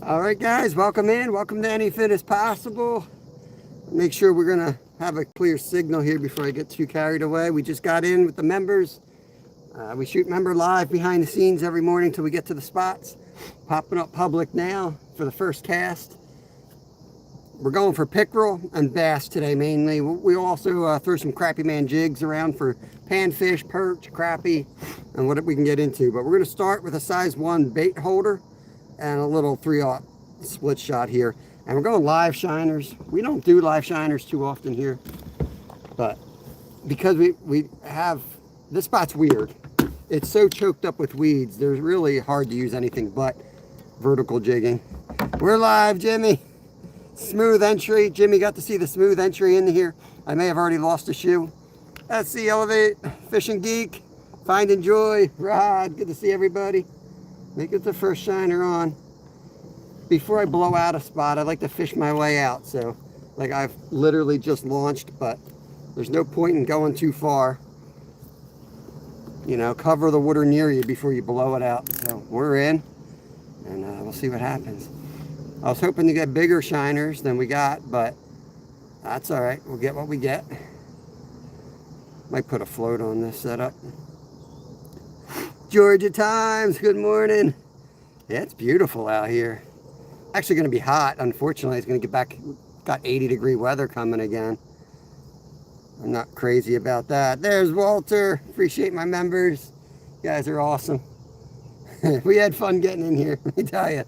All right, guys, welcome in. Welcome to Anything is Possible. Make sure we're going to have a clear signal here before I get too carried away. We just got in with the members. We shoot member live behind the scenes every morning till we get to the spots. Popping up public now for the first cast. We're going for pickerel and bass today mainly. We also throw some crappie man jigs around for panfish, perch, crappie, and what we can get into. But we're going to start with a size 1 bait holder and a little 3/0 split shot here. And we're going live shiners. We don't do live shiners too often here, but because we have, this spot's weird. It's so choked up with weeds, there's really hard to use anything but vertical jigging. We're live, Jimmy. Smooth entry. Jimmy got to see the smooth entry in here. I may have already lost a shoe. That's the Elevate Fishing Geek. Find and Joy. Rod, good to see everybody. Make it the first shiner on. Before I blow out a spot, I like to fish my way out. So, like, I've literally just launched, but there's no point in going too far. You know, cover the water near you before you blow it out. So we're in, and we'll see what happens. I was hoping to get bigger shiners than we got, but that's all right. We'll get what we get. Might put a float on this setup. Georgia Times, good morning. Yeah, it's beautiful out here. Actually going to be hot. Unfortunately, it's going to get back, got 80-degree weather coming again. I'm not crazy about that. There's Walter. Appreciate my members. You guys are awesome. We had fun getting in here, let me tell you.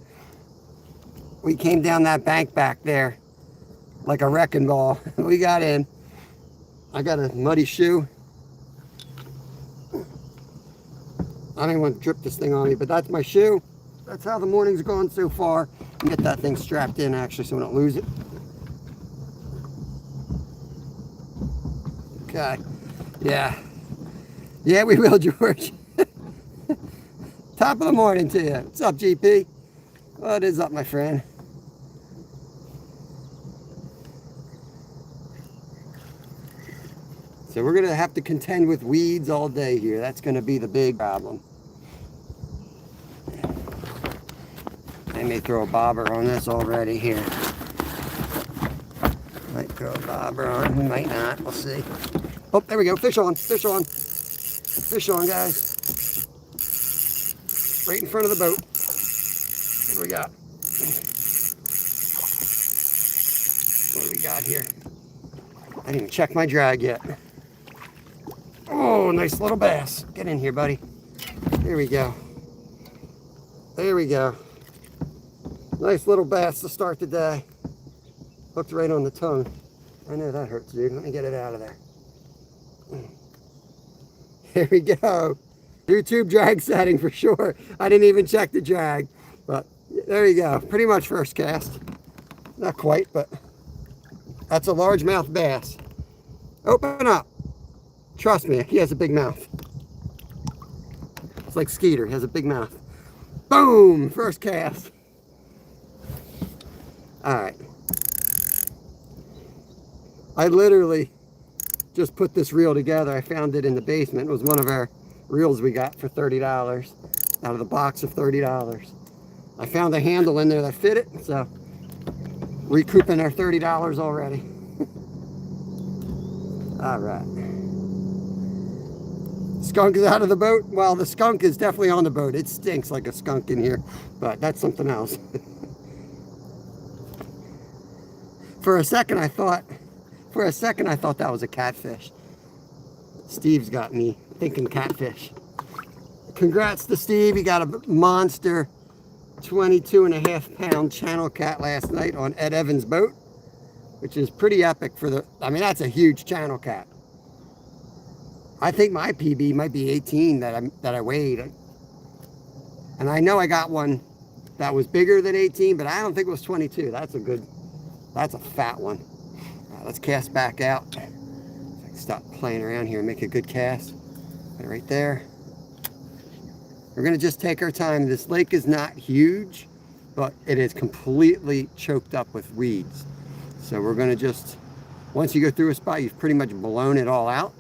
We came down that bank back there like a wrecking ball. We got in. I got a muddy shoe. I don't even want to drip this thing on me, but that's my shoe. That's how the morning's gone so far. Get that thing strapped in actually so we don't lose it. Okay. Yeah. Yeah, we will, George. Top of the morning to you. What's up, GP? What is up, my friend? So we're going to have to contend with weeds all day here. That's going to be the big problem. They may throw a bobber on this already here. Might throw a bobber on, might not. We'll see. Oh, there we go. Fish on, fish on. Fish on, guys. Right in front of the boat. What do we got? What do we got here? I didn't even check my drag yet. Oh, nice little bass. Get in here, buddy. There we go. There we go. Nice little bass to start the day. Hooked right on the tongue. I know that hurts, dude. Let me get it out of there. Here we go. YouTube drag setting for sure. I didn't even check the drag. But there you go. Pretty much first cast. Not quite, but that's a largemouth bass. Open up. Trust me, he has a big mouth. It's like Skeeter, he has a big mouth. Boom! First cast. Alright. I literally just put this reel together. I found it in the basement. It was one of our reels we got for $30 out of the box of $30. I found a handle in there that fit it, so recouping our $30 already. Alright. Skunk is out of the boat. Well, the skunk is definitely on the boat. It stinks like a skunk in here, but that's something else. For a second I thought that was a catfish. Steve's got me thinking catfish. Congrats to Steve. He got a monster 22.5-pound channel cat last night on Ed Evans' boat, which is pretty epic for the, I mean, that's a huge channel cat. I think my PB might be 18 that I weighed. And I know I got one that was bigger than 18, but I don't think it was 22. That's a fat one. Let's cast back out. So I can stop playing around here and make a good cast. Right there. We're gonna just take our time. This lake is not huge, but it is completely choked up with weeds. So we're gonna just, once you go through a spot, you've pretty much blown it all out.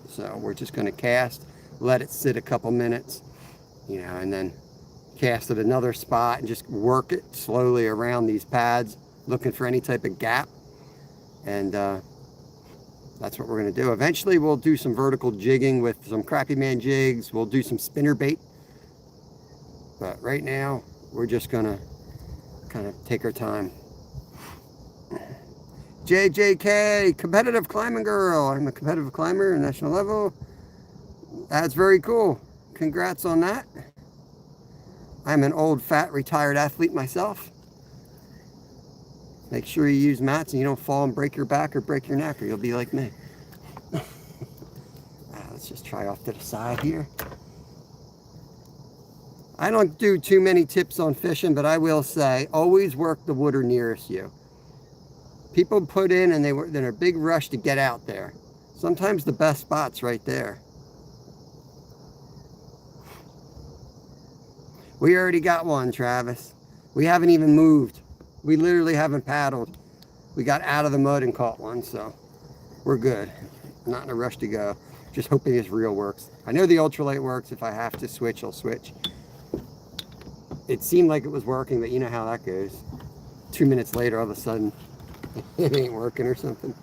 So we're just gonna cast, let it sit a couple minutes, you know, and then cast at another spot and just work it slowly around these pads, looking for any type of gap. And that's what we're going to do. Eventually we'll do some vertical jigging with some Crappie Man jigs. We'll do some spinner bait. But right now we're just going to kind of take our time. JJK, competitive climbing girl. I'm a competitive climber at national level. That's very cool. Congrats on that. I'm an old, fat, retired athlete myself. Make sure you use mats and you don't fall and break your back or break your neck, or you'll be like me. Let's just try off to the side here. I don't do too many tips on fishing, but I will say, always work the water nearest you. People put in and they're in a big rush to get out there. Sometimes the best spot's right there. We already got one, Travis. We haven't even moved. We literally haven't paddled. We got out of the mud and caught one, so we're good. Not in a rush to go. Just hoping this reel works. I know the ultralight works. If I have to switch, I'll switch. It seemed like it was working, but you know how that goes. 2 minutes later, all of a sudden, it ain't working or something.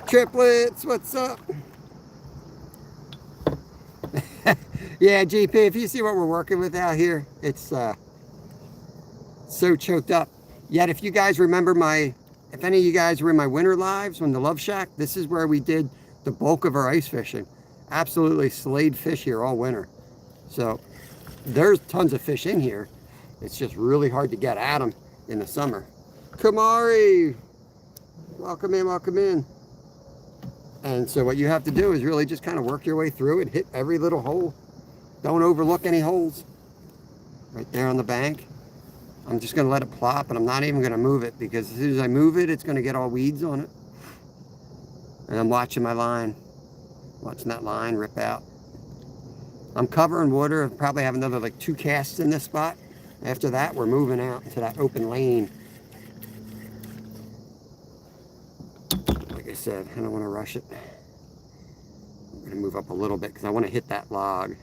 Triplets, what's up? Yeah, GP, if you see what we're working with out here, it's so choked up. Yet, if you guys remember if any of you guys were in my winter lives when the Love Shack, this is where we did the bulk of our ice fishing. Absolutely slayed fish here all winter. So, there's tons of fish in here. It's just really hard to get at them in the summer. Kamari, welcome in, welcome in. And so what you have to do is really just kind of work your way through it, hit every little hole. Don't overlook any holes. Right there on the bank. I'm just going to let it plop, and I'm not even going to move it, because as soon as I move it, it's going to get all weeds on it. And I'm watching my line. Watching that line rip out. I'm covering water. I'll probably have another like 2 casts in this spot. After that, we're moving out into that open lane. Like I said, I don't want to rush it. I'm going to move up a little bit because I want to hit that log.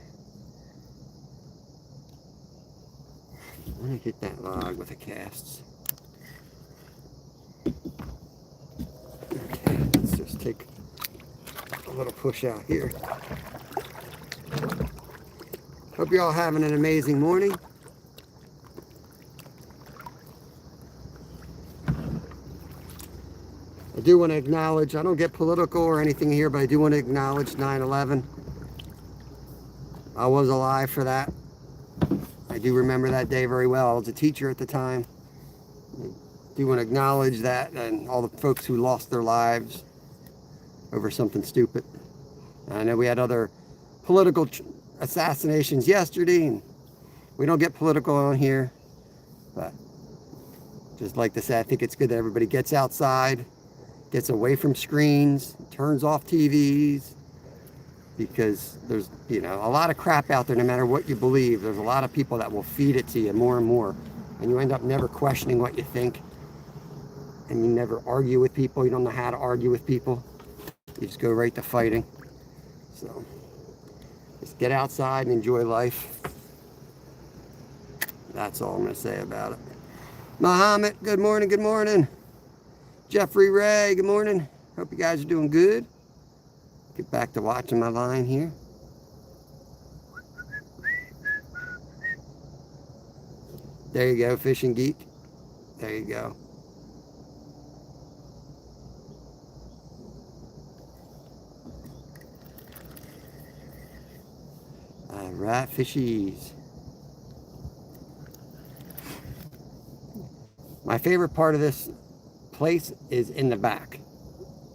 I want to hit that log with the casts. Okay, let's just take a little push out here. Hope you're all having an amazing morning. I do want to acknowledge, I don't get political or anything here, but I do want to acknowledge 9/11. I was alive for that. I do remember that day very well. I was a teacher at the time. I do want to acknowledge that, and all the folks who lost their lives over something stupid. And I know we had other political assassinations yesterday, and we don't get political on here, but just like to say, I think it's good that everybody gets outside, gets away from screens, turns off TVs, because there's, you know, a lot of crap out there. No matter what you believe, there's a lot of people that will feed it to you more and more, and you end up never questioning what you think, and you never argue with people. You don't know how to argue with people. You just go right to fighting. So just get outside and enjoy life. That's all I'm going to say about it. Muhammad, good morning, good morning. Jeffrey Ray, good morning. Hope you guys are doing good. Get back to watching my line here. There you go, Fishing Geek. There you go. All right, fishies. My favorite part of this place is in the back,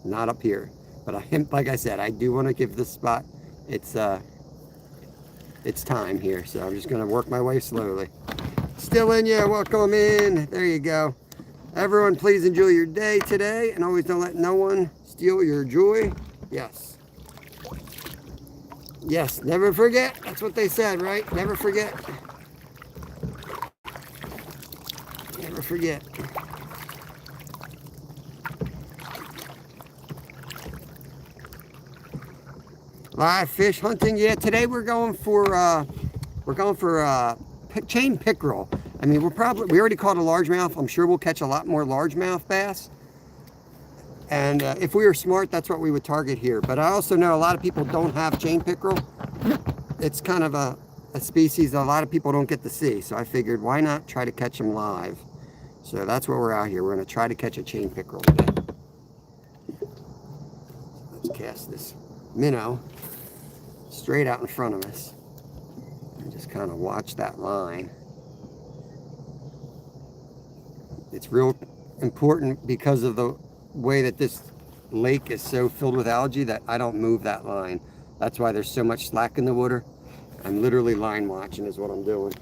not up here. But like I said, I do want to give this spot it's time here, so I'm just going to work my way slowly. Still in you, welcome in. There you go. Everyone, please enjoy your day today, and always don't let no one steal your joy. Yes. Yes, never forget. That's what they said, right? Never forget. Never forget. Live fish hunting. Yeah, today we're going for chain pickerel. I mean, we already caught a largemouth. I'm sure we'll catch a lot more largemouth bass. And if we were smart, that's what we would target here. But I also know a lot of people don't have chain pickerel. It's kind of a species that a lot of people don't get to see. So I figured, why not try to catch them live? So that's where we're out here. We're going to try to catch a chain pickerel today. Let's cast this minnow straight out in front of us. And just kind of watch that line. It's real important because of the way that this lake is so filled with algae that I don't move that line. That's why there's so much slack in the water. I'm literally line watching is what I'm doing.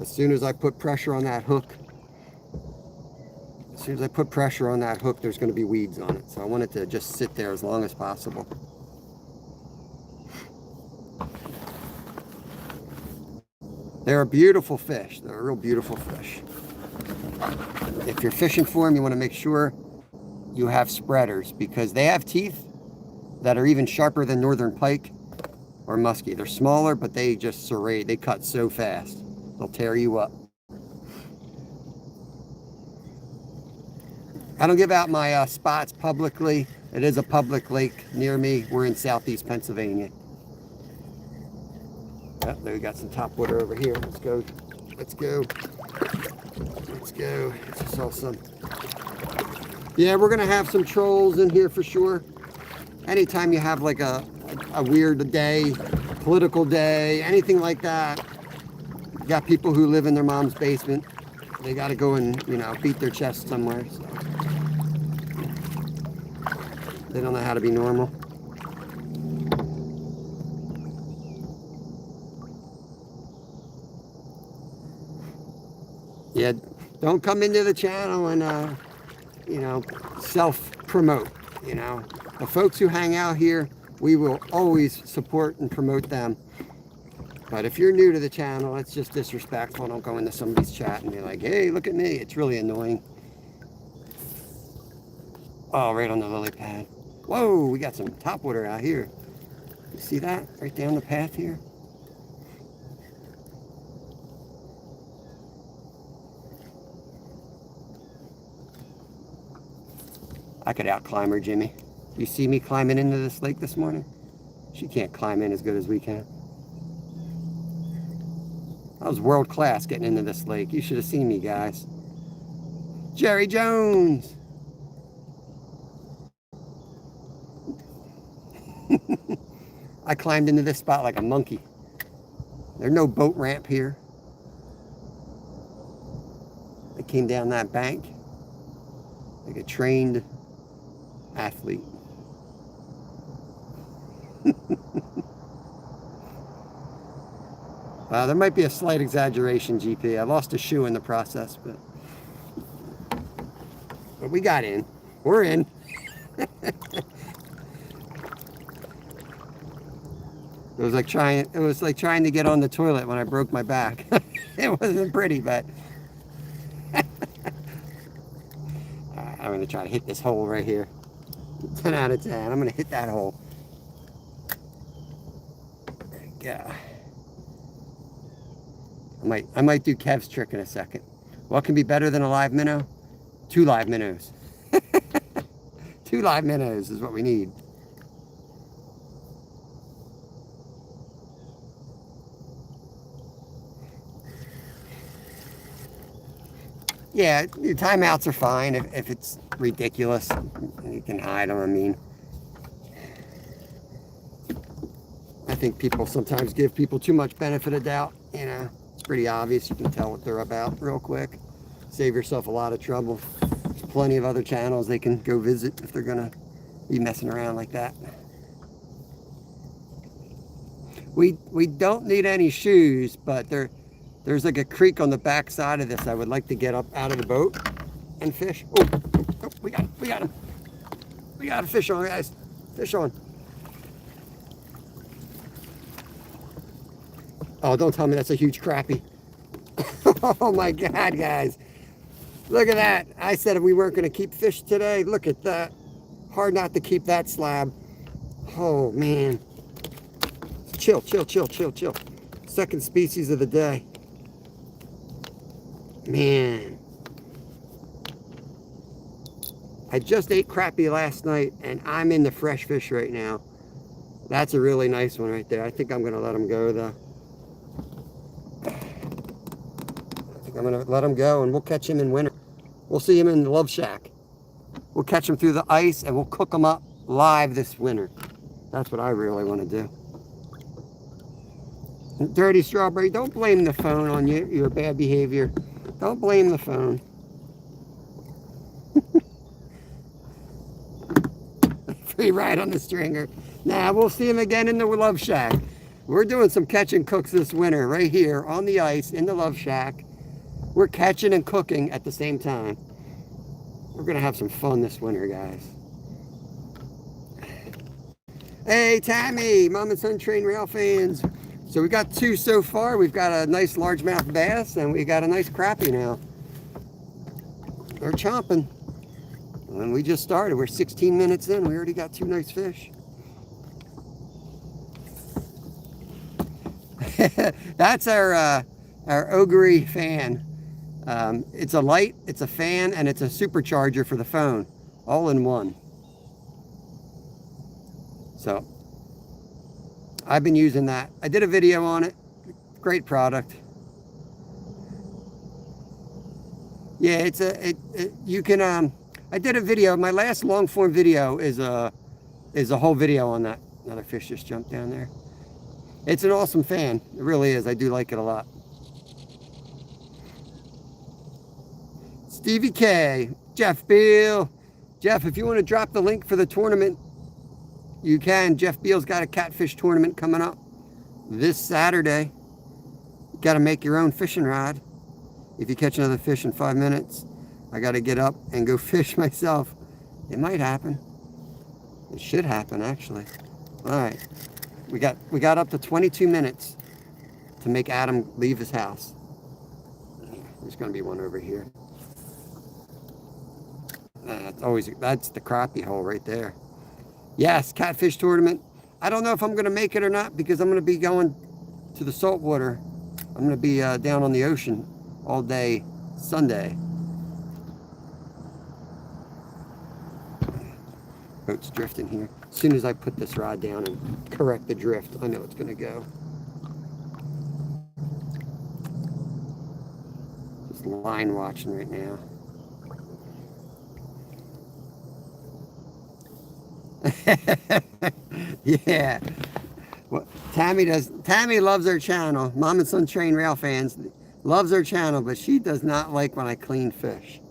As soon as I put pressure on that hook, there's going to be weeds on it. So I want it to just sit there as long as possible. They're a beautiful fish. They're a real beautiful fish. If you're fishing for them, you want to make sure you have spreaders because they have teeth that are even sharper than northern pike or muskie. They're smaller, but they just serrate. They cut so fast. They'll tear you up. I don't give out my spots publicly. It is a public lake near me. We're in southeast Pennsylvania. Oh, there we got some top water over here. Let's go. Let's go. Let's go. I saw some. Yeah, we're gonna have some trolls in here for sure. Anytime you have like a weird day, political day, anything like that, you got people who live in their mom's basement. They got to go and, you know, beat their chest somewhere. So. They don't know how to be normal. Yeah, don't come into the channel and, you know, self-promote, you know. The folks who hang out here, we will always support and promote them. But if you're new to the channel, it's just disrespectful. Don't go into somebody's chat and be like, hey, look at me. It's really annoying. Oh, right on the lily pad. Whoa, we got some topwater out here. You see that? Right down the path here. I could out-climb her, Jimmy. You see me climbing into this lake this morning? She can't climb in as good as we can. I was world class getting into this lake. You should have seen me, guys. Jerry Jones. I climbed into this spot like a monkey. There's no boat ramp here. I came down that bank like a trained athlete. There might be a slight exaggeration, GP. I lost a shoe in the process, but we got in. We're in. It was like trying to get on the toilet when I broke my back. It wasn't pretty, but I'm gonna try to hit this hole right here. 10 out of 10. I'm gonna hit that hole. There you go. I might do Kev's trick in a second. What can be better than a live minnow? 2 live minnows. 2 live minnows is what we need. Yeah, your timeouts are fine if it's ridiculous. You can hide them, I mean. I think people sometimes give people too much benefit of doubt, you know. It's pretty obvious. You can tell what they're about real quick. Save yourself a lot of trouble. There's plenty of other channels they can go visit if they're gonna be messing around like that. We don't need any shoes, but there's like a creek on the back side of this. I would like to get up out of the boat and fish. Oh, we got him. We got a fish on, guys. Fish on. Oh, don't tell me that's a huge crappie. Oh my God, guys. Look at that. I said we weren't going to keep fish today. Look at that. Hard not to keep that slab. Oh, man. Chill. Second species of the day. Man, I just ate crappie last night, and I'm in the fresh fish right now. That's a really nice one right there. I think I'm going to let him go, though. I think I'm going to let him go, and we'll catch him in winter. We'll see him in the Love Shack. We'll catch him through the ice, and we'll cook him up live this winter. That's what I really want to do. Dirty Strawberry, don't blame the phone on your bad behavior. Don't blame the phone. Free ride on the stringer. Nah, we'll see him again in the Love Shack. We're doing some catch and cooks this winter right here on the ice in the Love Shack. We're catching and cooking at the same time. We're going to have some fun this winter, guys. Hey, Tammy, Mom and Son Train Rail fans. So we got 2 so far. We've got a nice largemouth bass, and we got a nice crappie now. They're chomping. And we just started. We're 16 minutes in. We already got 2 nice fish. That's our Ogre fan. It's a light, it's a fan, and it's a supercharger for the phone, all in one. So I've been using that. I did a video on it. Great product. Yeah, you can I did a video. My last long form video is a whole video on that. Another fish just jumped down there. It's an awesome fan. It really is. I do like it a lot. Stevie K, Jeff Beal. Jeff, if you want to drop the link for the tournament, you can. Jeff Beal's got a catfish tournament coming up this Saturday. You got to make your own fishing rod. If you catch another fish in 5 minutes, I got to get up and go fish myself. It might happen. It should happen, actually. All right. We got up to 22 minutes to make Adam leave his house. There's going to be one over here. That's the crappie hole right there. Yes, catfish tournament. I don't know if I'm going to make it or not because I'm going to be going to the saltwater. I'm going to be down on the ocean all day Sunday. Boat's drifting here. As soon as I put this rod down and correct the drift, I know it's going to go. Just line watching right now. Yeah. Well, Tammy loves our channel. Mom and Son Train Rail fans loves our channel, but she does not like when I clean fish.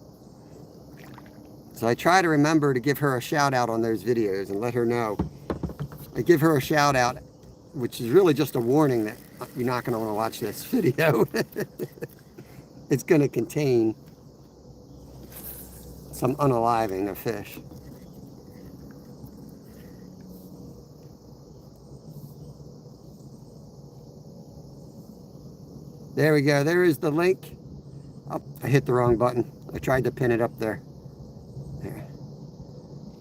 So I try to remember to give her a shout out on those videos and let her know. I give her a shout out, which is really just a warning that you're not going to want to watch this video. It's going to contain some unaliving of fish. There we go. There is the link. Oh, I hit the wrong button. I tried to pin it up there. There.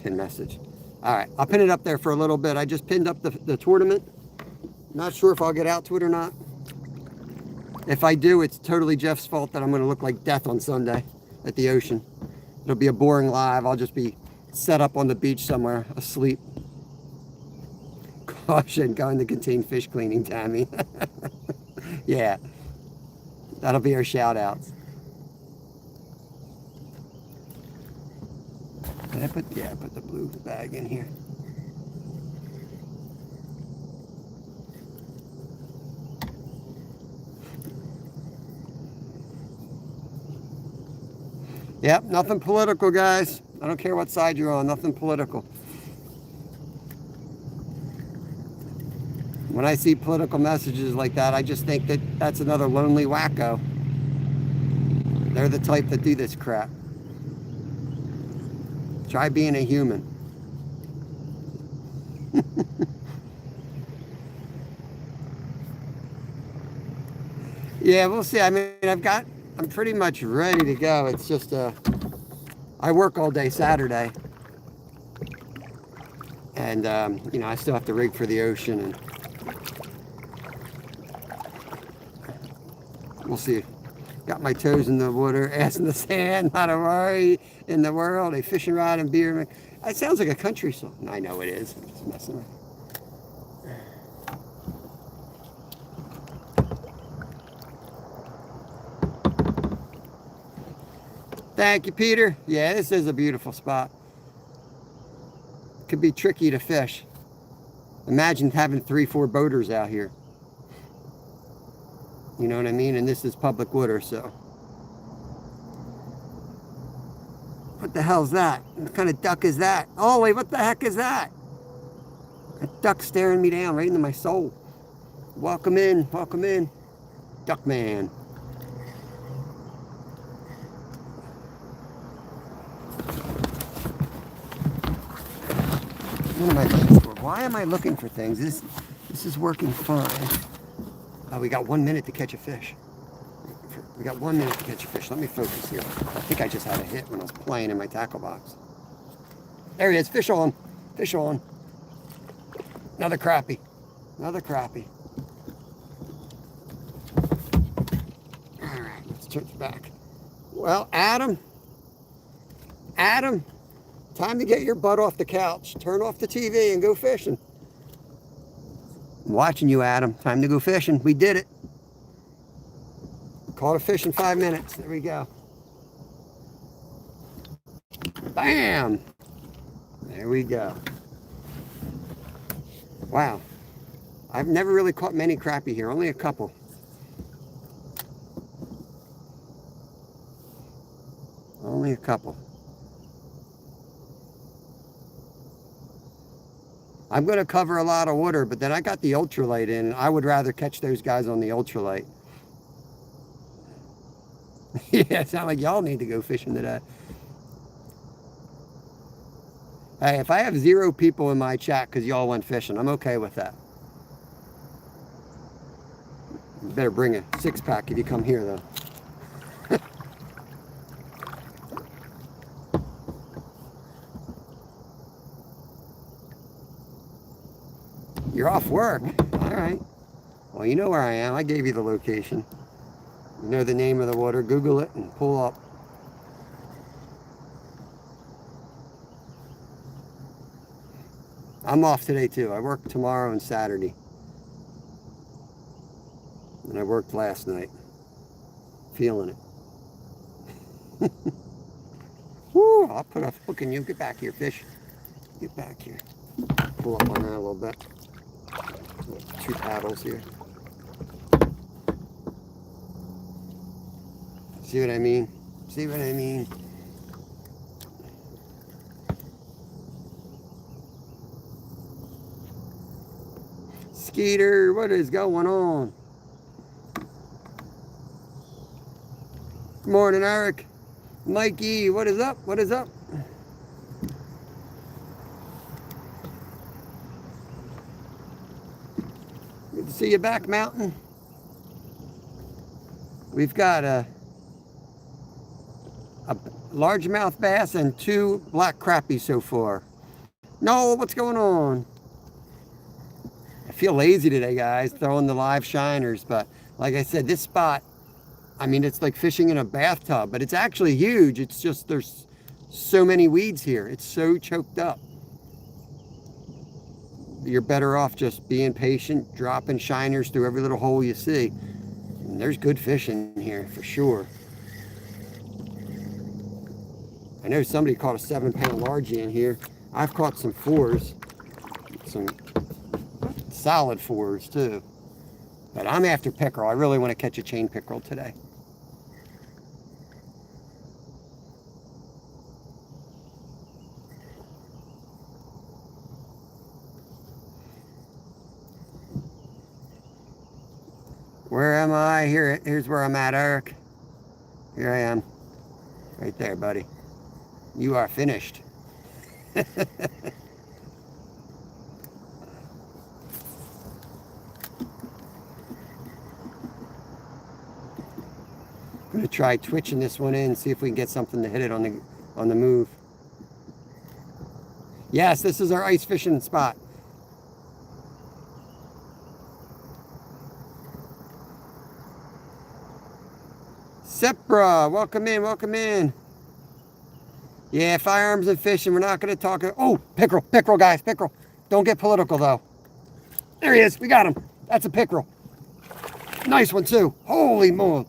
Pin message. All right. I'll pin it up there for a little bit. I just pinned up the tournament. Not sure if I'll get out to it or not. If I do, it's totally Jeff's fault that I'm going to look like death on Sunday at the ocean. It'll be a boring live. I'll just be set up on the beach somewhere, asleep. Caution, going to contain fish cleaning, Tammy. Yeah. That'll be our shout outs. Did I put, yeah, I put the blue bag in here. Yep, nothing political, guys. I don't care what side you're on, nothing political. When I see political messages like that, I just think that that's another lonely wacko. They're the type that do this crap. Try being a human. Yeah, we'll see. I mean, I'm pretty much ready to go. It's just, I work all day Saturday. And, you know, I still have to rig for the ocean and we'll see Got my toes in the water, ass in the sand, not a worry in the world. A fishing rod and beer. It sounds like a country song. I know it is. I'm just messing with you. Thank you, Peter. Yeah, this is a beautiful spot. Could be tricky to fish. Imagine having 3-4 boaters out here. You know what I mean? And this is public water, so. What the hell's that? What kind of duck is that? Oh, wait, what the heck is that? A duck staring me down right into my soul. Welcome in, welcome in. Duck man. What am I looking for? Why am I looking for things? This is working fine. Oh, we got 1 minute to catch a fish. We got 1 minute to catch a fish. Let me focus here. I think I just had a hit when I was playing in my tackle box. There he is. Fish on. Fish on. Another crappie. Another crappie. All right, let's turn it back. Well, Adam, time to get your butt off the couch. Turn off the TV and go fishing. I'm watching you, Adam. Time to go fishing. We did it. Caught a fish in 5 minutes. There we go. Bam! There we go. Wow. I've never really caught many crappie here. Only a couple. Only a couple. I'm going to cover a lot of water, but then I got the ultralight in. I would rather catch those guys on the ultralight. Yeah, it sounds like y'all need to go fishing today. Hey, if I have 0 people in my chat because y'all went fishing, I'm okay with that. You better bring a 6-pack if you come here, though. You're off work. All right. Well, you know where I am. I gave you the location. You know the name of the water. Google it and pull up. I'm off today, too. I work tomorrow and Saturday. And I worked last night. Feeling it. Woo! I'll put a hook in you. Get back here, fish. Get back here. Pull up on that a little bit. 2 paddles here. See what I mean? See what I mean? Skeeter, what is going on? Good morning, Eric. Mikey, what is up? What is up? Good to see you back, Mountain. We've got a largemouth bass and 2 black crappie so far. No, what's going on? I feel lazy today, guys, throwing the live shiners, but like I said, this spot, I mean, it's like fishing in a bathtub, but it's actually huge. It's just there's so many weeds here. It's so choked up. You're better off just being patient, dropping shiners through every little hole you see. And there's good fish in here for sure. I know somebody caught a 7-pound largie in here. I've caught some 4s, some solid 4s too. But I'm after pickerel. I really want to catch a chain pickerel today. Where am I? Here's where I'm at, Eric. Here I am. Right there, buddy. You are finished. I'm going to try twitching this one in, see if we can get something to hit it on the move. Yes, this is our ice fishing spot. Sepra, welcome in, welcome in. Yeah, firearms and fishing. We're not going to talk. Oh, pickerel, pickerel, guys, pickerel. Don't get political, though. There he is. We got him. That's a pickerel. Nice one, too. Holy moly.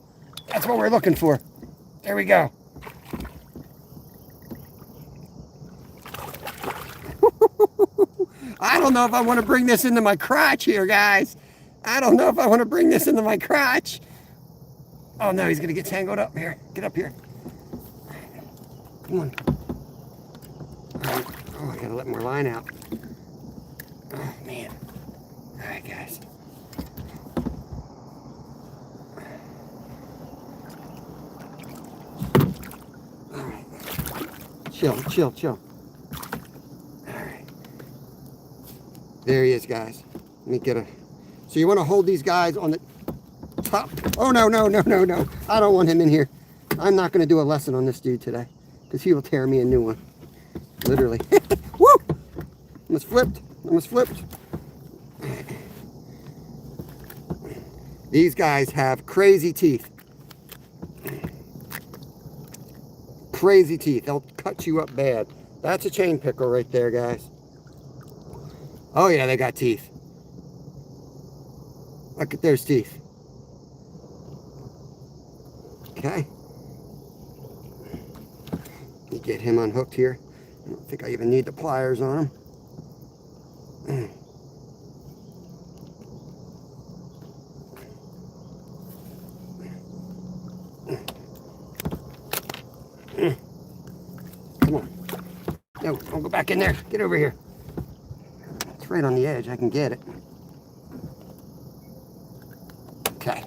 That's what we're looking for. There we go. I don't know if I want to bring this into my crotch here, guys. I don't know if I want to bring this into my crotch. Oh, no, he's going to get tangled up here. Get up here. Come on. All right. Oh, I got to let more line out. Oh, man. All right, guys. All right. Chill, chill, chill. All right. There he is, guys. Let me get a... So you want to hold these guys on the top. Oh, no, no, no, no, no. I don't want him in here. I'm not going to do a lesson on this dude today because he will tear me a new one. Literally. Woo! Almost flipped. Almost flipped. These guys have crazy teeth. Crazy teeth. They'll cut you up bad. That's a chain pickerel right there, guys. Oh, yeah, they got teeth. Look at those teeth. Okay. Let me get him unhooked here. I don't think I even need the pliers on him. Come on. No, don't go back in there. Get over here. It's right on the edge. I can get it. Okay.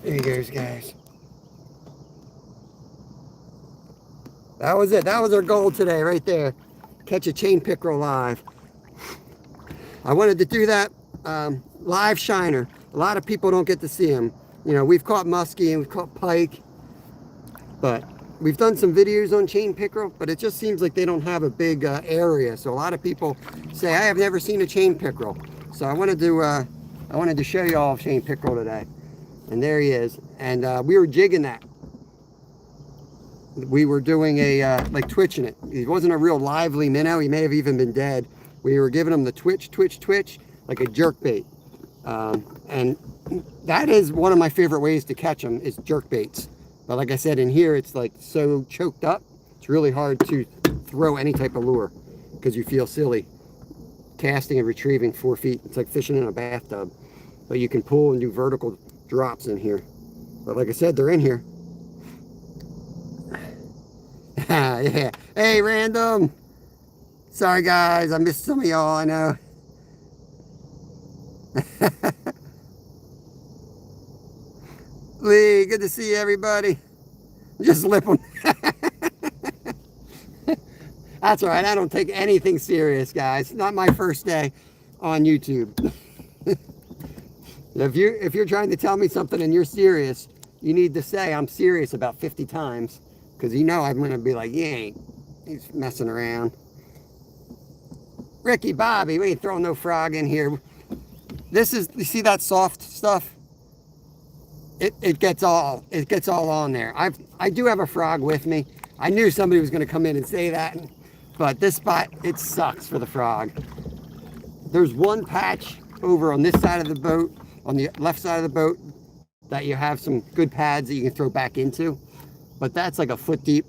There he goes, guys. That was it. That was our goal today, right there. Catch a chain pickerel live. I wanted to do that live shiner. A lot of people don't get to see them. You know, we've caught muskie and we've caught pike, but we've done some videos on chain pickerel, but it just seems like they don't have a big area. So a lot of people say, I have never seen a chain pickerel. So I wanted to show you all chain pickerel today. And there he is. And we were jigging that. We were doing a, like twitching it. He wasn't a real lively minnow. He may have even been dead. We were giving him the twitch, twitch, twitch, like a jerk bait. And that is one of my favorite ways to catch them is jerk baits. But like I said, in here, it's like so choked up. It's really hard to throw any type of lure because you feel silly casting and retrieving 4 feet. It's like fishing in a bathtub. But you can pull and do vertical drops in here. But like I said, they're in here. Yeah. Hey, Random. Sorry, guys. I missed some of y'all, I know. Lee, good to see everybody. Just lip them. That's all right. I don't take anything serious, guys. Not my first day on YouTube. If you're trying to tell me something and you're serious, you need to say I'm serious about 50 times. Because you know I'm going to be like, yeah, he's messing around. Ricky Bobby, we ain't throwing no frog in here. This is, you see that soft stuff? It gets all on there. I do have a frog with me. I knew somebody was going to come in and say that. But this spot, it sucks for the frog. There's one patch over on this side of the boat, on the left side of the boat, that you have some good pads that you can throw back into. But that's like a foot deep.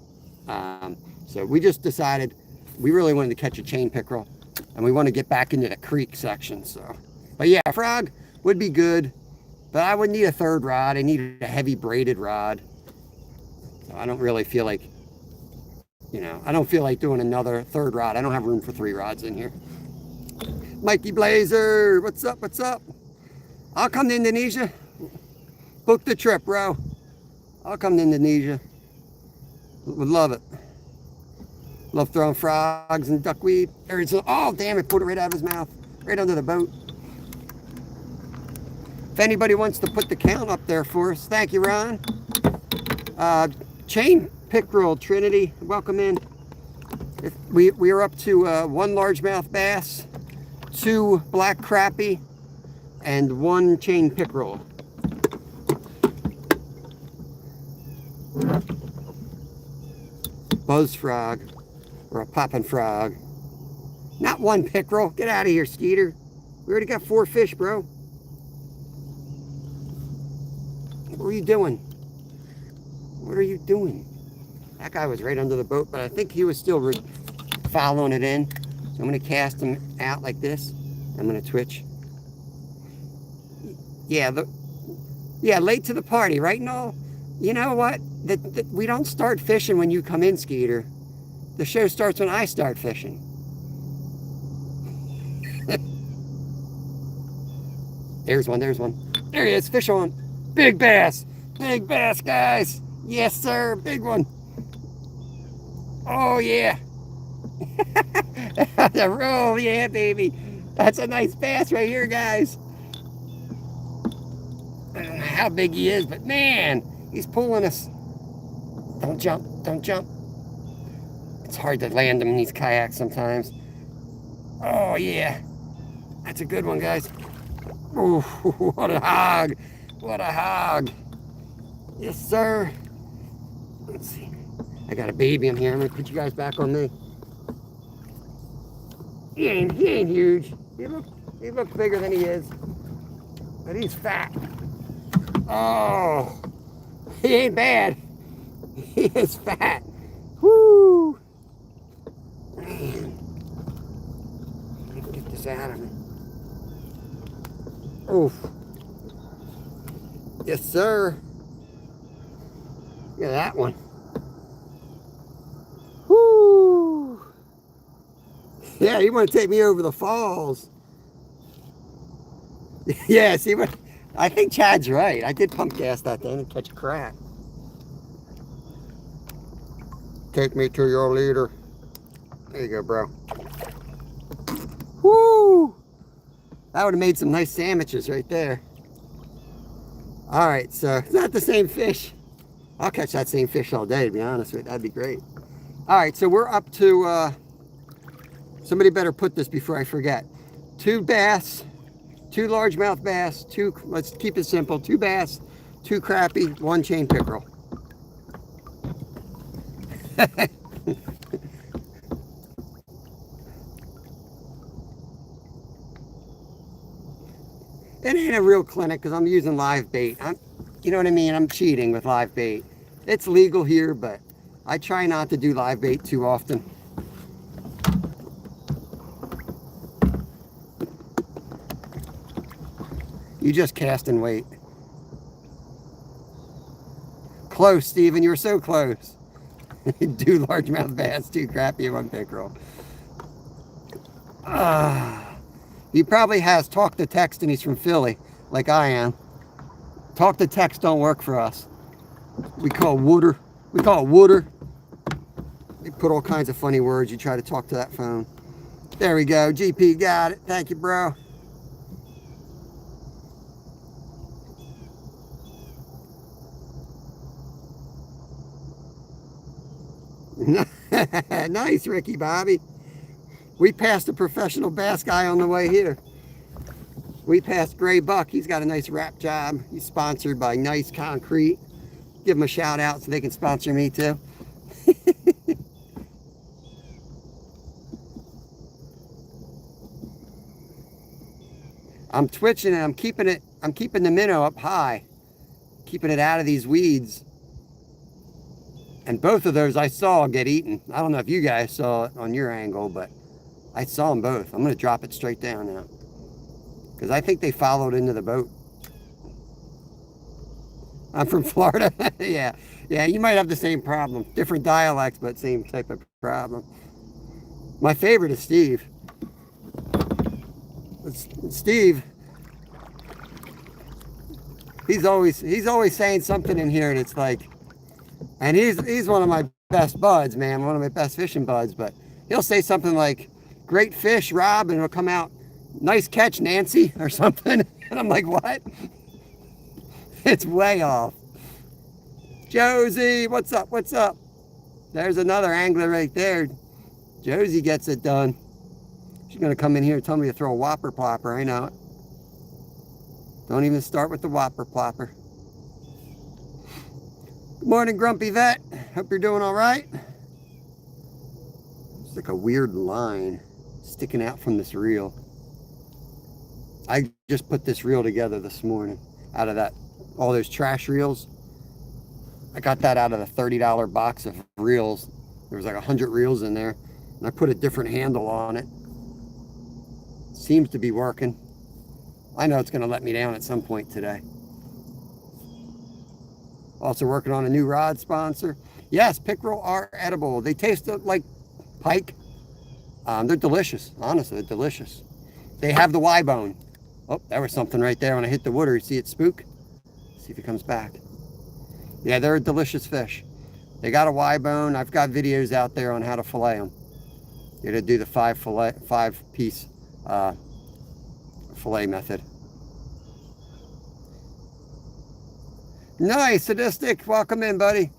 So we just decided we really wanted to catch a chain pickerel. And we want to get back into the creek section. So, but yeah, frog would be good. But I would need a third rod. I need a heavy braided rod. So I don't really feel like, you know, I don't feel like doing another third rod. I don't have room for 3 rods in here. Mikey Blazer, what's up, what's up? I'll come to Indonesia. Book the trip, bro. I'll come to Indonesia. Would love it. Love throwing frogs and duckweed. Oh, damn it, put it right out of his mouth. Right under the boat. If anybody wants to put the count up there for us, thank you, Ron. Chain pickerel, Trinity, welcome in. We are up to 1 largemouth bass, 2 black crappie, and 1 chain pickerel. buzz frog or a popping frog. Not one pickerel. Get out of here, Skeeter. We already got 4 fish, bro. What are you doing? What are you doing? That guy was right under the boat, but I think he was still following it in. So I'm going to cast him out like this. I'm going to twitch. Yeah, late to the party, right, Noel? You know what? We don't start fishing when you come in, Skeeter. The show starts when I start fishing. There's one. There he is, fish on. Big bass, guys. Yes, sir, big one. Oh, yeah. Oh, yeah, baby. That's a nice bass right here, guys. I don't know how big he is, but man, he's pulling us. Don't jump. It's hard to land them in these kayaks sometimes. Oh, yeah. That's a good one, guys. Oh, what a hog. Yes, sir. Let's see. I got a baby in here. I'm going to put you guys back on me. He ain't huge. He looks bigger than he is. But he's fat. Oh, he ain't bad. He is fat. Woo! Man. Let's get this out of me. Oof. Yes, sir. Look at that one. Woo! Yeah, you want to take me over the falls. Yeah, see what? I think Chad's right. I did pump gas that thing and catch a crack. Take me to your leader. There you go, bro. Woo! That would have made some nice sandwiches right there. All right, so it's not the same fish. I'll catch that same fish all day, to be honest with you. That'd be great. All right, so we're up to, somebody better put this before I forget. 2 bass, 2 largemouth bass, let's keep it simple, 2 bass, 2 crappie, 1 chain pickerel. It ain't a real clinic because I'm using live bait. You know what I mean? I'm cheating with live bait. It's legal here, but I try not to do live bait too often. You just cast and wait. Close, Steven. You were so close. 2 largemouth bass, 2 crappie, 1 pickerel. He probably has talk to text and he's from Philly, like I am. Talk to text don't work for us. We call it wooder. They put all kinds of funny words. You try to talk to that phone. There we go. GP got it. Thank you, bro. Nice, Ricky Bobby. We passed a professional bass guy on the way here. We passed Gray Buck. He's got a nice wrap job. He's sponsored by Nice Concrete. Give him a shout out so they can sponsor me too. I'm twitching and I'm keeping the minnow up high. Keeping it out of these weeds. And both of those I saw get eaten. I don't know if you guys saw it on your angle, but I saw them both. I'm going to drop it straight down now. Because I think they followed into the boat. I'm from Florida. Yeah, you might have the same problem. Different dialects, but same type of problem. My favorite is Steve. Steve, he's always saying something in here, and it's like, and he's one of my best buds, man, one of my best fishing buds, but he'll say something like, great fish, Rob, and it'll come out, nice catch, Nancy, or something, and I'm like, what? It's way off. Josie, what's up? There's another angler right there. Josie gets it done. She's gonna come in here and tell me to throw a whopper plopper. I know it. Don't even start with the whopper plopper. Good morning, Grumpy Vet. Hope you're doing all right. It's like a weird line sticking out from this reel. I just put this reel together this morning out of all those trash reels. I got that out of the $30 box of reels. There was like 100 reels in there, and I put a different handle on it. Seems to be working. I know it's going to let me down at some point today. Also working on a new rod sponsor. Yes, pickerel are edible. They taste like pike. They're delicious. Honestly, they're delicious. They have the Y bone. Oh, there was something right there when I hit the water. You see it spook? See if it comes back. Yeah, they're a delicious fish. They got a Y bone. I've got videos out there on how to fillet them. You're gonna do the five piece fillet method. Nice, Sadistic. Welcome in, buddy.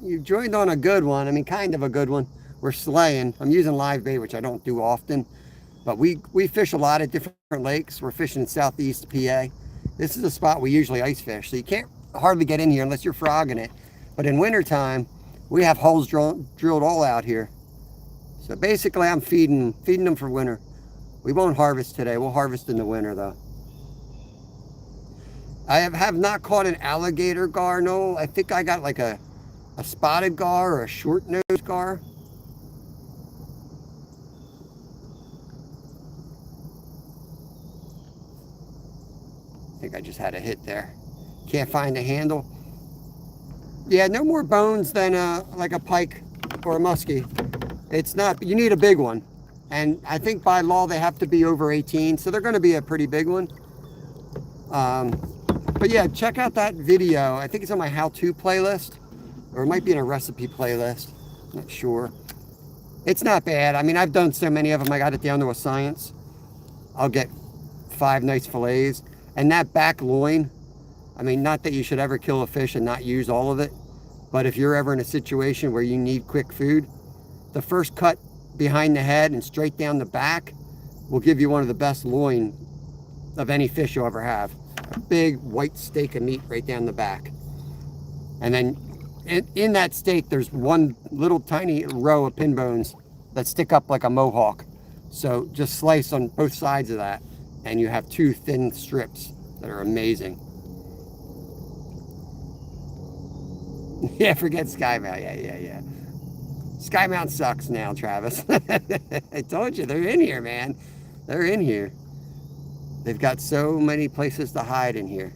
You joined on a good one. I mean, kind of a good one. We're slaying. I'm using live bait, which I don't do often. But we fish a lot of different lakes. We're fishing in southeast PA. This is a spot we usually ice fish, so you can't hardly get in here unless you're frogging it. But in wintertime, we have holes drilled all out here. So basically, I'm feeding them for winter. We won't harvest today. We'll harvest in the winter, though. I have not caught an alligator gar, no. I think I got like a spotted gar or a short-nosed gar. I think I just had a hit there. Can't find a handle. Yeah, no more bones than like a pike or a muskie. It's not, you need a big one. And I think by law they have to be over 18, so they're gonna be a pretty big one. But yeah, check out that video. I think it's on my how-to playlist, or it might be in a recipe playlist. I'm not sure. It's not bad. I mean, I've done so many of them, I got it down to a science. I'll get 5 nice fillets. And that back loin, I mean, not that you should ever kill a fish and not use all of it, but if you're ever in a situation where you need quick food, the first cut behind the head and straight down the back will give you one of the best loin of any fish you'll ever have. A big white steak of meat right down the back. And then in that steak, there's one little tiny row of pin bones that stick up like a mohawk. So just slice on both sides of that, and you have 2 thin strips that are amazing. Yeah, forget Skymount. Yeah. Skymount sucks now, Travis. I told you, they're in here, man. They're in here. They've got so many places to hide in here.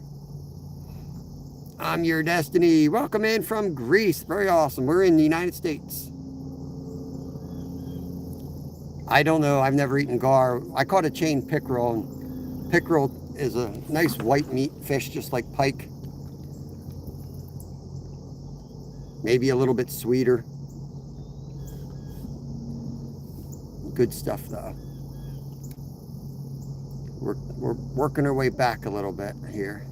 I'm your destiny. Welcome in from Greece. Very awesome. We're in the United States. I don't know. I've never eaten gar. I caught a chain pickerel. And pickerel is a nice white meat fish, just like pike. Maybe a little bit sweeter. Good stuff, though. We're working our way back a little bit here.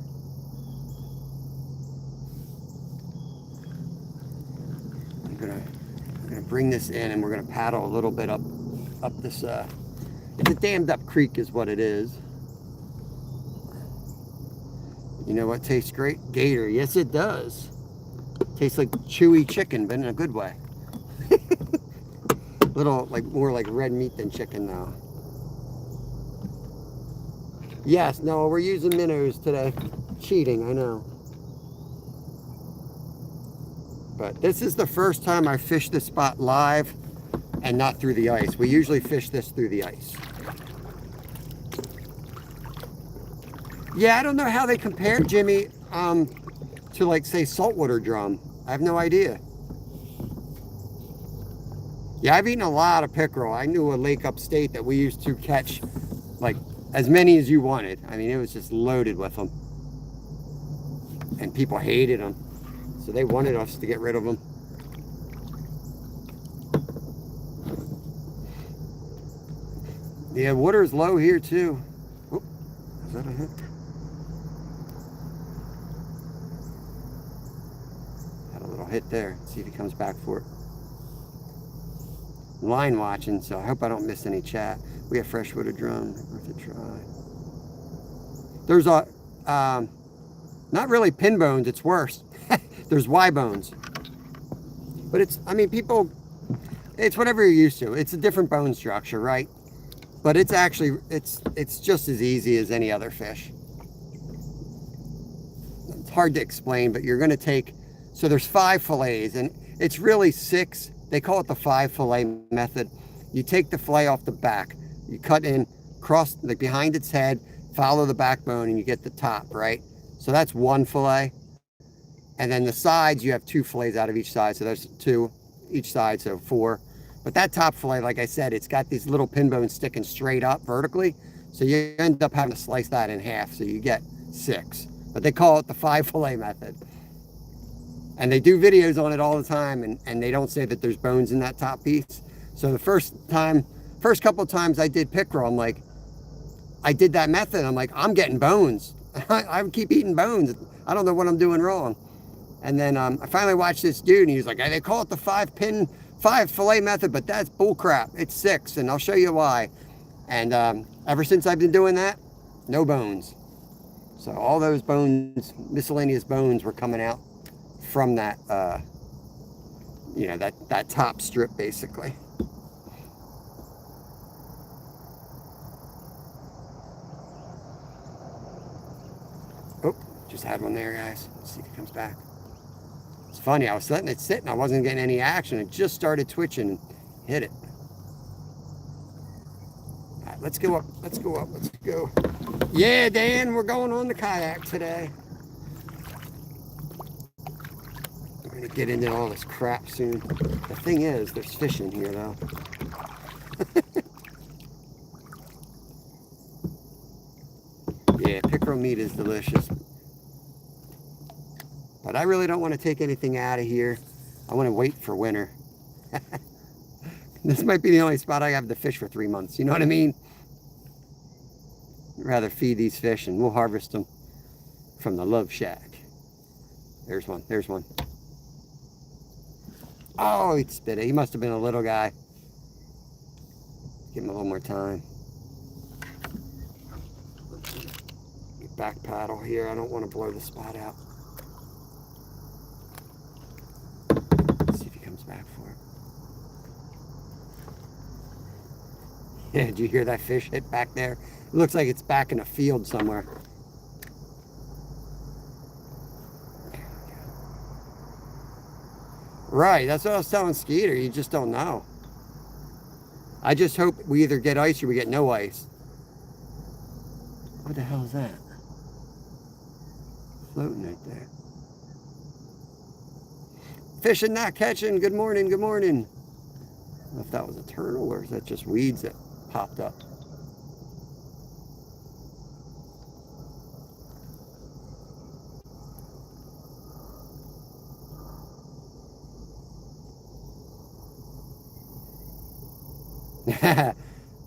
I'm gonna bring this in, and we're gonna paddle a little bit up this. It's a dammed up creek, is what it is. You know what tastes great? Gator. Yes, it does. Tastes like chewy chicken, but in a good way. Little, like, more like red meat than chicken now. Yes, no, we're using minnows today. Cheating, I know. But this is the first time I fished this spot live and not through the ice. We usually fish this through the ice. Yeah, I don't know how they compare, Jimmy, to, like, say, saltwater drum. I have no idea. Yeah, I've eaten a lot of pickerel. I knew a lake upstate that we used to catch, like, as many as you wanted. I mean, it was just loaded with them. And people hated them. So they wanted us to get rid of them. Yeah, water's low here too. Oh, is that a hit? Had a little hit there. Let's see if he comes back for it. Line watching, so I hope I don't miss any chat. We have freshwater drum, worth a try. There's a, not really pin bones, it's worse. There's Y bones. But it's, I mean, people, It's whatever you're used to. It's a different bone structure, right? But it's actually, it's just as easy as any other fish. It's hard to explain, but you're going to take, so there's 5 fillets, and it's really 6. They call it the 5 fillet method. You take the fillet off the back, you cut in, cross, like behind its head, follow the backbone, and you get the top, right? So that's 1 fillet. And then the sides, you have 2 fillets out of each side. So there's 2 each side, so 4. But that top fillet, like I said, it's got these little pin bones sticking straight up vertically. So you end up having to slice that in half. So you get 6. But they call it the 5 fillet method. And they do videos on it all the time. And they don't say that there's bones in that top piece. So the first couple of times I did pickerel, I'm like, I did that method. I'm like, I'm getting bones. I keep eating bones. I don't know what I'm doing wrong. And then I finally watched this dude, and he was like, they call it the 5 fillet method, but that's bullcrap. It's 6, and I'll show you why. And ever since I've been doing that, no bones. So all those bones, miscellaneous bones, were coming out from that, you know, that top strip, basically. Oh, just had one there, guys. Let's see if he comes back. It's funny, I was letting it sit and I wasn't getting any action. It just started twitching and hit it. All right, let's go up. Let's go up. Let's go. Yeah, Dan, we're going on the kayak today. We're going to get into all this crap soon. The thing is, there's fish in here, though. Yeah, pickerel meat is delicious. But I really don't want to take anything out of here. I want to wait for winter. This might be the only spot I have to fish for 3 months. You know what I mean? I'd rather feed these fish, and we'll harvest them from the Love Shack. There's one. There's one. Oh, he spit it. He must have been a little guy. Give him a little more time. Back paddle here. I don't want to blow the spot out. Back for it. Yeah, did you hear that fish hit back there? It looks like it's back in a field somewhere. Right, that's what I was telling Skeeter. You just don't know. I just hope we either get ice or we get no ice. What the hell is that? Floating right there. Fishing, not catching. Good morning, good morning. I don't know if that was a turtle or is that just weeds that popped up.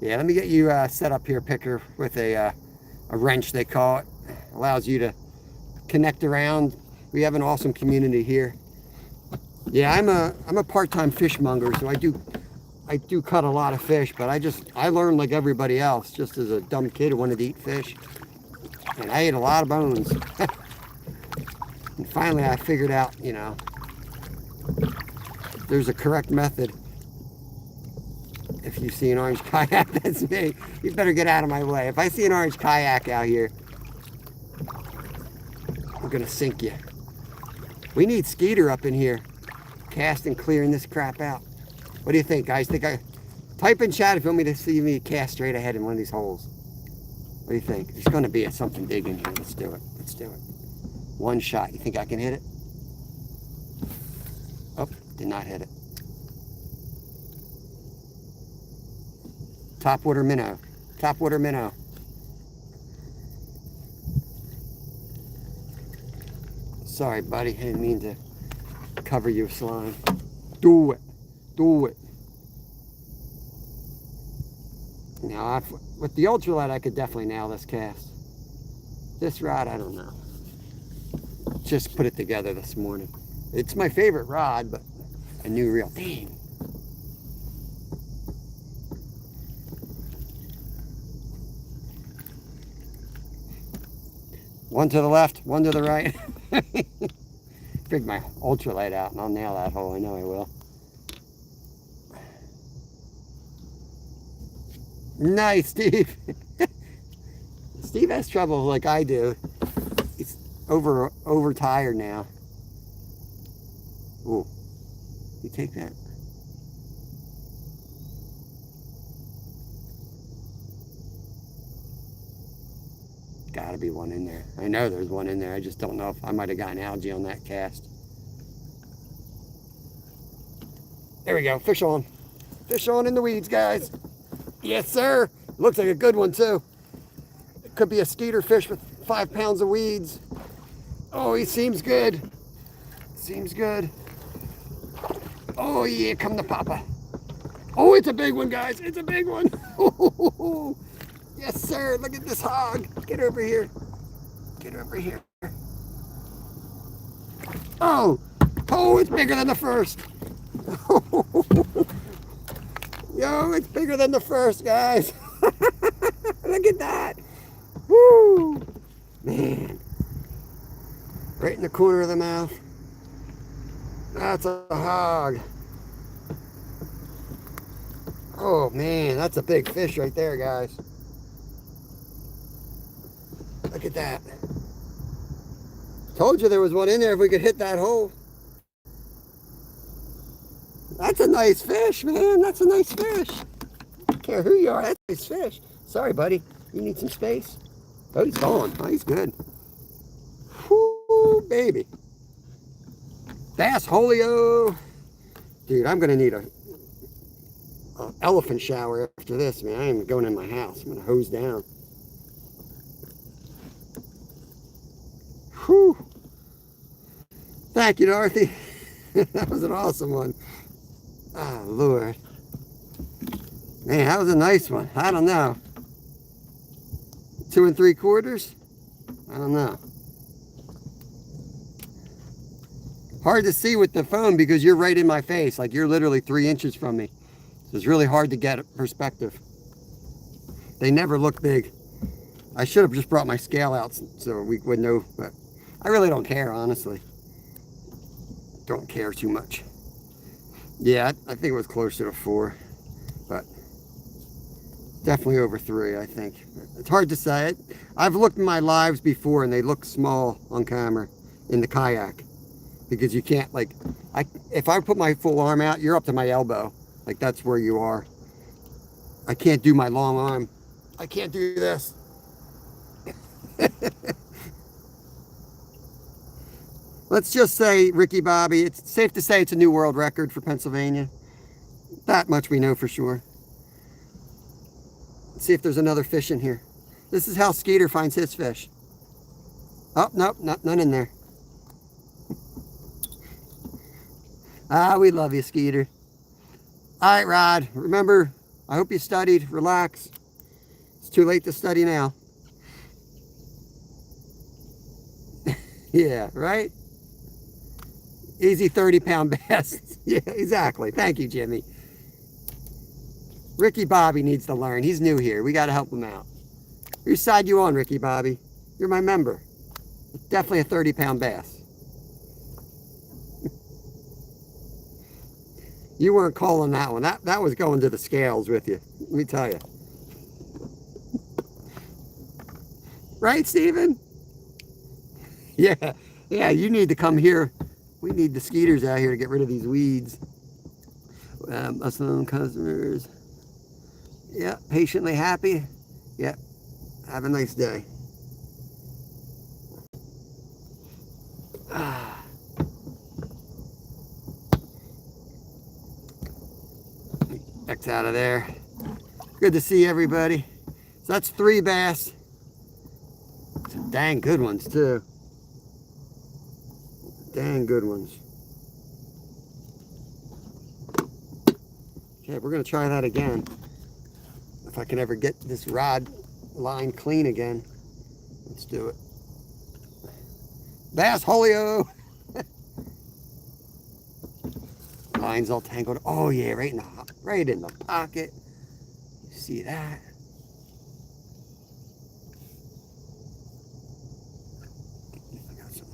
Yeah, let me get you set up here, Picker, with a wrench, they call it. Allows you to connect around. We have an awesome community here. Yeah, I'm a part-time fishmonger, so I do cut a lot of fish, but I learned like everybody else, just as a dumb kid who wanted to eat fish. And I ate a lot of bones. And finally I figured out, you know, there's a correct method. If you see an orange kayak, that's me. You better get out of my way. If I see an orange kayak out here, I'm gonna sink you. We need Skeeter up in here, casting, clearing this crap out. What do you think, guys? Type in chat if you want me to see me cast straight ahead in one of these holes. What do you think? There's going to be something big in here. Let's do it. Let's do it. One shot. You think I can hit it? Oh, did not hit it. Topwater minnow. Topwater minnow. Sorry, buddy. I didn't mean to cover your slime. Do it. Do it. Now, with the ultralight, I could definitely nail this cast. This rod, I don't know. Just put it together this morning. It's my favorite rod, but a new reel. Dang. One to the left, one to the right. Fig my ultralight out and I'll nail that hole. I know I will. Nice, Steve. Steve has trouble like I do. He's overtired now. Ooh, you take that. Gotta be one in there. I know there's one in there. I just don't know if I might have gotten algae on that cast. There we go. Fish on. Fish on in the weeds, guys. Yes, sir. Looks like a good one, too. It could be a skeeter fish with 5 pounds of weeds. Oh, he seems good. Seems good. Oh, yeah, come to Papa. Oh, it's a big one, guys. It's a big one. Yes, sir. Look at this hog. Get over here. Get over here. Oh, it's bigger than the first. Yo, it's bigger than the first, guys. Look at that. Woo. Man. Right in the corner of the mouth. That's a hog. Oh, man, that's a big fish right there, guys. Look at that. Told you there was one in there if we could hit that hole. That's a nice fish, man. That's a nice fish. I don't care who you are. That's a nice fish. Sorry, buddy. You need some space? Oh, he's gone. Oh, he's good. Whoo, baby. Bass Holio. Dude, I'm going to need a elephant shower after this, man. I ain't going in my house. I'm going to hose down. Whew. Thank you, Dorothy. That was an awesome one. Oh, Lord. Man, that was a nice one. I don't know. 2 3/4? I don't know. Hard to see with the phone because you're right in my face. Like you're literally 3 inches from me. So it's really hard to get perspective. They never look big. I should have just brought my scale out so we would know, but I really don't care, honestly. Don't care too much. Yeah, I think it was closer to 4, but definitely over 3, I think. It's hard to say. I've looked in my lives before and they look small on camera in the kayak because you can't, like, if I put my full arm out, you're up to my elbow. Like, that's where you are. I can't do my long arm. I can't do this. Let's just say, Ricky Bobby, it's safe to say it's a new world record for Pennsylvania. That much we know for sure. Let's see if there's another fish in here. This is how Skeeter finds his fish. Oh, nope, none in there. Ah, we love you, Skeeter. All right, Rod, remember, I hope you studied. Relax. It's too late to study now. Yeah, right? Easy 30-pound bass. Yeah, exactly. Thank you, Jimmy. Ricky Bobby needs to learn. He's new here. We got to help him out. Whose side you on, Ricky Bobby? You're my member. It's definitely a 30-pound bass. You weren't calling that one. That was going to the scales with you. Let me tell you. Right, Steven? Yeah. Yeah, you need to come here. We need the Skeeters out here to get rid of these weeds. Muslim customers. Yeah, patiently happy. Yeah, have a nice day. X out of there. Good to see everybody. So that's 3 bass. Some dang good ones too. Dang good ones. Okay, we're gonna try that again. If I can ever get this rod line clean again. Let's do it. Bass Holio. Line's all tangled. Oh yeah, right in the pocket. You see that? I got some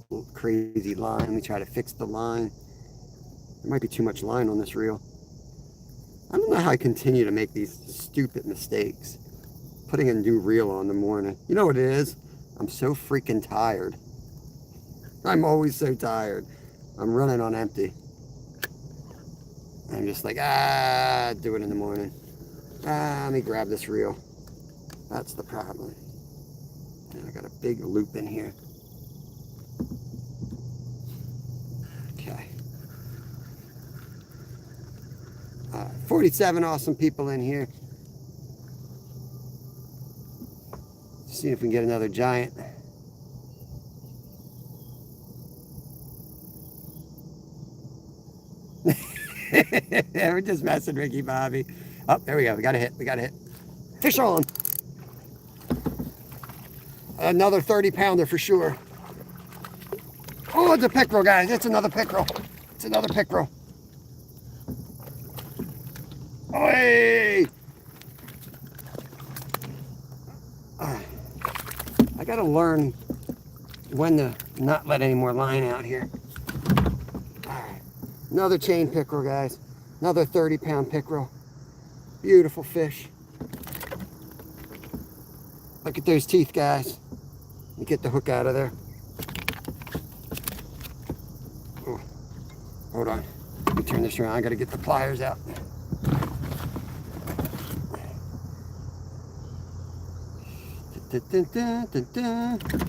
little crazy line. Let me try to fix the line. There might be too much line on this reel. I don't know how I continue to make these stupid mistakes. Putting a new reel on in the morning. You know what it is? I'm so freaking tired. I'm always so tired. I'm running on empty. I'm just like, do it in the morning. Let me grab this reel. That's the problem. And I got a big loop in here. Okay. 47 awesome people in here. See if we can get another giant. We're just messing, Ricky Bobby. Oh, there we go. We got a hit. We got a hit. Fish on. Another 30-pounder for sure. Oh, it's a pickerel, guys. It's another pickerel. It's another pickerel. Oi! I gotta learn when to not let any more line out here. All right. Another chain pickerel, guys. Another 30-pound pickerel. Beautiful fish. Look at those teeth, guys. Let me get the hook out of there. Oh, hold on. Let me turn this around. I gotta get the pliers out.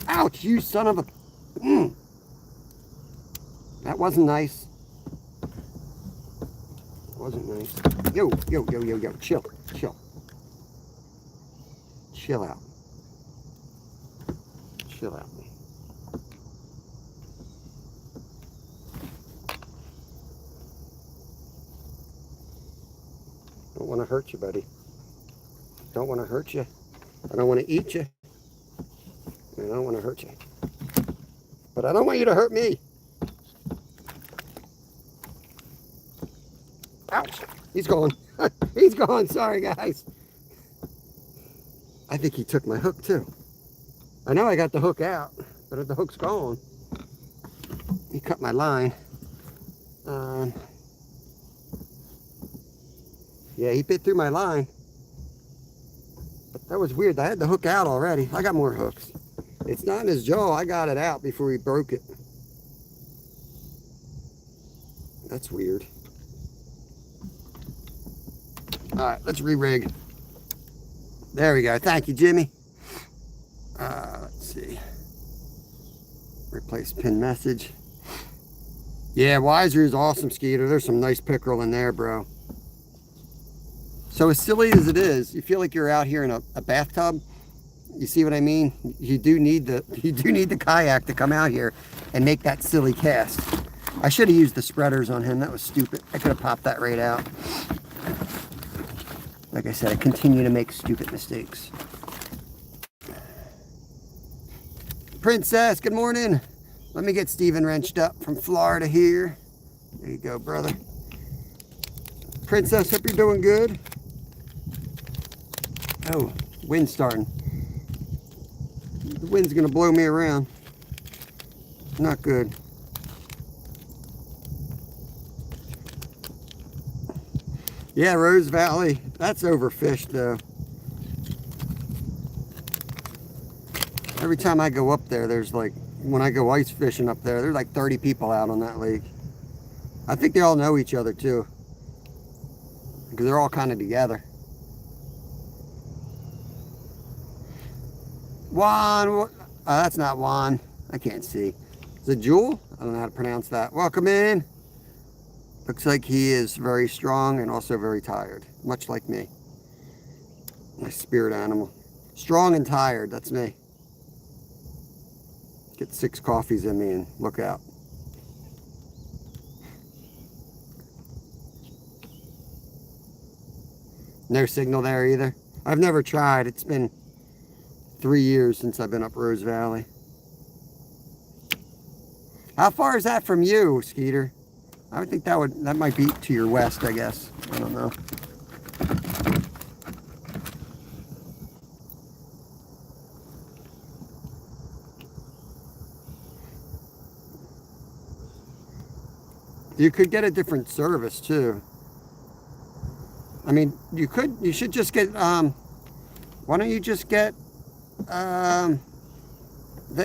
Ouch, you son of a... That wasn't nice. Wasn't nice. Yo, chill. Chill out. Chill out. Don't want to hurt you, buddy. Don't want to hurt you. I don't want to eat you. I don't want to hurt you. But I don't want you to hurt me. Ouch. He's gone. He's gone. Sorry, guys. I think he took my hook, too. I know I got the hook out, but if the hook's gone, he cut my line. Yeah, he bit through my line. But that was weird. I had the hook out already. I got more hooks. It's not in his jaw. I got it out before he broke it. That's weird. All right, let's re-rig. There we go. Thank you, Jimmy. Let's see. Replace pin message. Yeah, Wiser is awesome, Skeeter. There's some nice pickerel in there, bro. So as silly as it is, you feel like you're out here in a bathtub. You see what I mean? You do need the kayak to come out here and make that silly cast. I should have used the spreaders on him. That was stupid. I could have popped that right out. Like I said, I continue to make stupid mistakes. Princess, good morning. Let me get Steven wrenched up from Florida here. There you go, brother. Princess, hope you're doing good. Oh, wind's starting. The wind's gonna blow me around. Not good. Yeah, Rose Valley, that's overfished though. Every time I go up there, there's like, when I go ice fishing up there, there's like 30 people out on that lake. I think they all know each other too, because they're all kind of together. Juan, that's not Juan. I can't see. Is it Jewel? I don't know how to pronounce that. Welcome in. Looks like he is very strong and also very tired, much like me. My spirit animal. Strong and tired, that's me. Get 6 coffees in me and look out. No signal there either. I've never tried. It's been 3 years since I've been up Rose Valley. How far is that from you, Skeeter? I would think that might be to your west, I guess. I don't know. You could get a different service too. I mean, you should just get, why don't you just get the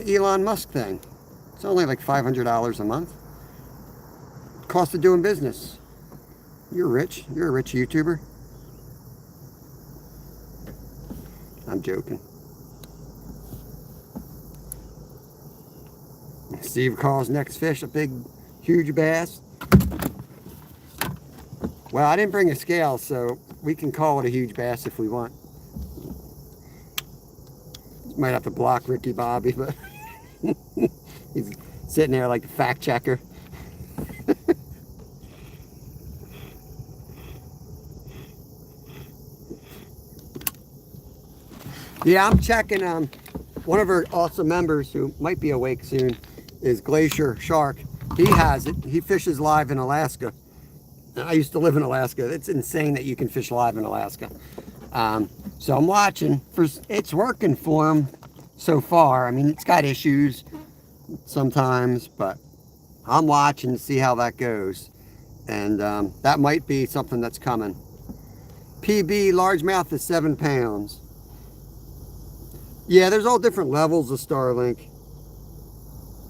Elon Musk thing? It's only like $500 a month. Cost of doing business. You're rich. You're a rich YouTuber. I'm joking. Steve calls next fish a big, huge bass. Well, I didn't bring a scale, so we can call it a huge bass if we want. Might have to block Ricky Bobby, but he's sitting there like a fact checker. Yeah, I'm checking. One of our awesome members who might be awake soon is Glacier Shark. He has it. He fishes live in Alaska. I used to live in Alaska. It's insane that you can fish live in Alaska. So I'm watching. It's working for him so far. I mean, it's got issues sometimes, but I'm watching to see how that goes. And that might be something that's coming. PB largemouth is 7 pounds. Yeah, there's all different levels of Starlink.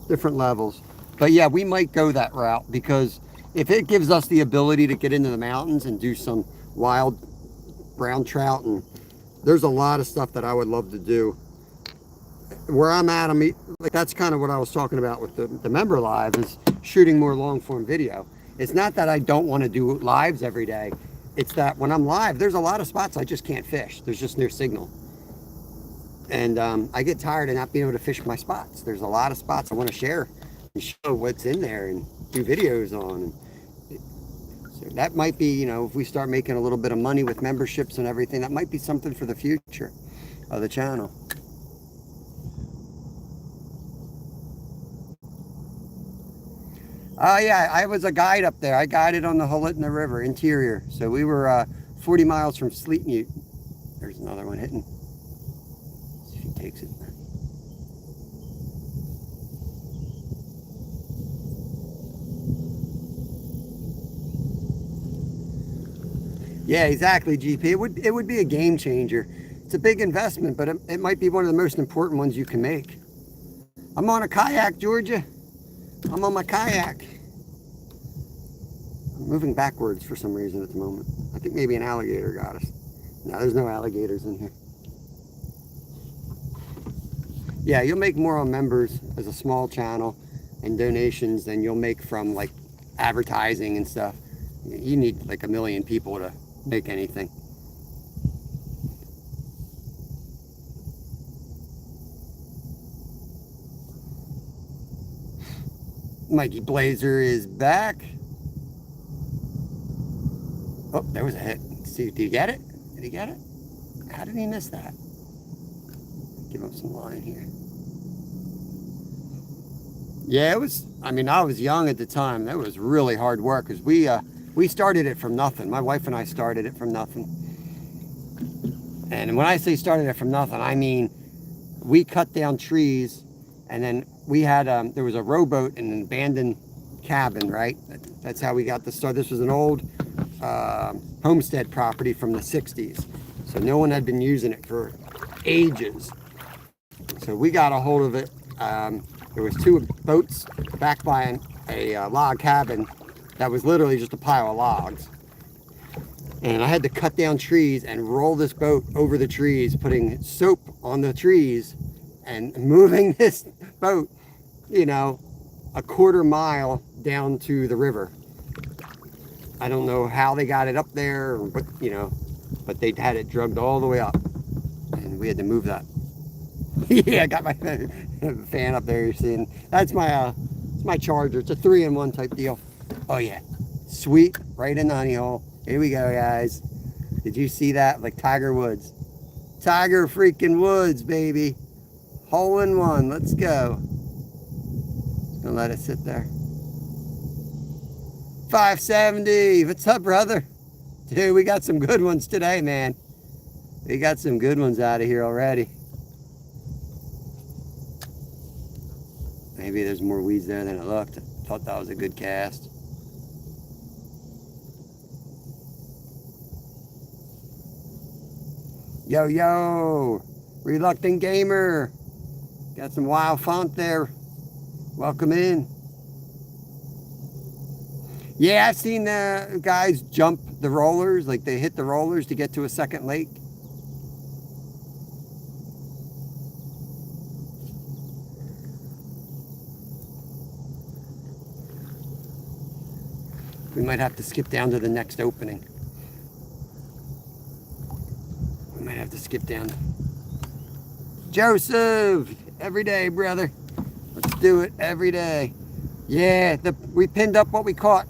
Different levels. But yeah, we might go that route because if it gives us the ability to get into the mountains and do some wild brown trout, and there's a lot of stuff that I would love to do. Where I'm at, like that's kind of what I was talking about with the member live, is shooting more long form video. It's not that I don't want to do lives every day. It's that when I'm live, there's a lot of spots I just can't fish. There's just no signal. And I get tired of not being able to fish my spots. There's a lot of spots I want to share and show what's in there and do videos on. So that might be, you know, if we start making a little bit of money with memberships and everything, that might be something for the future of the channel. Oh yeah, I was a guide up there. I guided on the Hulitna River, interior. So we were 40 miles from Sleep Mute. There's another one hitting. See if he takes it. Yeah, exactly, GP. It would be a game changer. It's a big investment, but it might be one of the most important ones you can make. I'm on a kayak, Georgia. I'm on my kayak. I'm moving backwards for some reason at the moment. I think maybe an alligator got us. No, there's no alligators in here. Yeah, you'll make more on members as a small channel and donations than you'll make from like advertising and stuff. You need like 1 million people to make anything. Mikey Blazer is back. Oh, there was a hit. See, did he get it? Did he get it? How did he miss that? Give him some line here. Yeah, it was, I mean, I was young at the time. That was really hard work because we started it from nothing. My wife and I started it from nothing. And when I say started it from nothing, I mean, we cut down trees and then we had, there was a rowboat in an abandoned cabin, right? That's how we got the start. This was an old homestead property from the 60s. So no one had been using it for ages. So we got a hold of it. There was 2 boats back by a log cabin that was literally just a pile of logs. And I had to cut down trees and roll this boat over the trees, putting soap on the trees and moving this boat, you know, a 1/4 mile down to the river. I don't know how they got it up there, or what, you know, but they had it drugged all the way up and we had to move that. Yeah, I got my fan up there, you're seeing. That's my it's my charger. It's a 3-in-1 type deal. Oh yeah, sweet, right in the honey hole. Here we go, guys. Did you see that? Like Tiger Woods. Tiger freaking Woods, baby. Hole in one, let's go. Just gonna let it sit there. 570, what's up, brother? Dude, we got some good ones today, man. We got some good ones out of here already. Maybe there's more weeds there than it looked. I thought that was a good cast. Yo, yo, Reluctant Gamer. Got some wild font there. Welcome in. Yeah, I've seen guys jump the rollers, like they hit the rollers to get to a second lake. We might have to skip down to the next opening. We might have to skip down. Joseph, every day, brother. Let's do it every day. Yeah, we pinned up what we caught.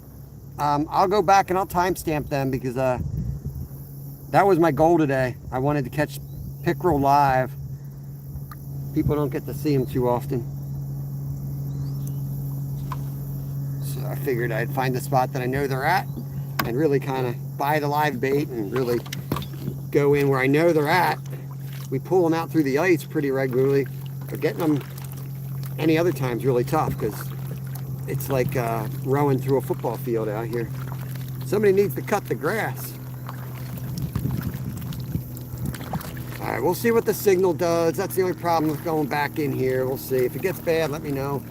I'll go back and I'll timestamp them because that was my goal today. I wanted to catch pickerel live. People don't get to see them too often. So I figured I'd find the spot that I know they're at and really kind of buy the live bait and really go in where I know they're at. We pull them out through the ice pretty regularly, but getting them any other time is really tough because it's like rowing through a football field out here. Somebody needs to cut the grass. All right, we'll see what the signal does. That's the only problem with going back in here. We'll see. If it gets bad, let me know.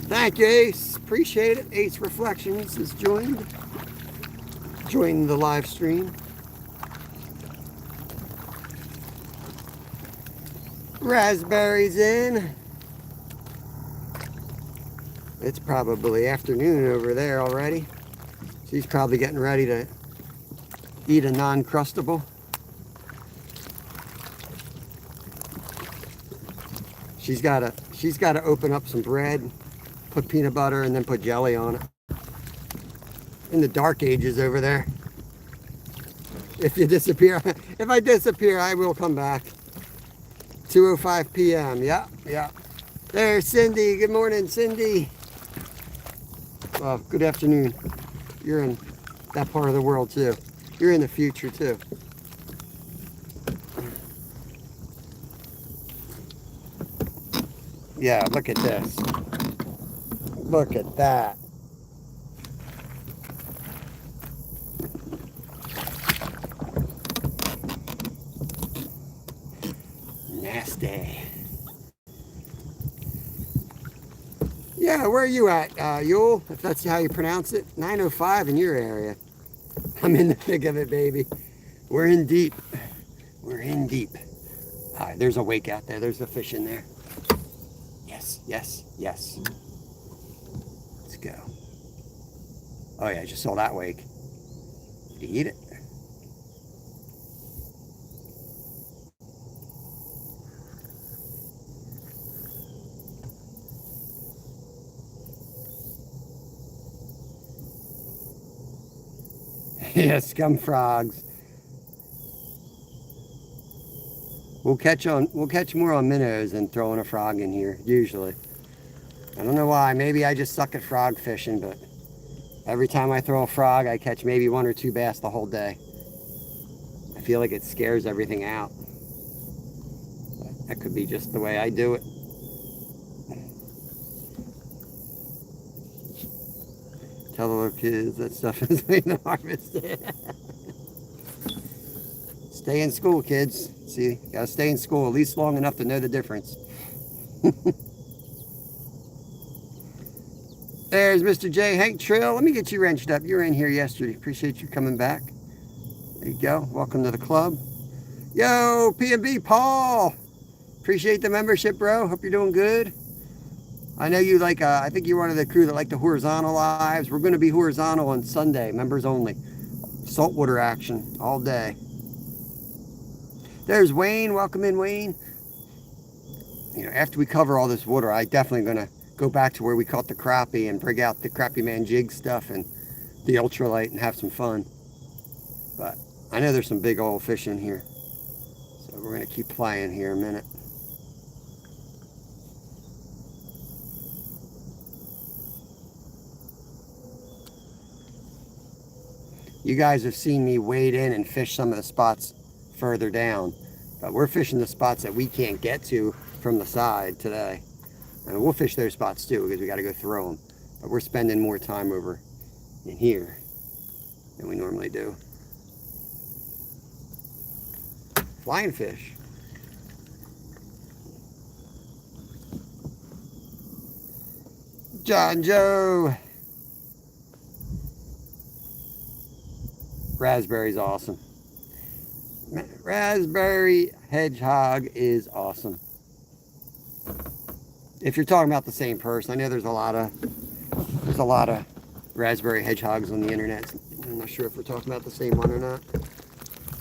Thank you, Ace. Appreciate it. Ace Reflections is joined the live stream. Raspberries in. It's probably afternoon over there already. She's probably getting ready to eat a non-crustable. She's got to open up some bread, put peanut butter, and then put jelly on it. In the dark ages over there. If you disappear, if I disappear, I will come back. 2:05 p.m. Yeah. There's Cindy. Good morning, Cindy. Well, good afternoon. You're in that part of the world too. You're in the future too. Yeah, look at this. Look at that. Nasty. Yeah, where are you at, Yule? If that's how you pronounce it. 9:05 in your area. I'm in the thick of it, baby. We're in deep. We're in deep. All right, there's a wake out there. There's a fish in there. Yes. Let's go. Oh yeah, I just saw that wake. Did you eat it? Yeah, scum frogs. We'll catch more on minnows than throwing a frog in here, usually. I don't know why, maybe I just suck at frog fishing, but every time I throw a frog, I catch maybe 1 or 2 bass the whole day. I feel like it scares everything out. But that could be just the way I do it. Tell the little kids that stuff is being harvested. Stay in school, kids. See, you gotta stay in school at least long enough to know the difference. There's Mr. J. Hank Trill. Let me get you wrenched up. You were in here yesterday. Appreciate you coming back. There you go. Welcome to the club. Yo, P&B Paul. Appreciate the membership, bro. Hope you're doing good. I know you like, I think you're one of the crew that like the horizontal lives. We're going to be horizontal on Sunday, members only. Saltwater action all day. There's Wayne. Welcome in, Wayne. You know, after we cover all this water, I'm definitely going to go back to where we caught the crappie and bring out the Crappie Man jig stuff and the ultralight and have some fun. But I know there's some big old fish in here. So we're going to keep playing here a minute. You guys have seen me wade in and fish some of the spots further down, but we're fishing the spots that we can't get to from the side today. And we'll fish those spots too because we got to go throw them. But we're spending more time over in here than we normally do. Flying fish. John Joe. Raspberry's awesome. Raspberry hedgehog is awesome. If you're talking about the same person, I know there's a lot of raspberry hedgehogs on the internet. I'm not sure if we're talking about the same one or not.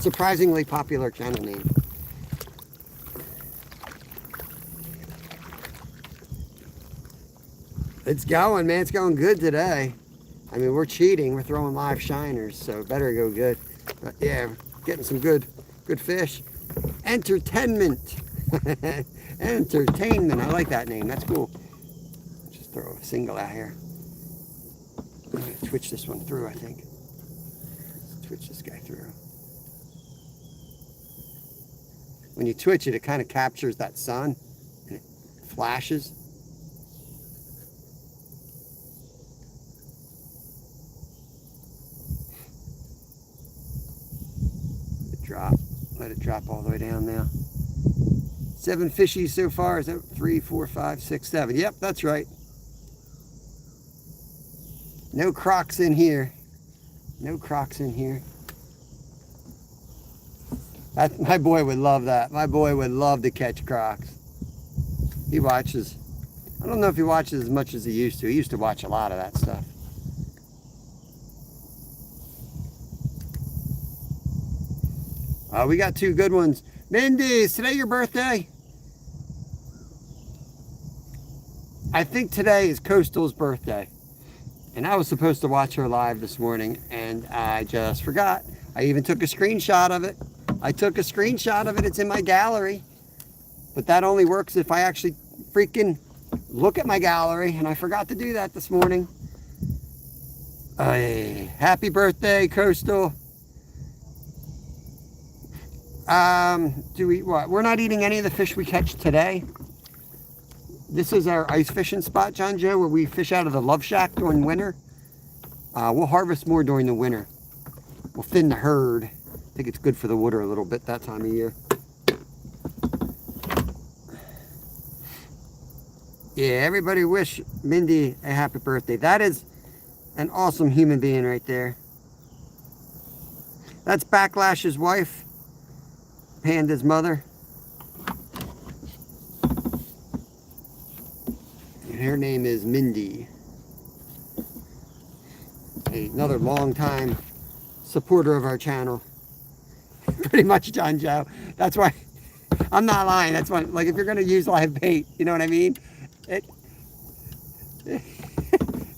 Surprisingly popular channel name. It's going, man. It's going good today. I mean, we're cheating. We're throwing live shiners, so it better go good. But yeah, getting some good fish. Entertainment. Entertainment. I like that name. That's cool. Just throw a single out here. I'm going to twitch this one through, I think. Let's twitch this guy through. When you twitch it, it kind of captures that sun and it flashes. Let it drop all the way down now. 7 fishies so far. Is that 3, 4, 5, 6, 7? Yep, that's right. No crocs in here. No crocs in here. My boy would love that. My boy would love to catch crocs. He watches. I don't know if he watches as much as he used to. He used to watch a lot of that stuff. We got 2 good ones. Mindy, is today your birthday? I think today is Coastal's birthday. And I was supposed to watch her live this morning, and I just forgot. I even took a screenshot of it. It's in my gallery. But that only works if I actually freaking look at my gallery, and I forgot to do that this morning. Happy birthday, Coastal. We're not eating any of the fish we catch today. This is our ice fishing spot, John Joe, where we fish out of the Love Shack during winter. We'll harvest more during the winter. We'll thin the herd. I think it's good for the water a little bit that time of year. Yeah, everybody wish Mindy a happy birthday. That is an awesome human being right there. That's Backlash's wife. Panda's mother. And her name is Mindy. Another long-time supporter of our channel. Pretty much, John Joe. That's why, I'm not lying. That's why, like, if you're going to use live bait, you know what I mean?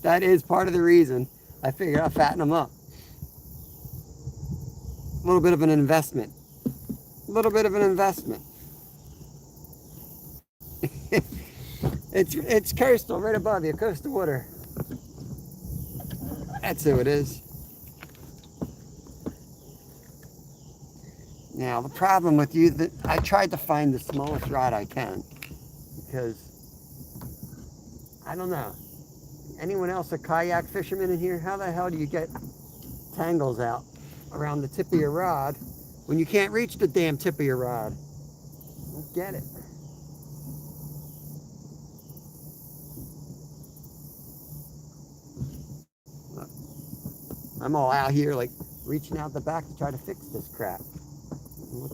That is part of the reason I figured I'll fatten them up. A little bit of an investment. It's Coastal right above you, Coastal Water. That's who it is. Now the problem with you, that I tried to find the smallest rod I can, because I don't know. Anyone else a kayak fisherman in here? How the hell do you get tangles out around the tip of your rod when you can't reach the damn tip of your rod? I don't get it. Look, I'm all out here like reaching out the back to try to fix this crap. What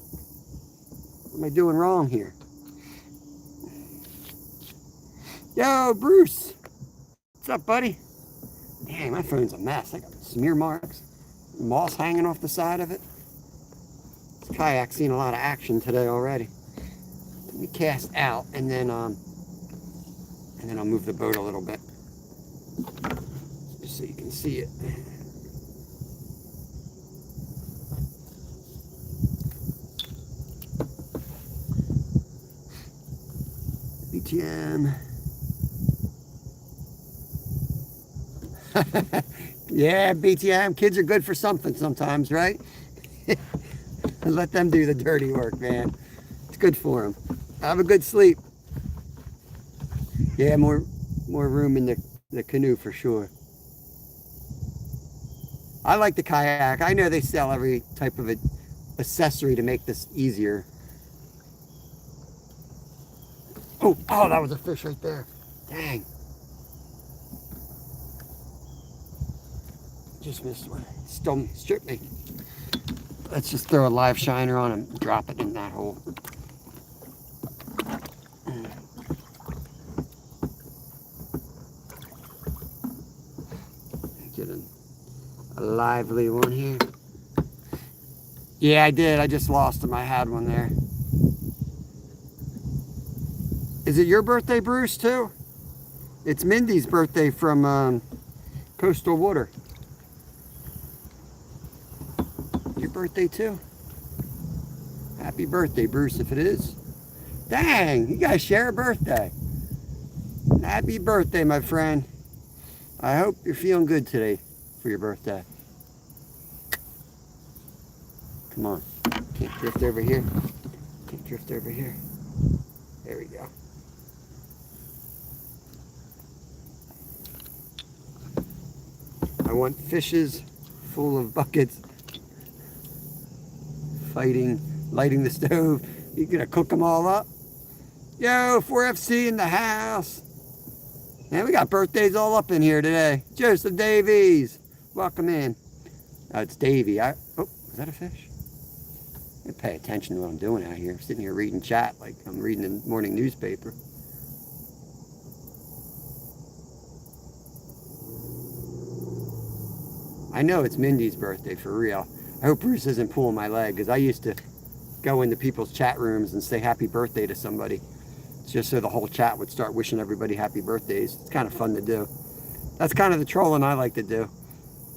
am I doing wrong here? Yo, Bruce. What's up, buddy? Dang, my phone's a mess. I got smear marks. Moss hanging off the side of it. This kayak's seen a lot of action today already. Let me cast out, and then I'll move the boat a little bit, just so you can see it. BTM. Yeah, BTM. Kids are good for something sometimes, right? Let them do the dirty work, man. It's good for them. Have a good sleep. Yeah, more room in the canoe for sure. I like the kayak. I know they sell every type of accessory to make this easier. Oh, that was a fish right there. Dang. Just missed one. Still stripped me. Let's just throw a live shiner on and drop it in that hole. Get a lively one here. Yeah, I did. I just lost him. I had one there. Is it your birthday, Bruce, too? It's Mindy's birthday from Coastal Water. Your birthday, too? Happy birthday, Bruce, if it is. Dang, you guys share a birthday. Happy birthday, my friend. I hope you're feeling good today for your birthday. Come on. Can't drift over here. Can't drift over here. There we go. I want fishes full of buckets fighting, lighting the stove. You gonna cook them all up? Yo, 4FC in the house. Man, we got birthdays all up in here today. Joseph Davies, welcome in. It's Davey. Oh, is that a fish? I pay attention to what I'm doing out here. I'm sitting here reading chat like I'm reading the morning newspaper. I know it's Mindy's birthday for real. I hope Bruce isn't pulling my leg, because I used to go into people's chat rooms and say happy birthday to somebody, just so the whole chat would start wishing everybody happy birthdays. It's kind of fun to do. That's kind of the trolling I like to do.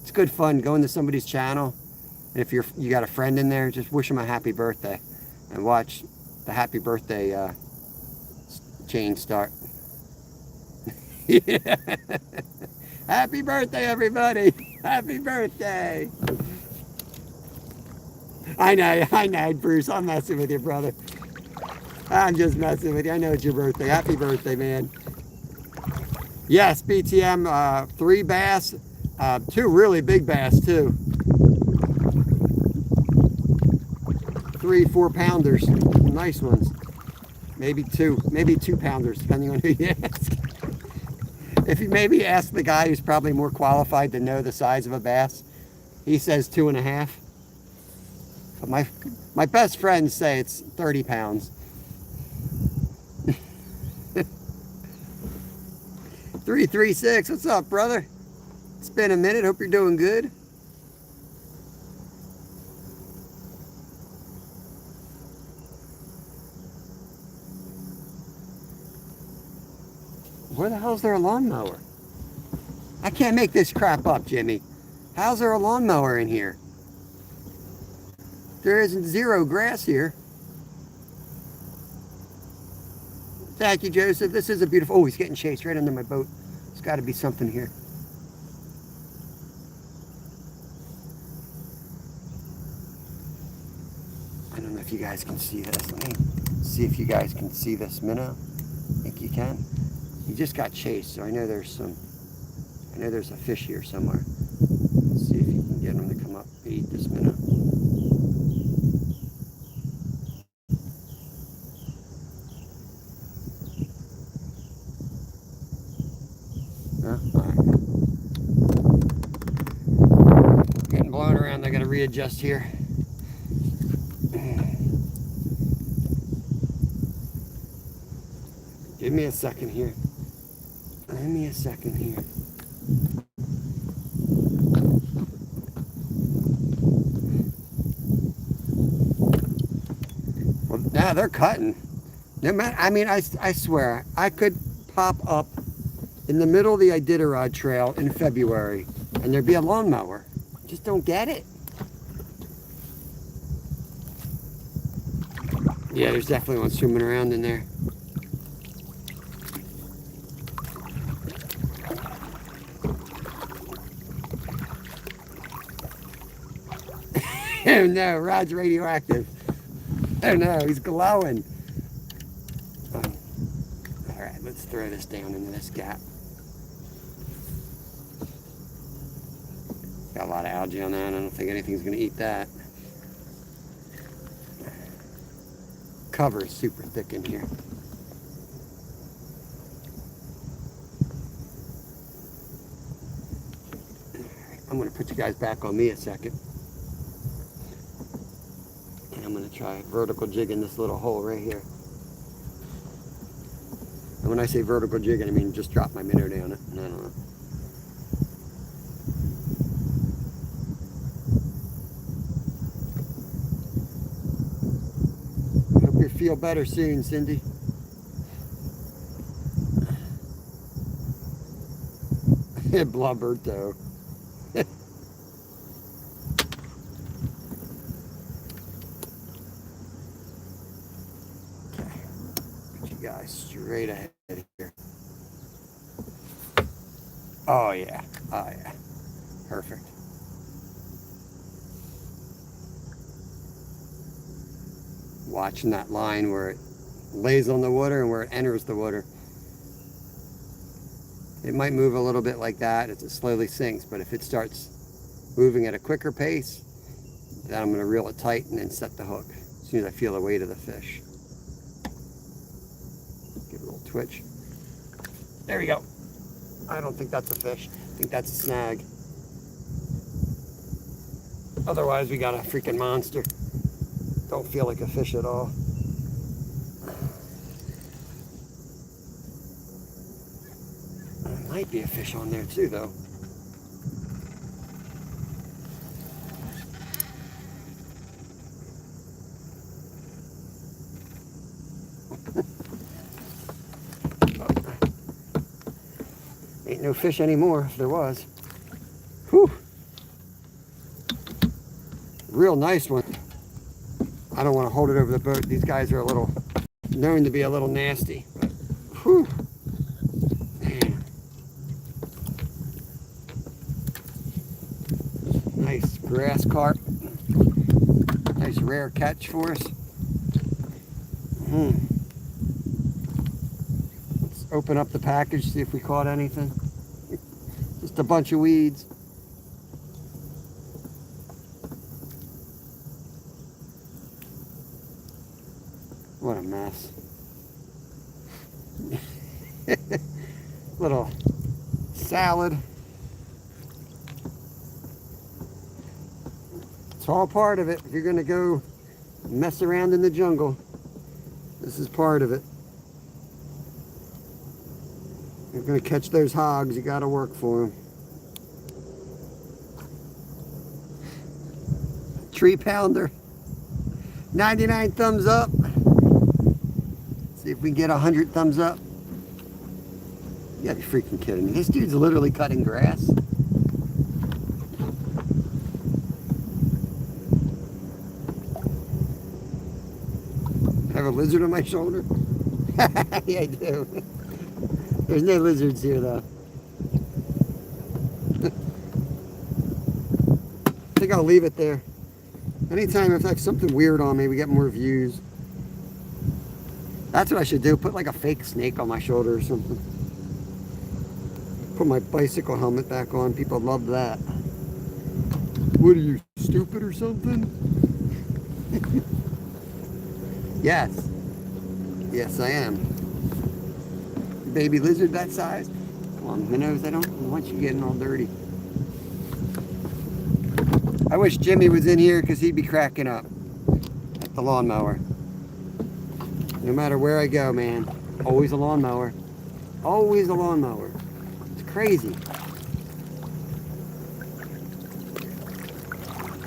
It's good fun. Go into somebody's channel, and if you got a friend in there, just wish them a happy birthday and watch the happy birthday chain start. Yeah. Happy birthday, everybody. Happy birthday. I know, Bruce. I'm messing with you, brother. I'm just messing with you. I know it's your birthday. Happy birthday, man. Yes, BTM, 3 bass, 2 really big bass, too. 3 4-pounders, nice ones. Maybe 2 pounders, depending on who you ask. If you maybe ask the guy who's probably more qualified to know the size of a bass, he says 2.5. But my best friends say it's 30 pounds. 336, what's up, brother? It's been a minute. Hope you're doing good. Where the hell's there a lawnmower? I can't make this crap up, Jimmy. How's there a lawnmower in here? There isn't 0 grass here. Thank you, Joseph. This is a beautiful... Oh, he's getting chased right under my boat. There's got to be something here. I don't know if you guys can see this. Let me see if you guys can see this minnow. I think you can. He just got chased, so I know there's a fish here somewhere. Let's see if you can get him to come up and eat this minnow. All right. Getting blown around. I got to readjust here. Give me a second here. Give me a second here. Well, now they're cutting. No matter, I mean, I swear, I could pop up in the middle of the Iditarod Trail in February, and there'd be a lawnmower. Just don't get it. Yeah, there's definitely one swimming around in there. Oh no, Rod's radioactive. Oh no, he's glowing. Oh. All right, let's throw this down into this gap. Got a lot of algae on that. I don't think anything's going to eat that. cover is super thick in here. I'm going to put you guys back on me a second. And I'm going to try vertical jigging this little hole right here. And when I say vertical jigging, I mean just drop my minnow down it. And I don't know. I hope you feel better soon, Cindy. Blubberto. Guys, straight ahead here. Oh yeah, perfect. Watching that line where it lays on the water and where it enters the water. It might move a little bit like that as it slowly sinks, but if it starts moving at a quicker pace, then I'm going to reel it tight and then set the hook as soon as I feel the weight of the fish. Give it a little twitch. There we go. I don't think that's a fish. I think that's a snag. Otherwise, we got a freaking monster. Don't feel like a fish at all. There might be a fish on there too, though. Ain't no fish anymore, if there was. Whew. Real nice one. I don't want to hold it over the boat. These guys are a little, known to be a little nasty. But, whew. Man. Nice grass carp. Nice rare catch for us. Let's open up the package, see if we caught anything. Just a bunch of weeds. What a mess. Little salad. It's all part of it. If you're going to go mess around in the jungle, this is part of it. You're going to catch those hogs, you got to work for them. 3 pounder. 99 thumbs up. See if we can get 100 thumbs up. You gotta be freaking kidding me. This dude's literally cutting grass. I have a lizard on my shoulder? Yeah, I do. There's no lizards here, though. I think I'll leave it there. Anytime if I have something weird on me, we get more views. That's what I should do. Put like a fake snake on my shoulder or something. Put my bicycle helmet back on. People love that. What are you, stupid or something? Yes. Yes, I am. Baby lizard that size? Come on, minnows, I don't want you getting all dirty. I wish Jimmy was in here because he'd be cracking up at the lawnmower. No matter where I go, man, always a lawnmower. Always a lawnmower. It's crazy.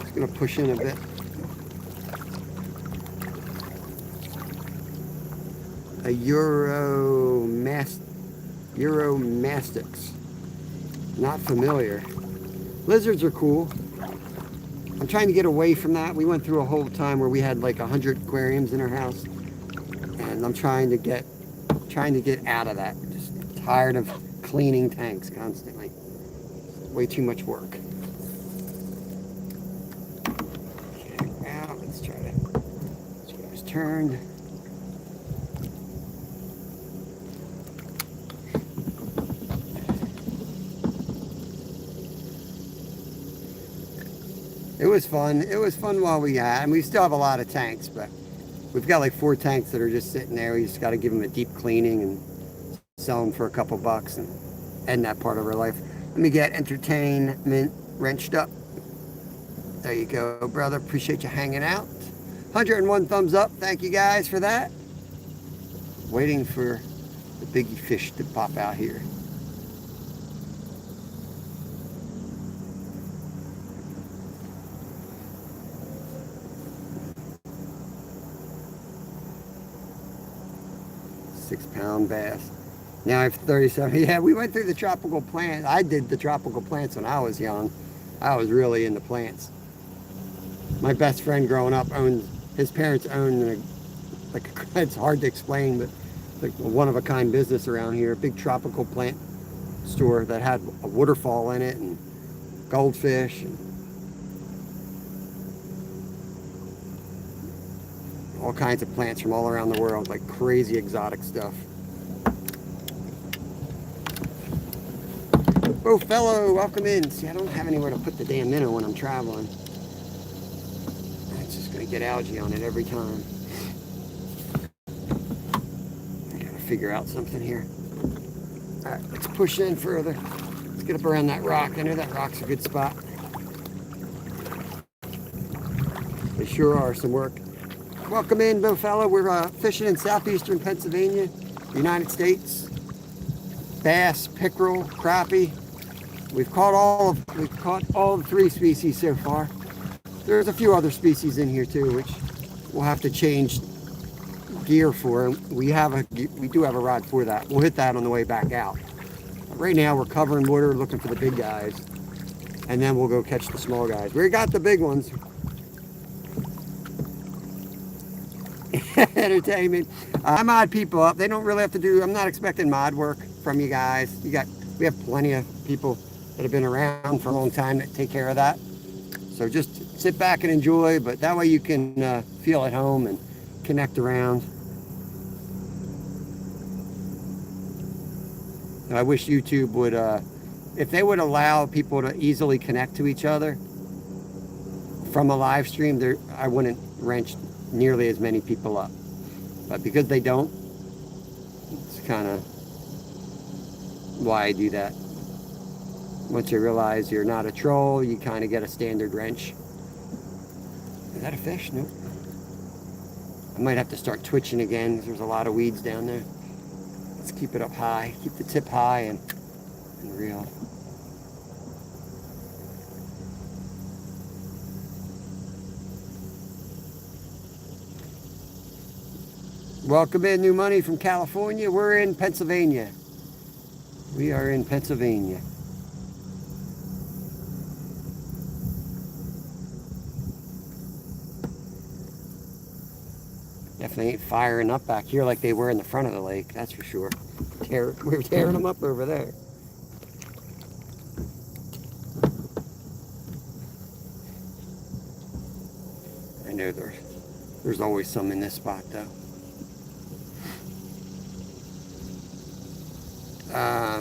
Just gonna push in a bit. A Euromastix. Not familiar. Lizards are cool. I'm trying to get away from that. We went through a whole time where we had like 100 aquariums in our house. And I'm trying to get out of that. Just tired of cleaning tanks constantly. Way too much work. Okay, now let's try to get this turned. It was fun. It was fun while we had, and we still have a lot of tanks, but We've got like 4 tanks that are just sitting there. We just got to give them a deep cleaning and sell them for a couple bucks and end that part of our life. Let me get entertainment wrenched up. There you go, brother. Appreciate you hanging out. 101 thumbs up. Thank you guys for that. Waiting for the big fish to pop out here. £6-pound bass. Now I have 37. Yeah, we went through the tropical plants. I did the tropical plants when I was young. I was really into plants. My best friend growing up his parents owned it's hard to explain, but like a one-of-a-kind business around here. A big tropical plant store that had a waterfall in it and goldfish and all kinds of plants from all around the world, like crazy exotic stuff. Oh, fellow, welcome in. See, I don't have anywhere to put the damn minnow when I'm traveling. It's just going to get algae on it every time. I got to figure out something here. All right, let's push in further. Let's get up around that rock. I know that rock's a good spot. They sure are some work. Welcome in, Bill fellow. We're fishing in southeastern Pennsylvania, United States. Bass, pickerel, crappie. We've caught all the 3 species so far. There's a few other species in here too, which we'll have to change gear for. We do have a rod for that. We'll hit that on the way back out. Right now we're covering water, looking for the big guys, and then we'll go catch the small guys. We got the big ones. Entertainment. I mod people up. They don't really have to do. I'm not expecting mod work from you guys. We have plenty of people that have been around for a long time that take care of that. So just sit back and enjoy, but that way you can feel at home and connect around. And I wish YouTube would, if they would allow people to easily connect to each other from a live stream, I wouldn't wrench nearly as many people up. But because they don't, it's kind of why I do that. Once you realize you're not a troll, you kind of get a standard wrench. Is that a fish? Nope. I might have to start twitching again because there's a lot of weeds down there. Let's keep it up high. Keep the tip high and reel. Welcome in, New Money from California. We're in Pennsylvania. We are in Pennsylvania. Definitely ain't firing up back here like they were in the front of the lake, that's for sure. We're tearing them up over there. I know there's always some in this spot though.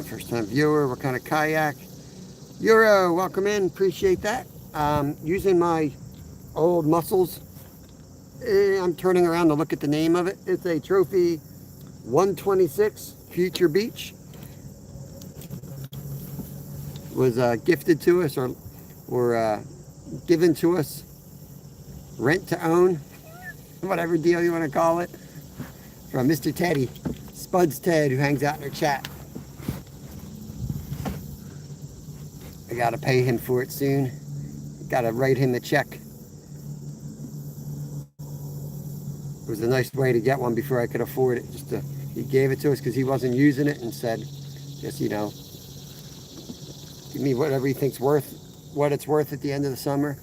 First time viewer, what kind of kayak? Euro, welcome in, appreciate that. Using my old mussels. I'm turning around to look at the name of it. It's a Trophy 126 Future Beach. It was gifted to us or given to us, rent to own, whatever deal you want to call it, from Mr. Teddy, Spuds Ted, who hangs out in our chat. I gotta pay him for it soon. Gotta write him a check. It was a nice way to get one before I could afford it. He gave it to us because he wasn't using it and said, just, give me whatever he thinks what it's worth at the end of the summer.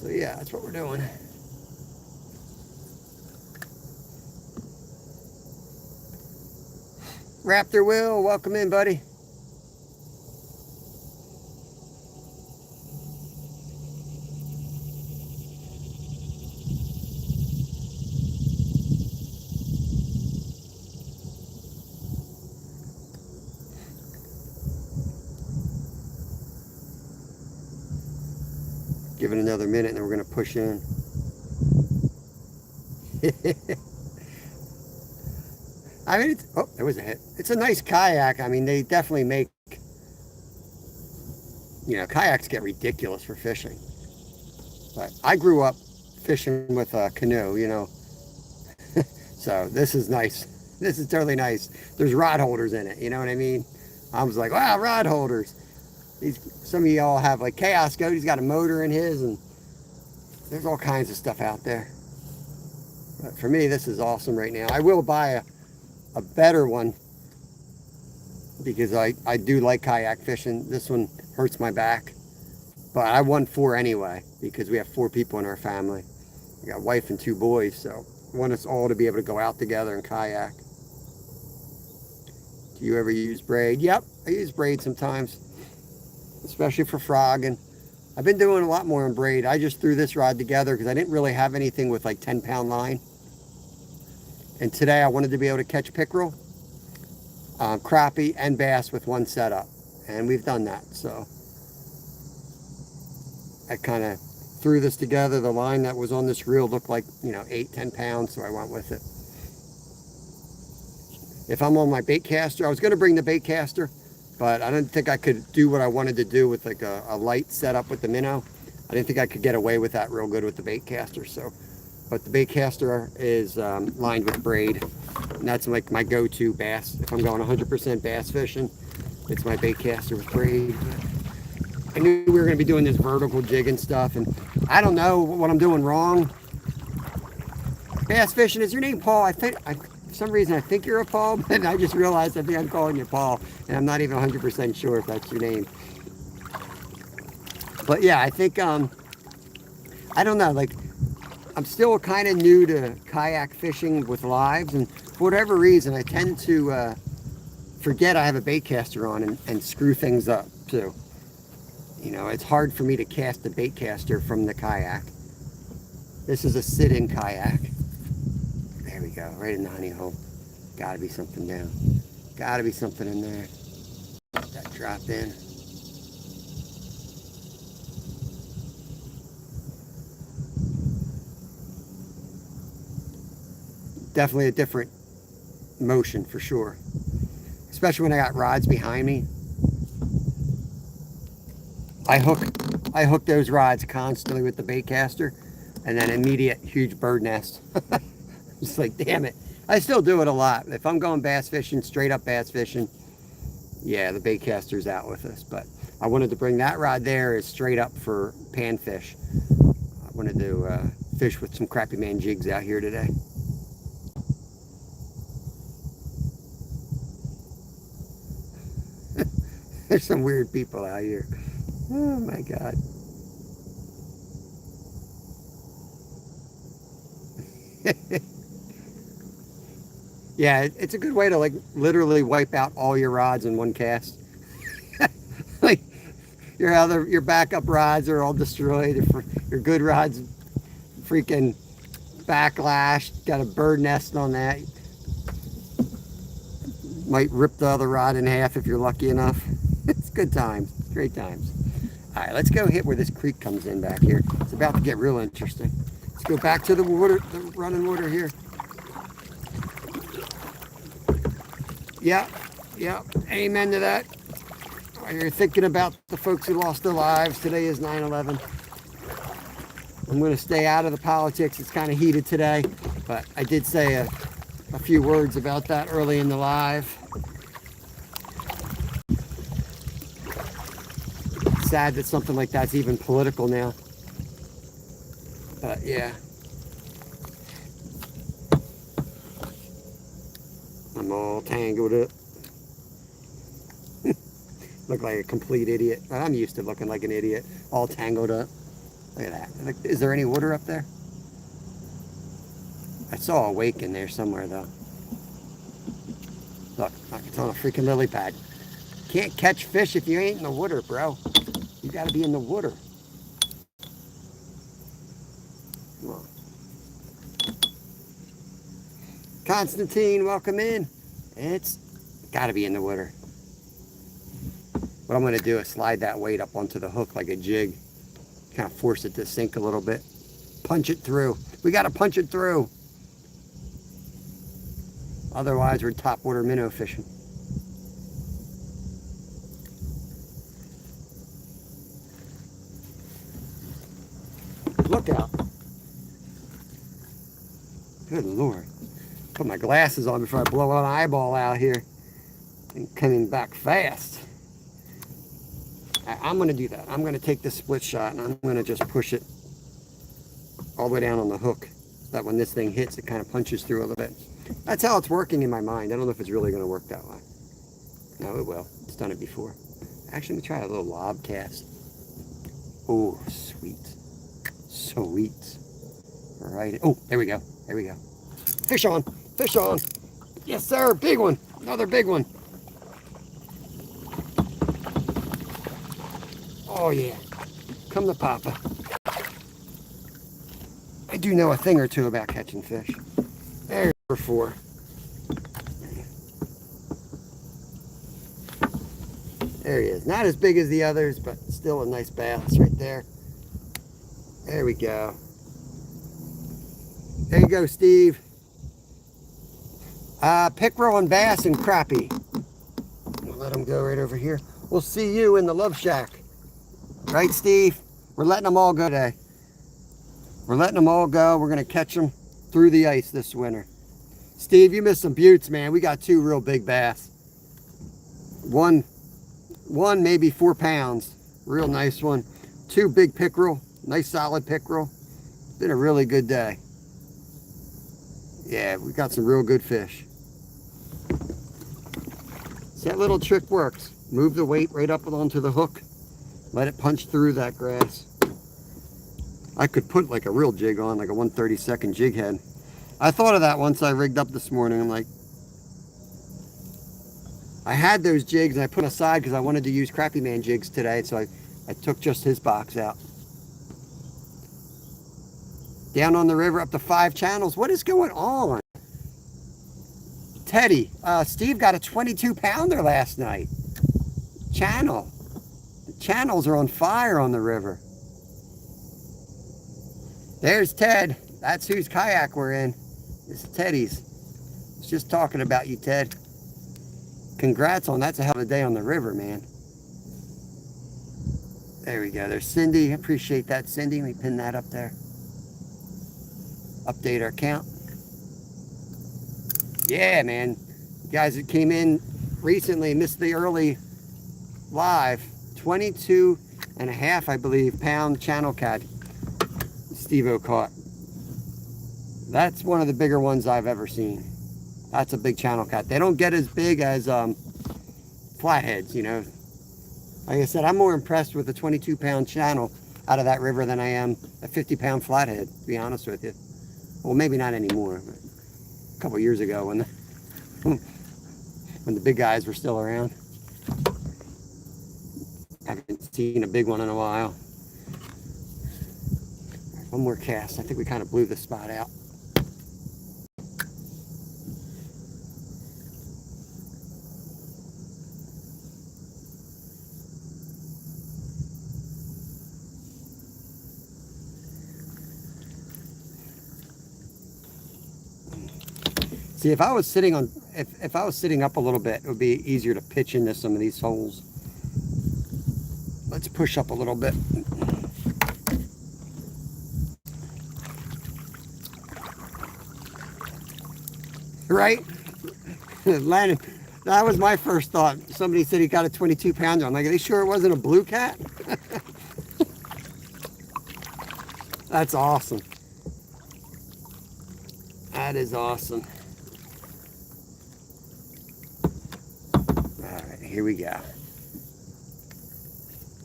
So yeah, that's what we're doing. Raptor Will, welcome in, buddy. Give it another minute and then we're going to push in. I mean, it's, oh, there was a hit. It's a nice kayak. I mean, they definitely make, you know, kayaks get ridiculous for fishing. But I grew up fishing with a canoe, you know. So this is nice. This is totally nice. There's rod holders in it, you know what I mean? I was like, wow, rod holders. Some of y'all have like Chaos Goat. He's got a motor in his, and there's all kinds of stuff out there. But for me, this is awesome right now. I will buy a better one because I do like kayak fishing. This one hurts my back. But I want 4 anyway because we have 4 people in our family. I got a wife and 2 boys, so I want us all to be able to go out together and kayak. Do you ever use braid? Yep, I use braid sometimes, especially for frogging. I've been doing a lot more on braid. I just threw this rod together because I didn't really have anything with like 10-pound line. And today I wanted to be able to catch pickerel, crappie, and bass with one setup. And we've done that, so I kind of threw this together. The line that was on this reel looked like, you know, 8-10 pounds, so I went with it. If I'm on my bait caster, I was going to bring the bait caster, but I didn't think I could do what I wanted to do with like a light setup with the minnow. I didn't think I could get away with that real good with the bait caster. So, but the bait caster is lined with braid, and that's like my go-to bass. If I'm going 100% bass fishing, it's my bait caster with braid. I knew we were going to be doing this vertical jigging stuff, and I don't know what I'm doing wrong. Bass fishing, is your name Paul? For some reason I think you're a Paul, but I just realized I think I'm calling you Paul, and I'm not even 100% sure if that's your name. But yeah, I think, I don't know, like, I'm still kind of new to kayak fishing with lives, and for whatever reason, I tend to forget I have a bait caster on and screw things up too. You know, it's hard for me to cast the bait caster from the kayak. This is a sit-in kayak. There we go, right in the honey hole. Gotta be something down. Gotta be something in there. That dropped in. Definitely a different motion for sure. Especially when I got rods behind me. I hook those rods constantly with the bait caster, and then immediate huge bird nest. It's like, damn it. I still do it a lot. If I'm going bass fishing, straight up bass fishing, yeah, the bait caster's out with us. But I wanted to bring that rod there is straight up for panfish. I wanted to fish with some Crappie Man jigs out here today. There's some weird people out here. Oh my God. Yeah, it's a good way to like literally wipe out all your rods in one cast. Like your backup rods are all destroyed. Your good rods freaking backlash. Got a bird nest on that. Might rip the other rod in half if you're lucky enough. It's good times, great times. All right, let's go hit where this creek comes in back here. It's about to get real interesting. Let's go back to the water, the running water here. Yeah, amen to that. While you're thinking about the folks who lost their lives, today is 9/11. I'm going to stay out of the politics. It's kind of heated today, but I did say a few words about that early in the live. Sad that something like that's even political now. But yeah. I'm all tangled up. Look like a complete idiot. I'm used to looking like an idiot. All tangled up. Look at that. Is there any water up there? I saw a wake in there somewhere though. Look, it's on a freaking lily pad. Can't catch fish if you ain't in the water, bro. You gotta be in the water. Come on. Constantine, welcome in. It's gotta be in the water. What I'm gonna do is slide that weight up onto the hook like a jig. Kind of force it to sink a little bit. Punch it through. We gotta punch it through. Otherwise, we're topwater minnow fishing. Look out. Good Lord. Put my glasses on before I blow an eyeball out here. And coming back fast. I'm going to do that. I'm going to take this split shot and I'm going to just push it all the way down on the hook. So that when this thing hits, it kind of punches through a little bit. That's how it's working in my mind. I don't know if it's really going to work that way. No, it will. It's done it before. Actually, let me try a little lob cast. Oh, sweet. Sweet. All right. Oh, there we go. There we go. Fish on. Fish on. Yes, sir. Big one. Another big one. Oh, yeah. Come to Papa. I do know a thing or two about catching fish. There's number 4. There he is. Not as big as the others, but still a nice bass right there. There we go. There you go, Steve. Pickerel and bass and crappie. We'll let them go right over here. We'll see you in the Love Shack. Right, Steve? We're letting them all go today. We're letting them all go. We're going to catch them through the ice this winter. Steve, you missed some buttes, man. We got 2 real big bass. One maybe 4 pounds. Real nice one. 2 big pickerel. Nice solid pickerel. Been a really good day. Yeah, we got some real good fish. See, that little trick works. Move the weight right up onto the hook. Let it punch through that grass. I could put like a real jig on, like a 1/32 jig head. I thought of that once I rigged up this morning. I'm like, I had those jigs and I put aside because I wanted to use Crappie Man jigs today, so I took just his box out. Down on the river up to 5 channels. What is going on? Teddy, Steve got a 22-pounder last night. Channel. The channels are on fire on the river. There's Ted. That's whose kayak we're in. This is Teddy's. I was just talking about you, Ted. Congrats on that's a hell of a day on the river, man. There we go. There's Cindy. Appreciate that, Cindy. Let me pin that up there. Update our count. Yeah, man. You guys that came in recently missed the early live. 22 and a half, I believe, pound channel cat Steve-O caught. That's one of the bigger ones I've ever seen. That's a big channel cat. They don't get as big as flatheads, you know. Like I said, I'm more impressed with a 22-pound channel out of that river than I am a 50-pound flathead, to be honest with you. Well, maybe not anymore, but a couple years ago when the big guys were still around. Haven't seen a big one in a while. One more cast. I think we kind of blew the spot out. See, if I was sitting on, if I was sitting up a little bit, it would be easier to pitch into some of these holes. Let's push up a little bit. Right? Landon, that was my first thought. Somebody said he got a 22-pounder. I'm like, are they sure it wasn't a blue cat? That's awesome. That is awesome. All right, here we go.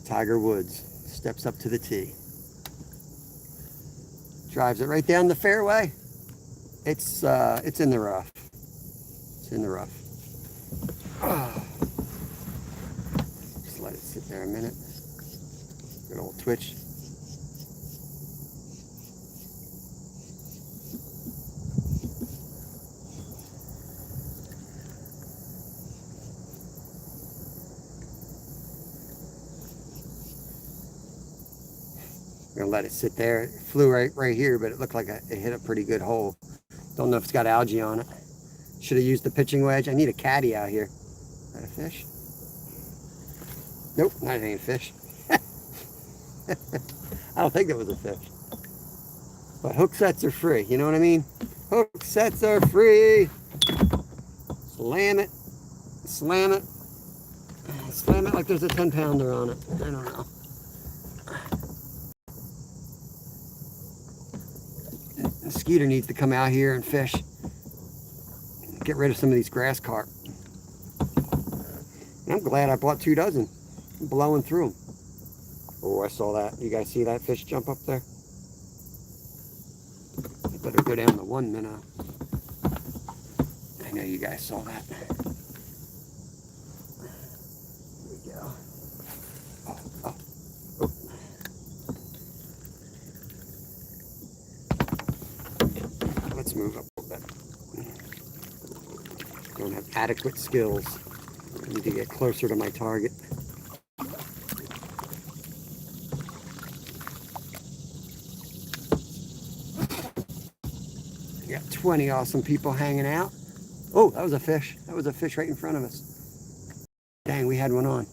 Tiger Woods steps up to the tee. Drives it right down the fairway. It's in the rough. It's in the rough. Oh. Just let it sit there a minute. Good old twitch. Gonna let it sit there. It flew right here, but it looked like it hit a pretty good hole. Don't know if it's got algae on it. Should have used the pitching wedge. I need a caddy out here. Is that a fish? Nope, not any fish. I don't think that was a fish. But hook sets are free, you know what I mean? Hook sets are free. Slam it. Slam it. Slam it like there's a 10-pounder on it. I don't know. The Skeeter needs to come out here and fish. Get rid of some of these grass carp. And I'm glad I bought 2 dozen. I'm blowing through them. Oh, I saw that. You guys see that fish jump up there? I better go down the 1 minute. I know you guys saw that. There we go. Oh, oh, oh. Let's move up a little bit. Don't have adequate skills. I need to get closer to my target. We got 20 awesome people hanging out. Oh, that was a fish. That was a fish right in front of us. Dang, we had one on.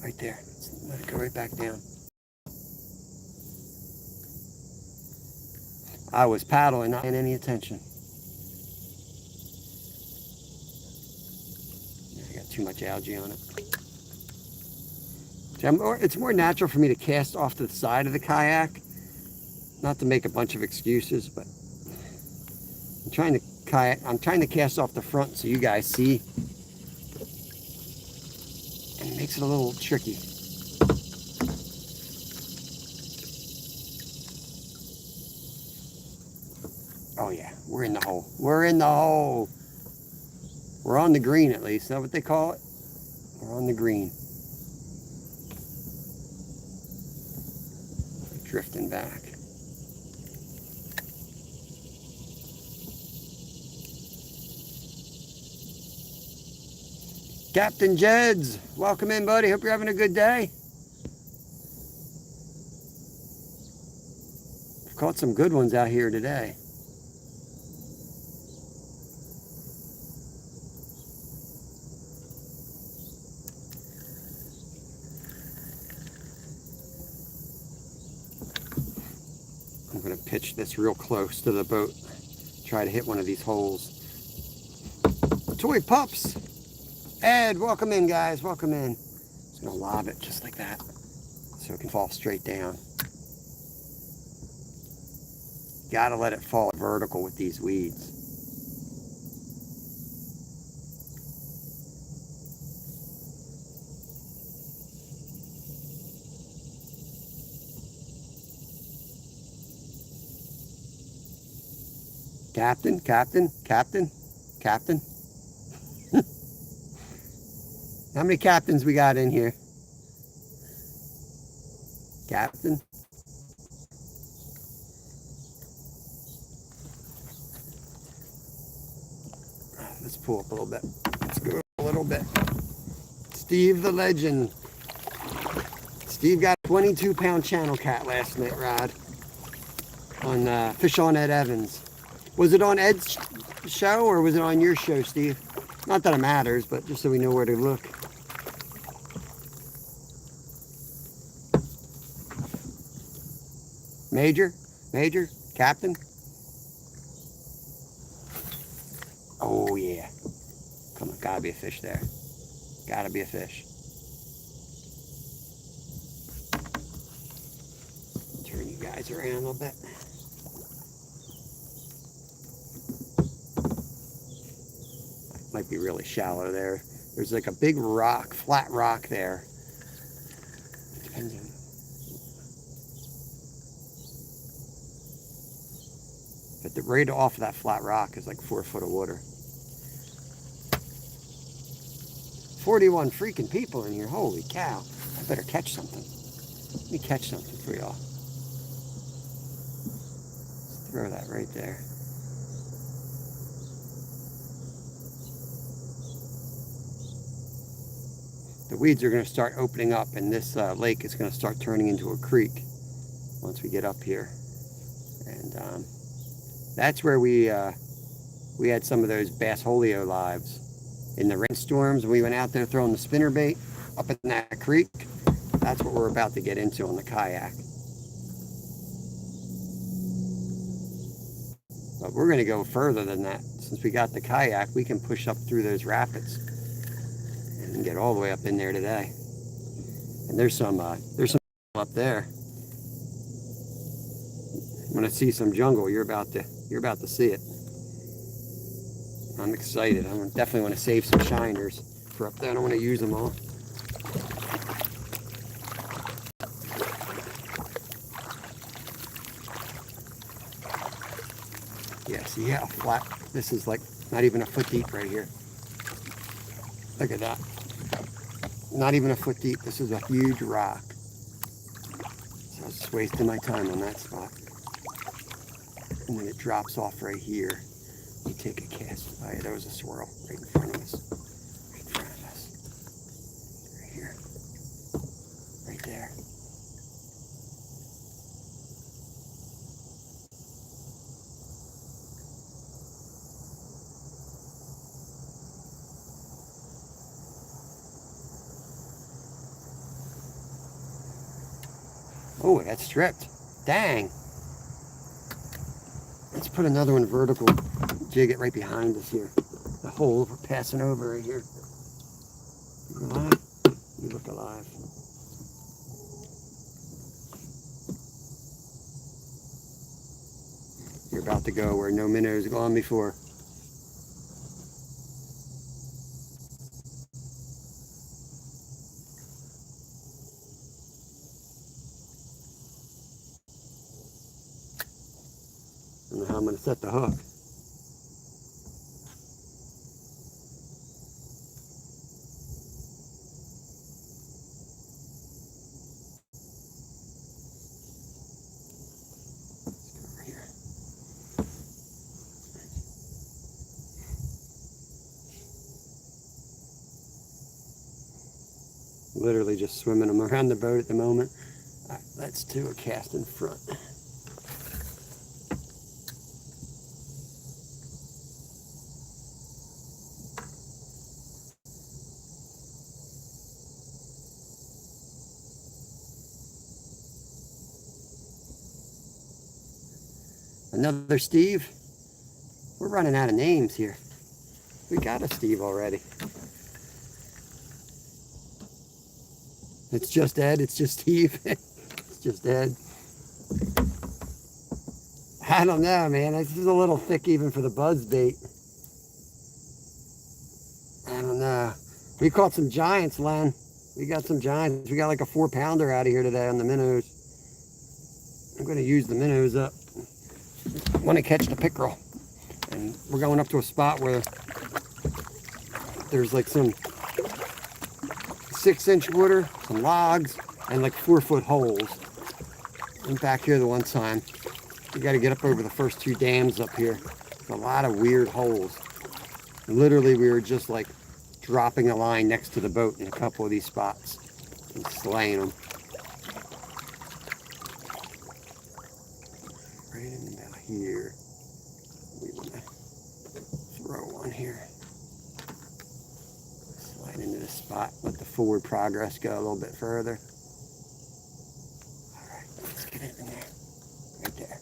Right there. Let it go right back down. I was paddling, not paying any attention. I got too much algae on it. It's more natural for me to cast off to the side of the kayak. Not to make a bunch of excuses, but I'm trying to cast off the front so you guys see. And it makes it a little tricky. Oh yeah, we're in the hole. We're in the hole. We're on the green at least. Is that what they call it? We're on the green. Drifting back. Captain Jeds, welcome in, buddy. Hope you're having a good day. I've caught some good ones out here today. I'm going to pitch this real close to the boat. Try to hit one of these holes. Toy pups. Ed, welcome in, guys. Welcome in. Just going to lob it just like that so it can fall straight down. Got to let it fall vertical with these weeds. Captain, Captain, Captain, Captain. How many captains we got in here? Captain. Let's pull up a little bit. Let's go a little bit. Steve the legend. Steve got a 22-pound channel cat last night, Rod. On Fish on Ed Evans. Was it on Ed's show or was it on your show, Steve? Not that it matters, but just so we know where to look. Major? Major? Captain? Oh, yeah. Come on, gotta be a fish there. Gotta be a fish. Turn you guys around a little bit. Might be really shallow there. There's like a big rock, flat rock there. Depends on. But the rate off of that flat rock is like 4 foot of water. 41 freaking people in here. Holy cow. I better catch something. Let me catch something for y'all. Let's throw that right there. The weeds are going to start opening up and this lake is going to start turning into a creek once we get up here. And that's where we We had some of those bass holio lives in the rainstorms. We went out there throwing the spinner bait up in that creek. That's what we're about to get into on the kayak. But we're going to go further than that. Since we got the kayak, we can push up through those rapids and get all the way up in there today. And there's some up there. I'm going to see some jungle. You're about to see it. I'm excited. I definitely want to save some shiners for up there. I don't want to use them all. Yeah, see how flat this is, like not even a foot deep right here. Look at that. Not even a foot deep. This is a huge rock. So I was just wasting my time on that spot. And then it drops off right here. You take a cast. Oh yeah, there was a swirl right in front of us. Right in front of us. Right here. Right there. Oh, it got stripped. Dang. Let's put another one vertical. Jig it right behind us here. The hole we're passing over right here. You alive? You look alive. You're about to go where no minnows have gone before. I don't know how I'm going to set the hook. Literally just swimming them around the boat at the moment. All right, let's do a cast in front. Another Steve. We're running out of names here. We got a Steve already. It's just Ed, it's just Steve. It's just Ed. I don't know, man. This is a little thick even for the buzz bait. I don't know. We caught some giants, Len. We got some giants. We got like a 4-pounder out of here today on the minnows. I'm going to use the minnows up. I want to catch the pickerel. And we're going up to a spot where there's like some 6-inch water, some logs, and like 4-foot holes. Went back here the one time. You got to get up over the first 2 dams up here. There's a lot of weird holes. Literally, we were just like dropping a line next to the boat in a couple of these spots and slaying them. Right in about here. We want to throw one here. Slide into this spot. Let the forward progress go a little bit further. All right, let's get it in there. Right there.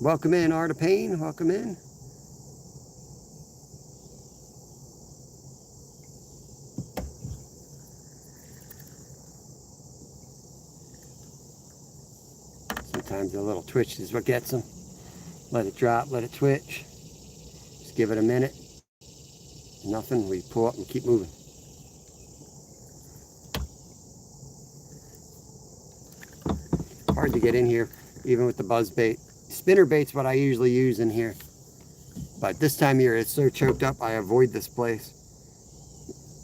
Welcome in, Art of Pain. Welcome in. Sometimes a little twitch is what gets them. Let it drop, let it twitch. Just give it a minute. Nothing, we pull up and keep moving. Hard to get in here, even with the buzz bait. Spinner bait's what I usually use in here. But this time of year, it's so choked up, I avoid this place.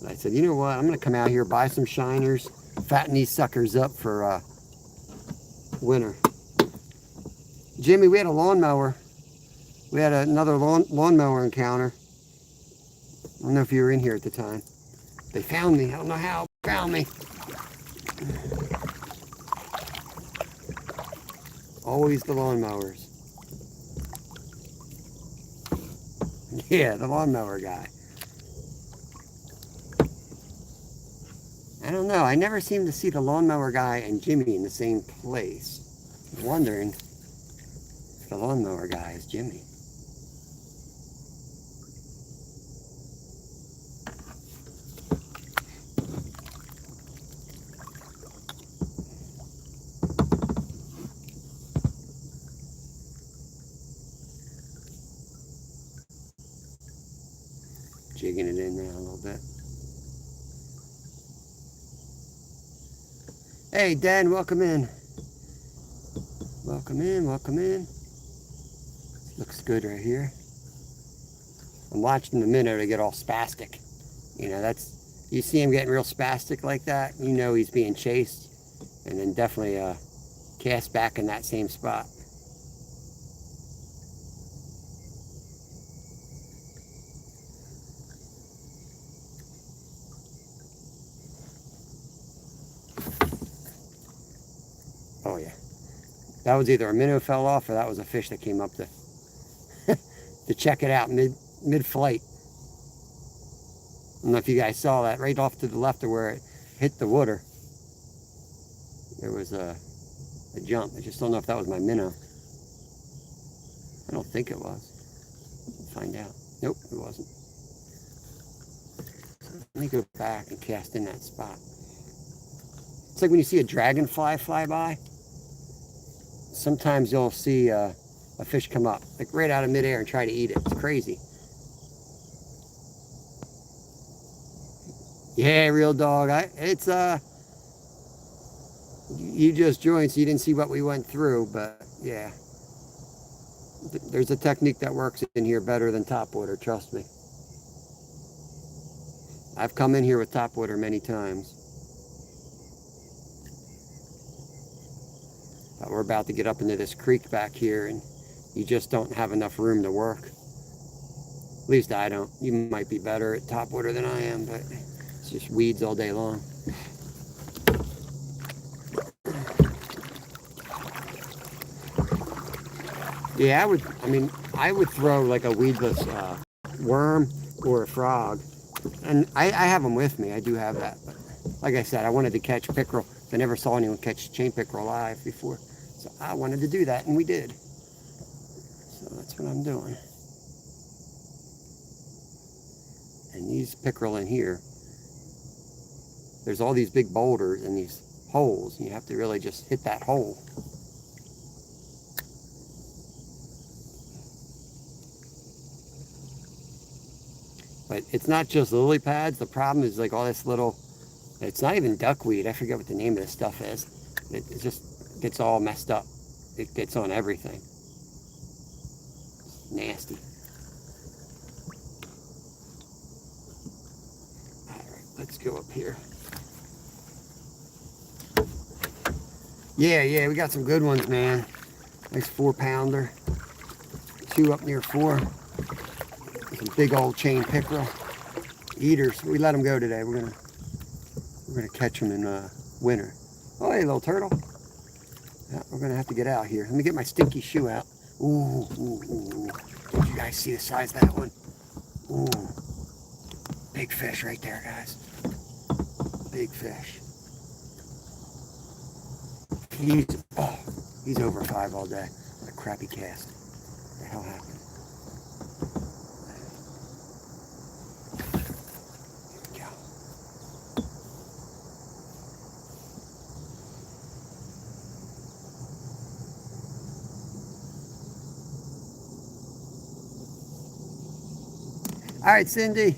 And I said, you know what, I'm gonna come out here, buy some shiners, fatten these suckers up for winter. Jimmy, we had a lawnmower. We had another lawnmower encounter. I don't know if you were in here at the time. They found me. I don't know how they found me. Always the lawnmowers. Yeah, the lawnmower guy. I don't know. I never seem to see the lawnmower guy and Jimmy in the same place. I'm wondering if the lawnmower guy is Jimmy. Jigging it in now a little bit. Hey, Dan, welcome in. Welcome in, welcome in. Looks good right here. I'm watching the minnow to get all spastic. You know, that's, you see him getting real spastic like that, you know he's being chased. And then definitely cast back in that same spot. Oh yeah. That was either a minnow fell off or that was a fish that came up to to check it out mid-flight. I don't know if you guys saw that right off to the left of where it hit the water. There was a jump. I just don't know if that was my minnow. I don't think it was. We'll find out. Nope, it wasn't. Let me go back and cast in that spot. It's like when you see a dragonfly fly by. Sometimes you'll see a fish come up, like right out of midair and try to eat it. It's crazy. Yeah, real dog. You just joined, so you didn't see what we went through, but yeah. There's a technique that works in here better than topwater, trust me. I've come in here with topwater many times. But we're about to get up into this creek back here, and you just don't have enough room to work. At least I don't. You might be better at topwater than I am, but it's just weeds all day long. Yeah, I would throw like a weedless worm or a frog. And I have them with me. I do have that. But like I said, I wanted to catch pickerel. I never saw anyone catch chain pickerel alive before. So I wanted to do that, and we did. So that's what I'm doing. And these pickerel in here, there's all these big boulders and these holes, and you have to really just hit that hole. But it's not just lily pads. The problem is like all this little, it's not even duckweed. I forget what the name of this stuff is. It just gets all messed up. It gets on everything. It's nasty. All right, let's go up here. Yeah, we got some good ones, man. Nice 4-pounder. 2 up near 4. Some big old chain pickerel. Eaters. We let them go today. We're gonna catch them in winter. Oh, hey, little turtle. Yeah, we're gonna have to get out here. Let me get my stinky shoe out. Ooh. Did you guys see the size of that one? Ooh. Big fish right there, guys. Big fish. He's over 5 all day. What a crappie cast. What the hell happened? All right, Cindy.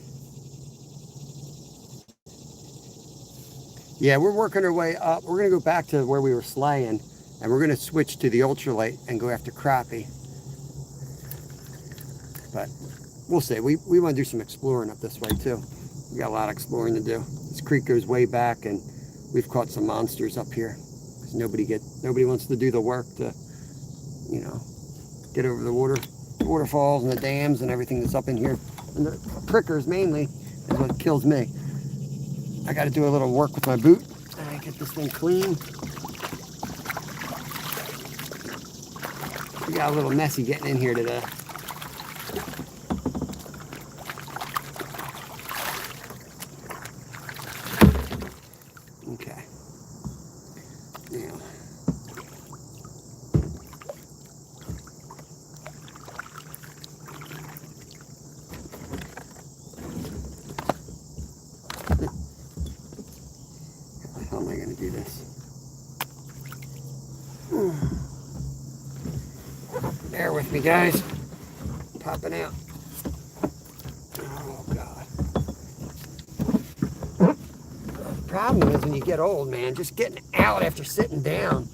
Yeah, we're working our way up. We're going to go back to where we were slaying, and we're going to switch to the ultralight and go after crappie. But we'll see. We want to do some exploring up this way, too. We got a lot of exploring to do. This creek goes way back, and we've caught some monsters up here. Because nobody wants to do the work to you know, get over the waterfalls and the dams and everything that's up in here. And the prickers mainly is what kills me. I got to do a little work with my boot. I get this thing clean. We got a little messy getting in here today. Okay. Now. How am I going to do this? Bear with me, guys. Popping out. Oh, God. The problem is when you get old, man, just getting out after sitting down,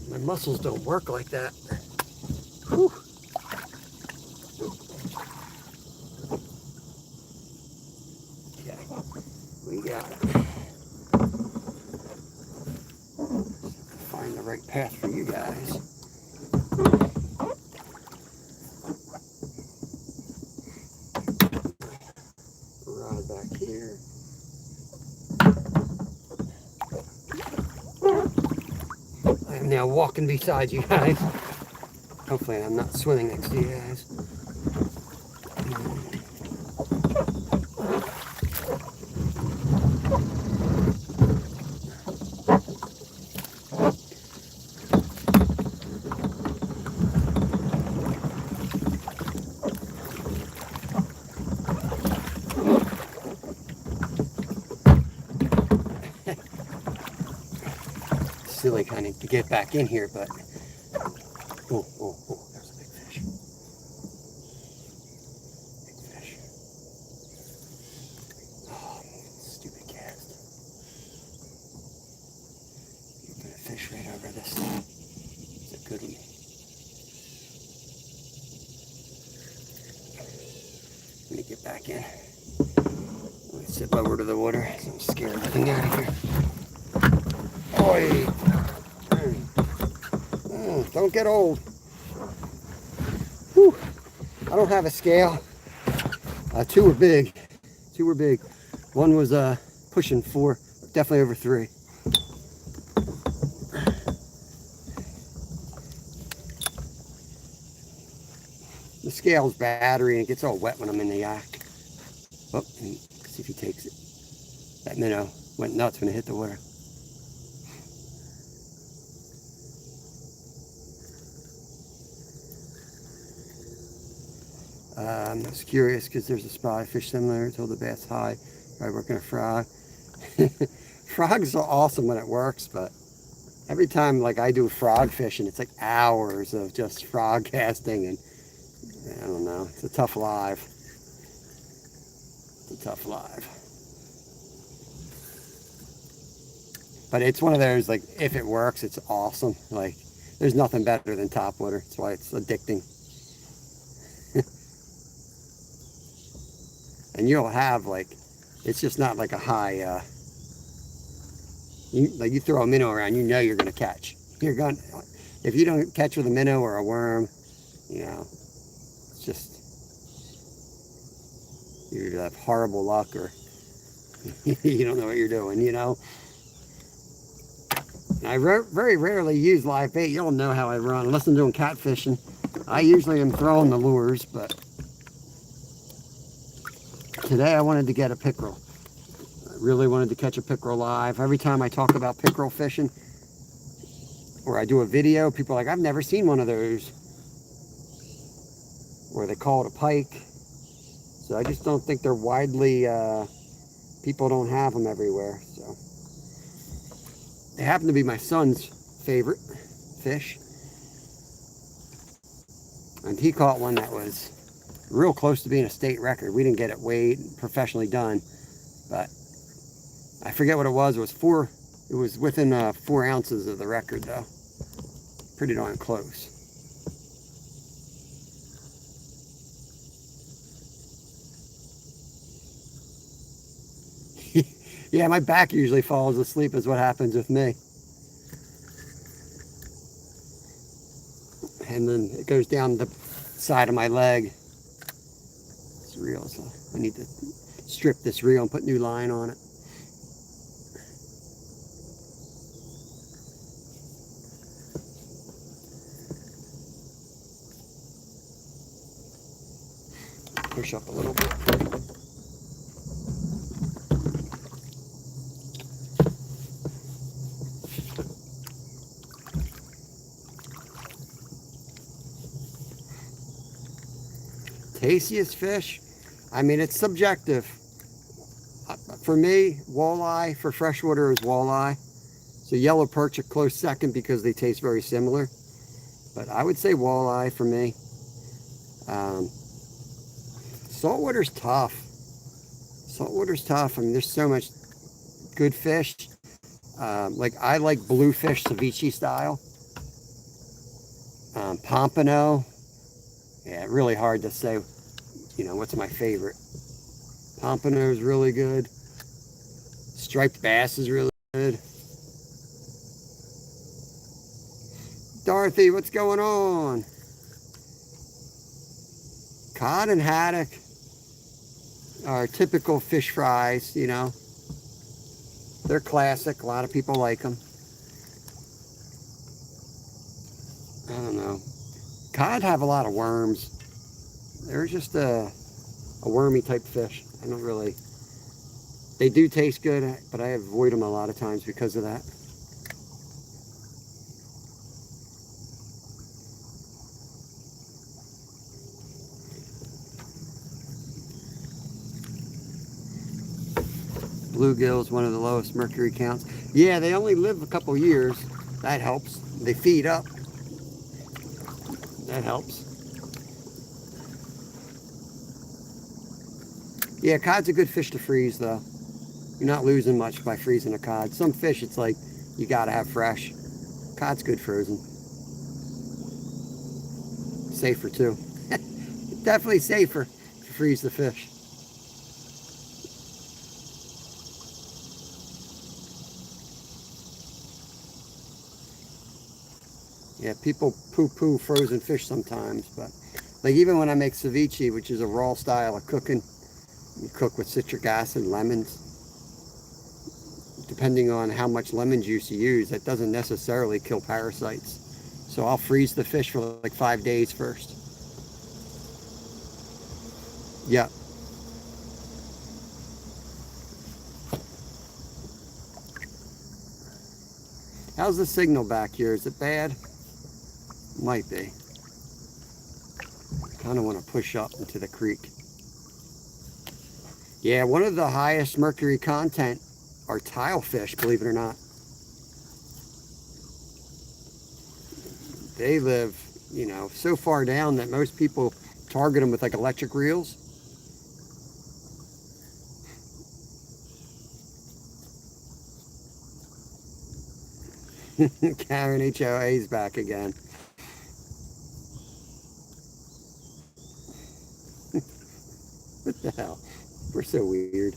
my muscles don't work like that. Whew. Okay. We got it. Find the right path for you guys. Rod back here. I am now walking beside you guys. Hopefully I'm not swimming next to you guys. Silly kind of to get back in here, but oh, there's a big fish. Big fish. Oh, stupid cast. You put a fish right over this. It's a good one. Let me get back in. Let me sit over to the water. So I'm scared everything out of here. Boy. Don't get old. Whew. I don't have a scale. Two were big. One was pushing 4, definitely over 3. The scale's battery and it gets all wet when I'm in the yak. Oh, see if he takes it. That minnow went nuts when it hit the water. I'm just curious because there's a spot fish similar. Told the bass hi. Probably working a frog. Frogs are awesome when it works, but every time like I do frog fishing, it's like hours of just frog casting, and I don't know. It's a tough life. It's a tough life. But it's one of those, like, if it works, it's awesome. Like, there's nothing better than topwater. That's why it's addicting. And you'll have, like, it's just not like a high, you throw a minnow around, you know you're going to catch. If you don't catch with a minnow or a worm, you know, it's just, you either have horrible luck or you don't know what you're doing, you know. And I very rarely use live bait. You don't know how I run, unless I'm doing catfishing. I usually am throwing the lures, but today I wanted to get a pickerel. I really wanted to catch a pickerel live. Every time I talk about pickerel fishing, or I do a video, people are like, I've never seen one of those. Or they call it a pike. So I just don't think they're widely, people don't have them everywhere. So they happen to be my son's favorite fish. And he caught one that was real close to being a state record. We didn't get it weighed, professionally done, but I forget what it was. It was within 4 ounces of the record though. Pretty darn close. Yeah, my back usually falls asleep is what happens with me. and then it goes down the side of my leg. It's reel, so I need to strip this reel and put new line on it. Push up a little bit. Tastiest fish? I mean, it's subjective. For me, walleye for freshwater is walleye. So yellow perch a close second because they taste very similar. But I would say walleye for me. Saltwater's tough. Saltwater's tough. I mean, there's so much good fish. Like I like bluefish ceviche style. Pompano. Yeah, really hard to say, you know, what's my favorite. Pompano is really good. Striped bass is really good. Dorothy, what's going on? Cod and haddock are typical fish fries, you know. They're classic. A lot of people like them. I don't know. Cod have a lot of worms. They're just a wormy type fish. I don't really... They do taste good, but I avoid them a lot of times because of that. Bluegill is one of the lowest mercury counts. Yeah, they only live a couple years. That helps. They feed up. That helps. Yeah, cod's a good fish to freeze, though. You're not losing much by freezing a cod. Some fish, it's like you gotta have fresh. Cod's good frozen. Safer, too. Definitely safer to freeze the fish. Yeah, people poo-poo frozen fish sometimes, but like even when I make ceviche, which is a raw style of cooking, you cook with citric acid and lemons. Depending on how much lemon juice you use, that doesn't necessarily kill parasites. So I'll freeze the fish for like 5 days first. Yeah. How's the signal back here? Is it bad? Might be. Kind of want to push up into the creek. Yeah, one of the highest mercury content are tilefish, believe it or not. They live, you know, so far down that most people target them with like electric reels. Karen HOA's back again. What the hell? We're so weird.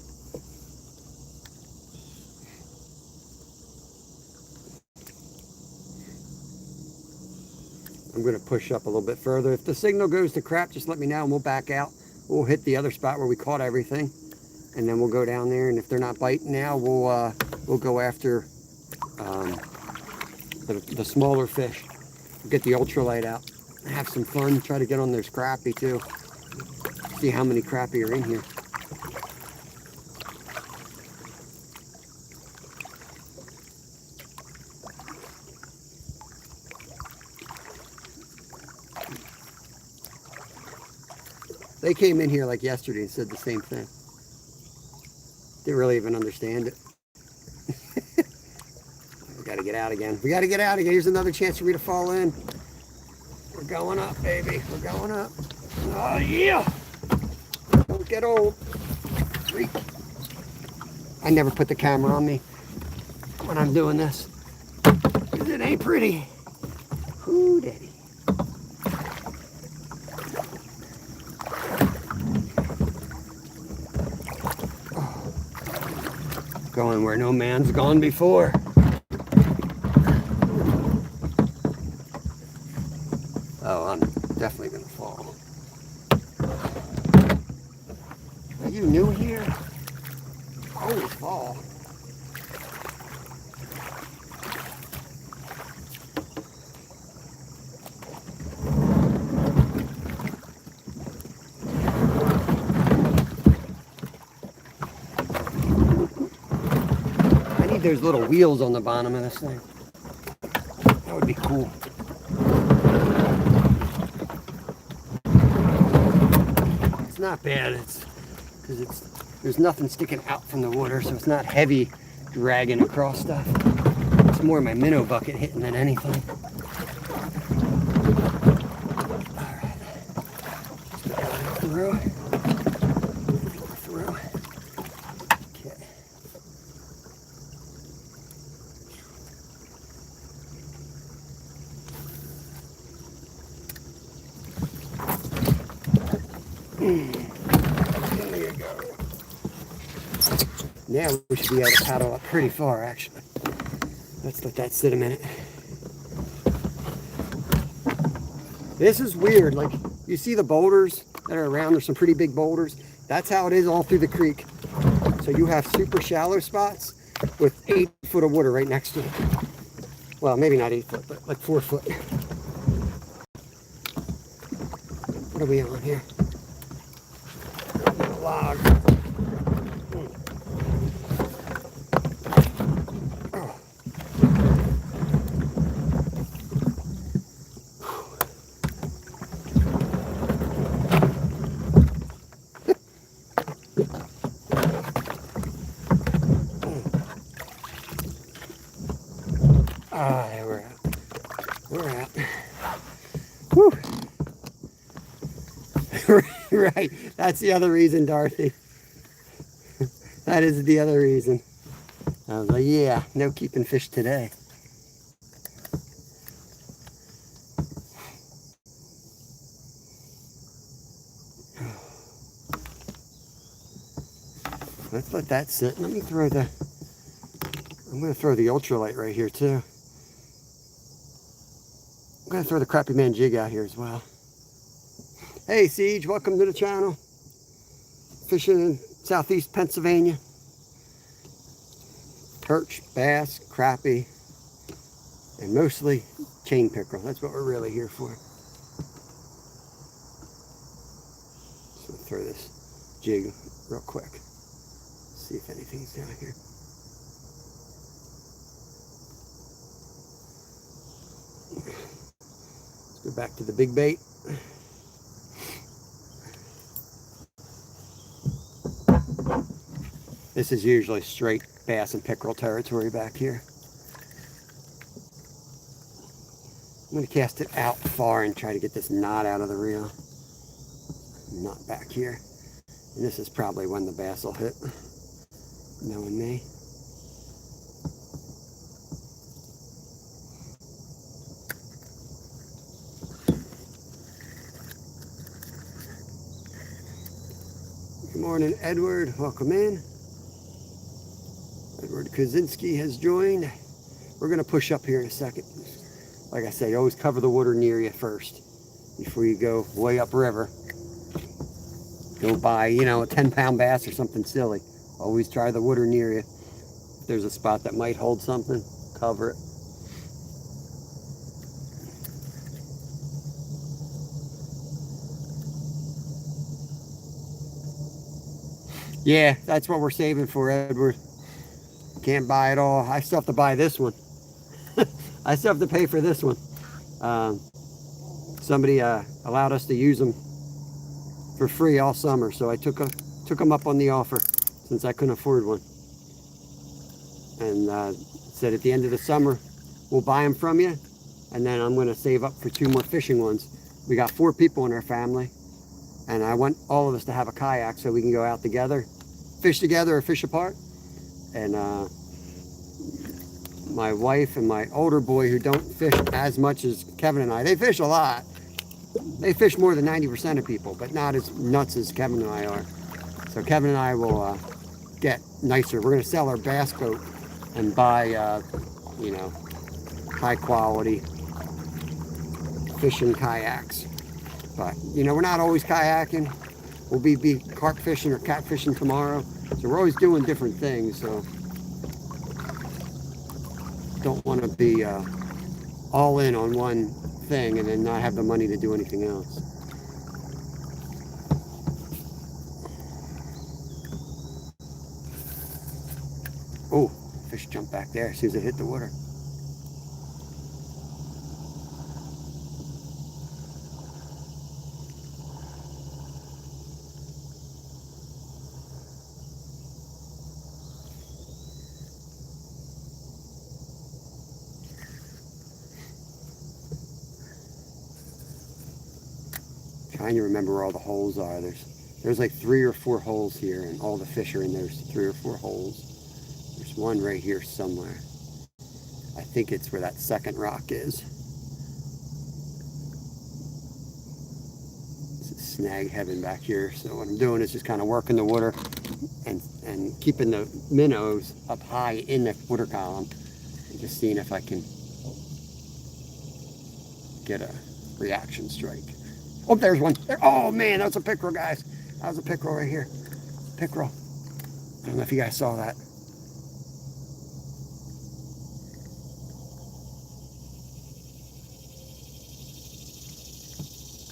I'm going to push up a little bit further. If the signal goes to crap, just let me know and we'll back out. We'll hit the other spot where we caught everything, and then we'll go down there. And if they're not biting now, we'll go after the smaller fish. We'll get the ultralight out. Have some fun. Try to get on those crappie too. See how many crappie are in here. They came in here like yesterday and said the same thing. Didn't really even understand it. We gotta get out again. We gotta get out again. Here's another chance for me to fall in. We're going up, baby. We're going up. Oh, yeah. Don't get old. Freak. I never put the camera on me when I'm doing this, because it ain't pretty. Ooh, daddy. Going where no man's gone before. Oh, fall. Are you new here? Always fall. I need those little wheels on the bottom of this thing. That would be cool. It's not bad. It's because there's nothing sticking out from the water, so it's not heavy dragging across stuff. It's more my minnow bucket hitting than anything. All right. Through. Okay. There you go. Now we should be able to paddle up pretty far, actually. Let's let that sit a minute. This is weird. Like, you see the boulders that are around? There's some pretty big boulders. That's how it is all through the creek. So you have super shallow spots with 8 foot of water right next to it. Well, maybe not 8 foot, but like 4 foot. What are we on here? Log. There we're at. We're at. Whew. Right. That's the other reason, Dorothy. That is the other reason. I was like, yeah, no keeping fish today. Let's let that sit. Let me throw I'm going to throw the ultralight right here too. I'm going to throw the Crappie Man jig out here as well. Hey Siege, welcome to the channel. Fishing in southeast Pennsylvania. Perch, bass, crappie, and mostly chain pickerel. That's what we're really here for. So I'll throw this jig real quick. See if anything's down here. Let's go back to the big bait. This is usually straight bass and pickerel territory back here. I'm going to cast it out far and try to get this knot out of the reel. Not back here. And this is probably when the bass will hit, knowing me. Good morning, Edward. Welcome in. Edward Kaczynski has joined. We're going to push up here in a second. Like I say, always cover the water near you first before you go way upriver. Go buy, you know, a 10-pound bass or something silly. Always try the water near you. If there's a spot that might hold something, cover it. Yeah, that's what we're saving for, Edward. Can't buy it all. I still have to buy this one. I still have to pay for this one. Somebody allowed us to use them for free all summer, so I took them up on the offer since I couldn't afford one. And said at the end of the summer, we'll buy them from you, and then I'm going to save up for 2 more fishing ones. We got 4 people in our family, and I want all of us to have a kayak so we can go out together, fish together or fish apart. And my wife and my older boy, who don't fish as much as Kevin and I, they fish a lot. They fish more than 90% of people, but not as nuts as Kevin and I are. So Kevin and I will get nicer. We're going to sell our bass boat and buy, you know, high quality fishing kayaks. But, you know, we're not always kayaking. We'll be carp fishing or catfishing tomorrow. So we're always doing different things. So don't want to be all in on one thing and then not have the money to do anything else. Oh, fish jumped back there as soon as it hit the water. Trying to remember where all the holes are. There's like 3 or 4 holes here, and all the fish are in those 3 or 4 holes. There's one right here somewhere. I think it's where that second rock is. It's snag heaven back here. So what I'm doing is just kind of working the water and keeping the minnows up high in the water column, and just seeing if I can get a reaction strike. Oh, there's one. There. Oh, man, that's a pickerel, guys. That was a pickerel right here. Pickerel. I don't know if you guys saw that.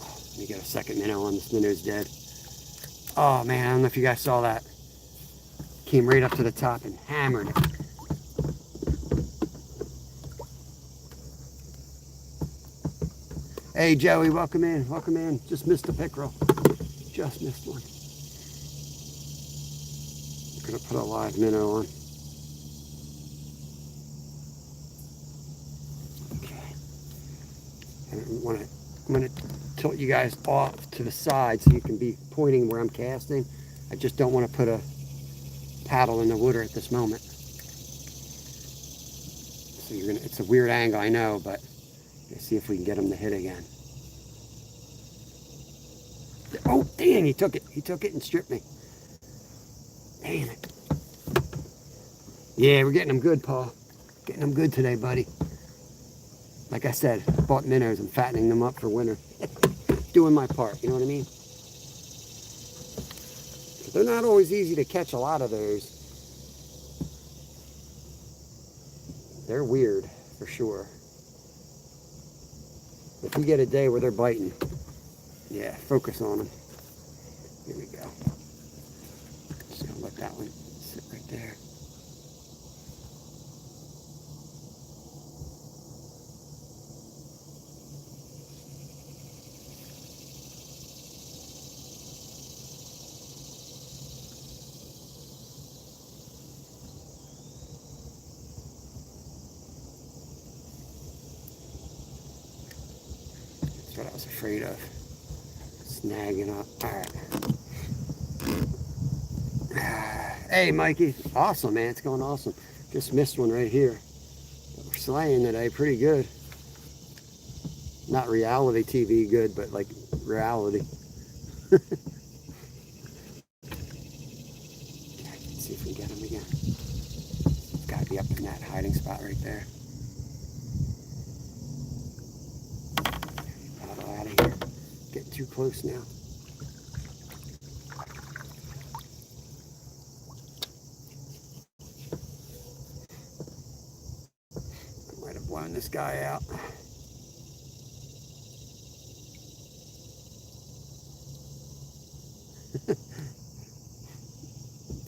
Oh, let me get a second minnow on this. Minnow's dead. Oh, man, I don't know if you guys saw that. Came right up to the top and hammered it. Hey, Joey, welcome in. Welcome in. Just missed a pickerel. Just missed one. I'm going to put a live minnow on. Okay. I'm going to tilt you guys off to the side so you can be pointing where I'm casting. I just don't want to put a paddle in the water at this moment. So it's a weird angle, I know, but let's see if we can get him to hit again. Oh, dang, he took it. He took it and stripped me. Damn it. Yeah, we're getting them good, Paul. Getting them good today, buddy. Like I said, I bought minnows. I'm fattening them up for winter. Doing my part, you know what I mean? They're not always easy to catch, a lot of those. They're weird, for sure. If we get a day where they're biting, yeah, focus on them. Here we go. Just gonna let that one sit right there. That's what I was afraid of. Snagging up. All right. Hey, Mikey. Awesome, man. It's going awesome. Just missed one right here. We're slaying today pretty good. Not reality TV good, but like reality. Let's see if we can get him again. It's got to be up in that hiding spot right there. Paddle out of here. Getting too close now. I might have blown this guy out.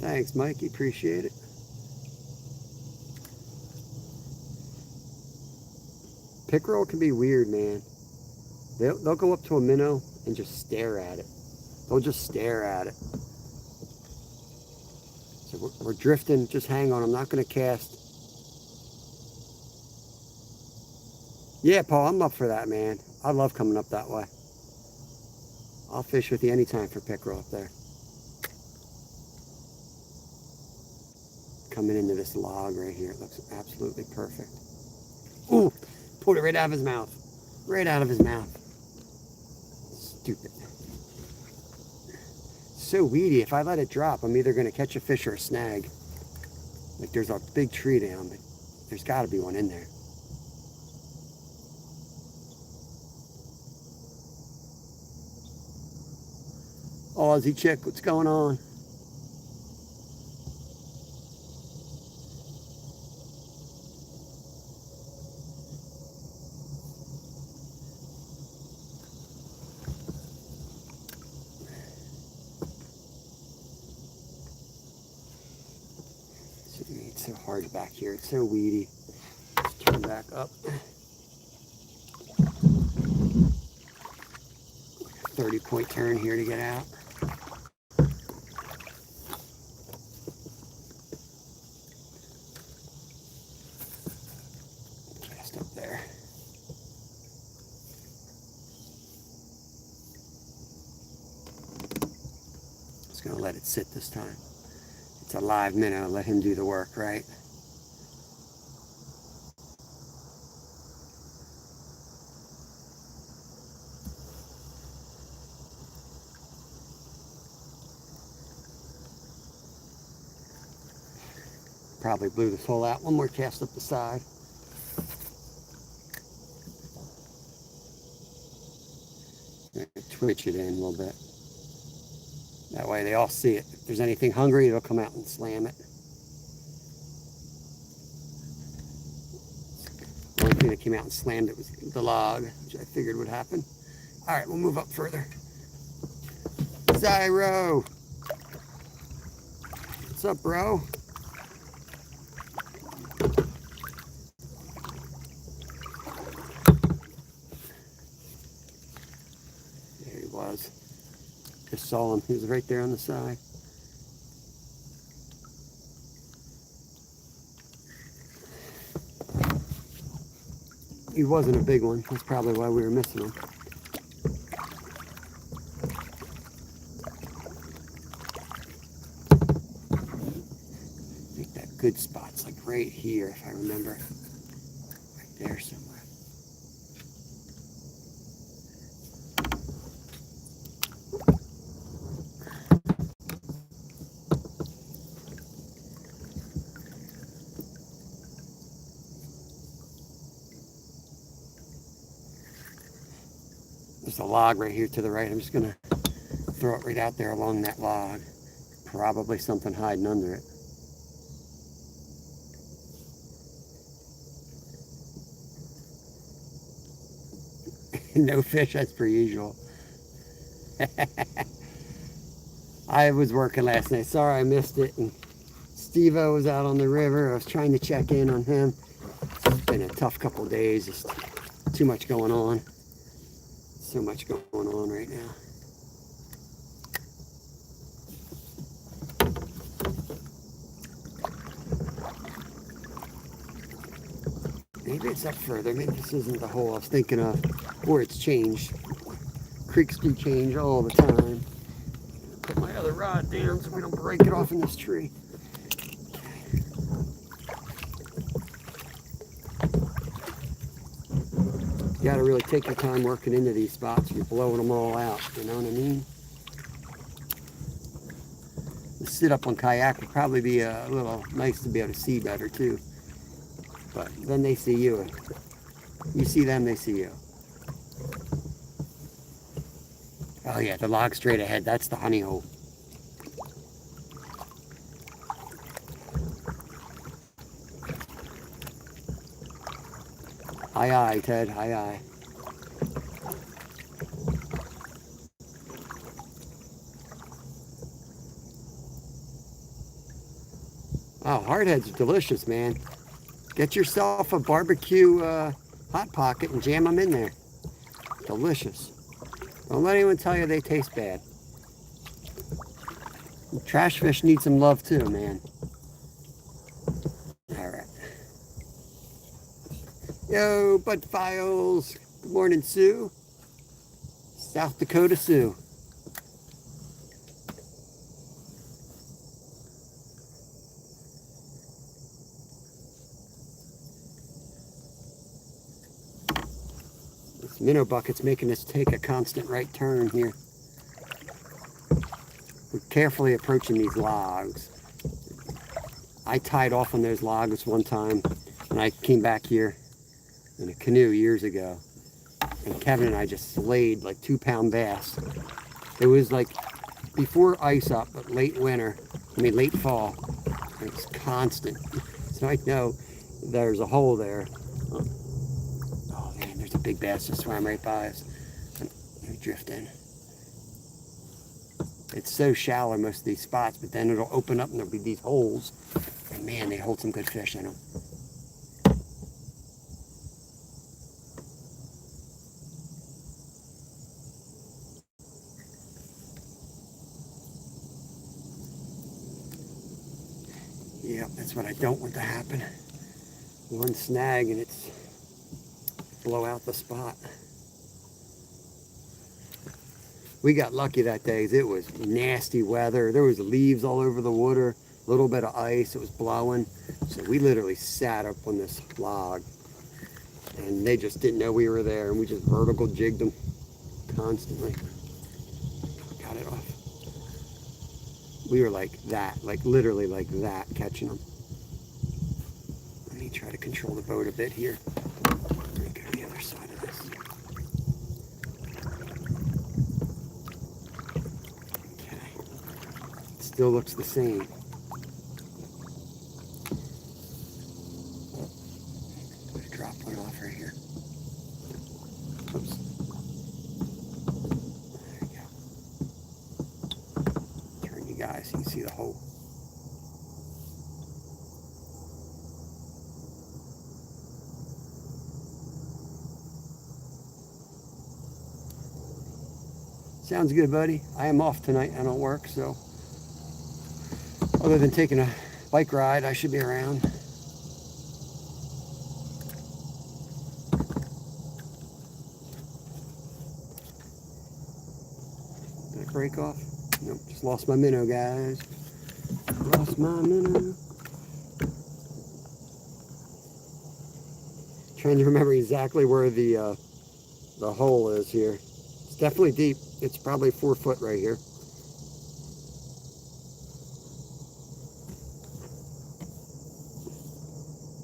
Thanks, Mikey. Appreciate it. Pickerel can be weird, man. They'll go up to a minnow and just stare at it. They'll just stare at it. So we're drifting. Just hang on. I'm not going to cast. Yeah, Paul, I'm up for that, man. I love coming up that way. I'll fish with you anytime for pickerel up there. Coming into this log right here. It looks absolutely perfect. Ooh, pulled it right out of his mouth. Right out of his mouth. Stupid. So weedy. If I let it drop, I'm either going to catch a fish or a snag. Like there's a big tree down, but there's got to be one in there. Aussie chick, what's going on? It's so hard back here. It's so weedy. Let's turn back up. 30-point turn here to get out. Cast up there. Just gonna let it sit this time. It's a live minnow. Let him do the work, right? Probably blew this hole out. One more cast up the side. Twitch it in a little bit. That way they all see it. If there's anything hungry, it'll come out and slam it. The only thing that came out and slammed it was the log, which I figured would happen. All right, we'll move up further. Zyro! What's up, bro? There he was. Just saw him. He was right there on the side. He wasn't a big one. That's probably why we were missing him. I think that good spot's like right here, if I remember. Right there somewhere. There's a log right here to the right. I'm just gonna throw it right out there along that log. Probably something hiding under it. No fish, that's per usual. I was working last night. Sorry I missed it. And Steve-O was out on the river. I was trying to check in on him. It's been a tough couple of days. Just too much going on. So much going on right now. Maybe it's up further. Maybe this isn't the hole I was thinking of. Or it's changed. Creeks do change all the time. Put my other rod down so we don't break it off in this tree. You gotta really take your time working into these spots. You're blowing them all out, you know what I mean? The sit up on kayak would probably be a little nice to be able to see better too. But then they see you. You see them, they see you. Oh yeah, the log straight ahead, that's the honey hole. Aye aye, Ted, aye aye. Oh, hardheads are delicious, man. Get yourself a barbecue hot pocket and jam them in there. Delicious. Don't let anyone tell you they taste bad. Trash fish need some love too, man. All right. Yo, Bud Files. Good morning, Sue. South Dakota Sue. This minnow bucket's making us take a constant right turn here. We're carefully approaching these logs. I tied off on those logs one time when I came back here in a canoe years ago. And Kevin and I just slayed like 2-pound bass. It was like before ice up, but late winter, late fall. And it's constant. So I know there's a hole there. Oh man, there's a big bass that swam right by us. Let me drift in. It's so shallow, most of these spots, but then it'll open up and there'll be these holes. And man, they hold some good fish in them. Yep, that's what I don't want to happen. One snag and it's blow out the spot. We got lucky that day. It was nasty weather. There was leaves all over the water, a little bit of ice. It was blowing. So we literally sat up on this log and they just didn't know we were there, and we just vertical jigged them constantly. Got it off. We were like that, like literally like that, catching them. Let me try to control the boat a bit here. Let me go to the other side of this. Okay. It still looks the same. I'm gonna drop one off right here. Oops. There you go. Turn you guys so you can see the hole. Sounds good, buddy. I am off tonight. I don't work, so other than taking a bike ride, I should be around. Did I break off? Nope, just lost my minnow, guys. Lost my minnow. Trying to remember exactly where the hole is here. It's definitely deep. It's probably 4 foot right here.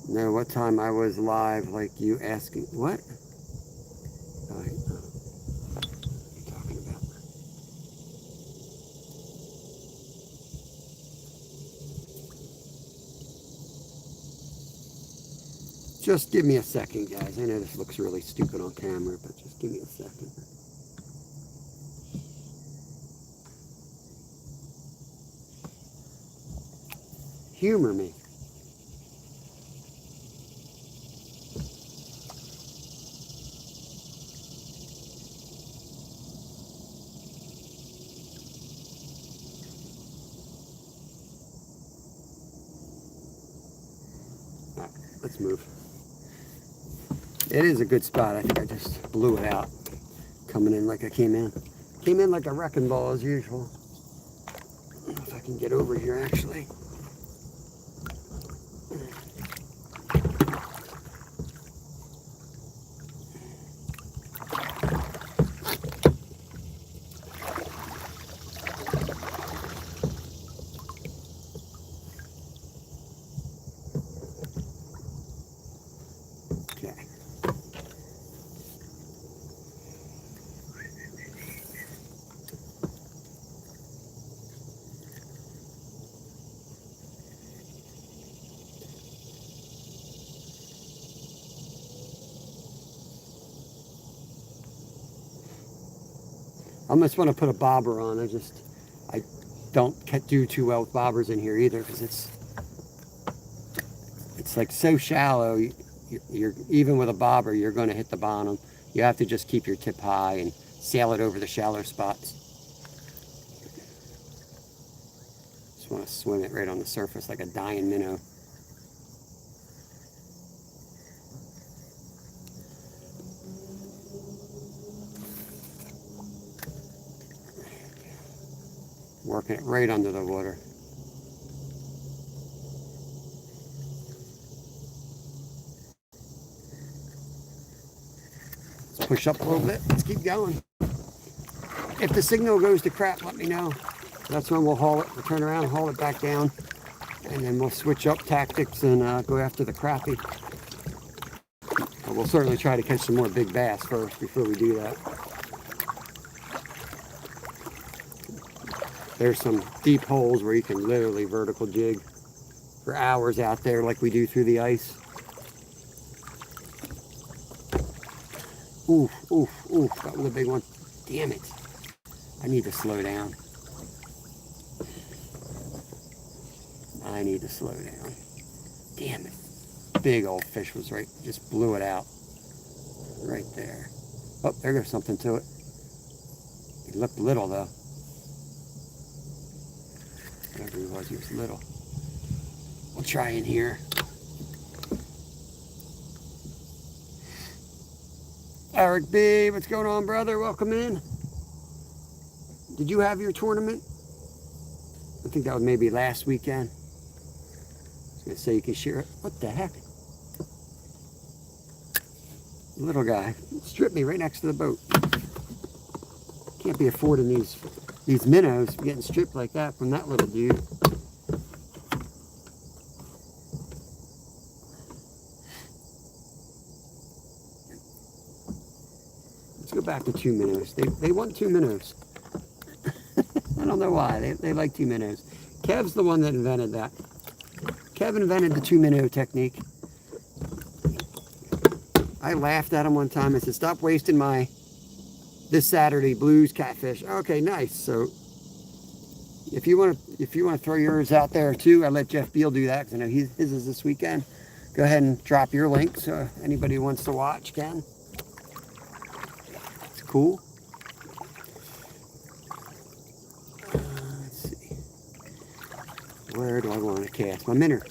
No, what time I was live, like you asking, what? Oh, what are you talking about? Just give me a second, guys. I know this looks really stupid on camera, but just give me a second. Humor me. All right, let's move. It is a good spot. I think I just blew it out. Coming in like I came in. Came in like a wrecking ball as usual. I don't know if I can get over here actually. I just want to put a bobber on. I don't do too well with bobbers in here either, because it's like so shallow. You're even with a bobber, you're going to hit the bottom. You have to just keep your tip high and sail it over the shallow spots. Just want to swim it right on the surface like a dying minnow. Working it right under the water. Let's push up a little bit. Let's keep going. If the signal goes to crap, let me know. That's when we'll haul it. We'll turn around, haul it back down, and then we'll switch up tactics and go after the crappie. But we'll certainly try to catch some more big bass first before we do that. There's some deep holes where you can literally vertical jig for hours out there like we do through the ice. Oof, oof, oof, that was a big one. Damn it. I need to slow down. I need to slow down. Damn it. Big old fish was right, just blew it out. Right there. Oh, there goes something to it. He looked little though. Whatever he was little. We'll try in here. Eric B, what's going on, brother? Welcome in. Did you have your tournament? I think that was maybe last weekend. I was gonna say you can share it. What the heck? Little guy stripped me right next to the boat. Can't be affording these minnows getting stripped like that from that little dude. Let's go back to 2 minnows. They want 2 minnows. I don't know why. They like 2 minnows. Kev's the one that invented that. Kev invented the 2 minnow technique. I laughed at him one time. I said, stop wasting my this Saturday blues catfish. Okay, nice. So if you want to throw yours out there too, I let Jeff Beal do that because I know his is this weekend. Go ahead and drop your link so anybody who wants to watch can. It's cool. Let's see. Where do I want to cast my minnow?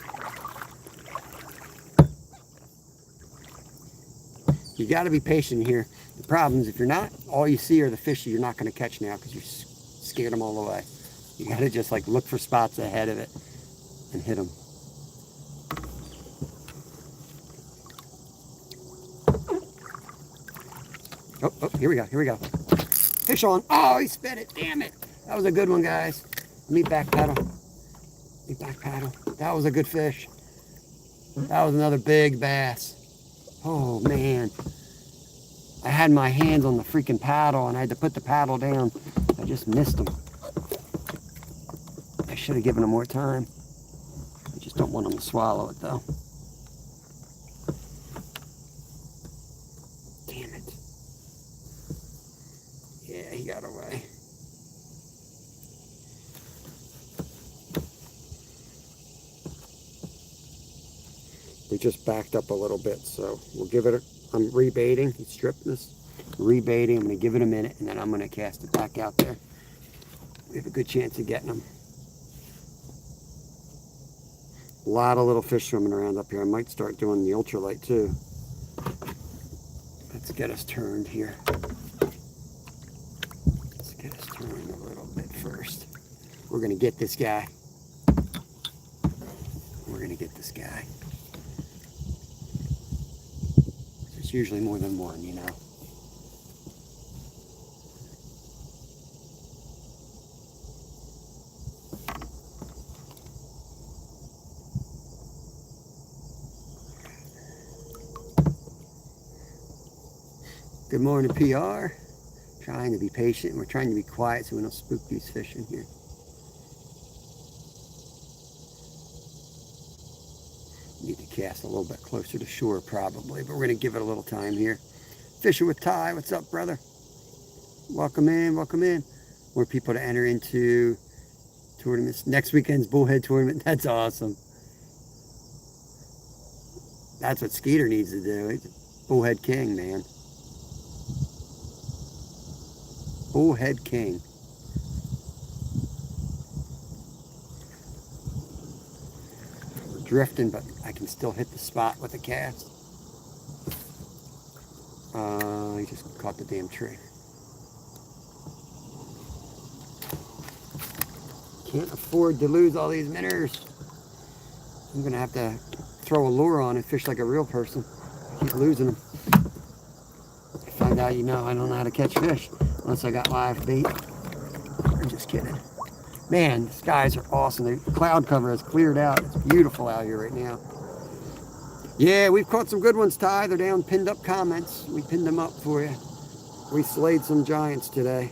You got to be patient here. The problem is if you're not, all you see are the fish you're not going to catch now because you scared them all away. You got to just like look for spots ahead of it and hit them. Oh, here we go, here we go. Fish on. Oh, he spit it. Damn it. That was a good one, guys. Let me back paddle. Let me back paddle. That was a good fish. That was another big bass. Oh, man. I had my hands on the freaking paddle and I had to put the paddle down. I just missed him. I should have given him more time. I just don't want him to swallow it, though. Damn it. Yeah, he got away. We just backed up a little bit, so we'll give it I'm rebaiting. He's stripping this. Rebaiting. I'm going to give it a minute, and then I'm going to cast it back out there. We have a good chance of getting them. A lot of little fish swimming around up here. I might start doing the ultralight, too. Let's get us turned here. Let's get us turned a little bit first. We're going to get this guy. We're going to get this guy. There's usually more than one, you know. Good morning, PR. Trying to be patient. We're trying to be quiet so we don't spook these fish in here. Need to cast a little bit closer to shore probably, but we're going to give it a little time here. Fishing with Ty. What's up, brother? Welcome in, welcome in. More people to enter into tournaments. Next weekend's bullhead tournament. That's awesome. That's what Skeeter needs to do. He's a bullhead king, man. Bullhead king. We're drifting, but I can still hit the spot with a cast. He just caught the damn tree. Can't afford to lose all these minnows. I'm gonna have to throw a lure on and fish like a real person. I keep losing them. I find out, you know, I don't know how to catch fish unless I got live bait. I'm just kidding. Man, the skies are awesome. The cloud cover has cleared out. It's beautiful out here right now. Yeah, we've caught some good ones, Ty. They're down pinned up comments. We pinned them up for you. We slayed some giants today.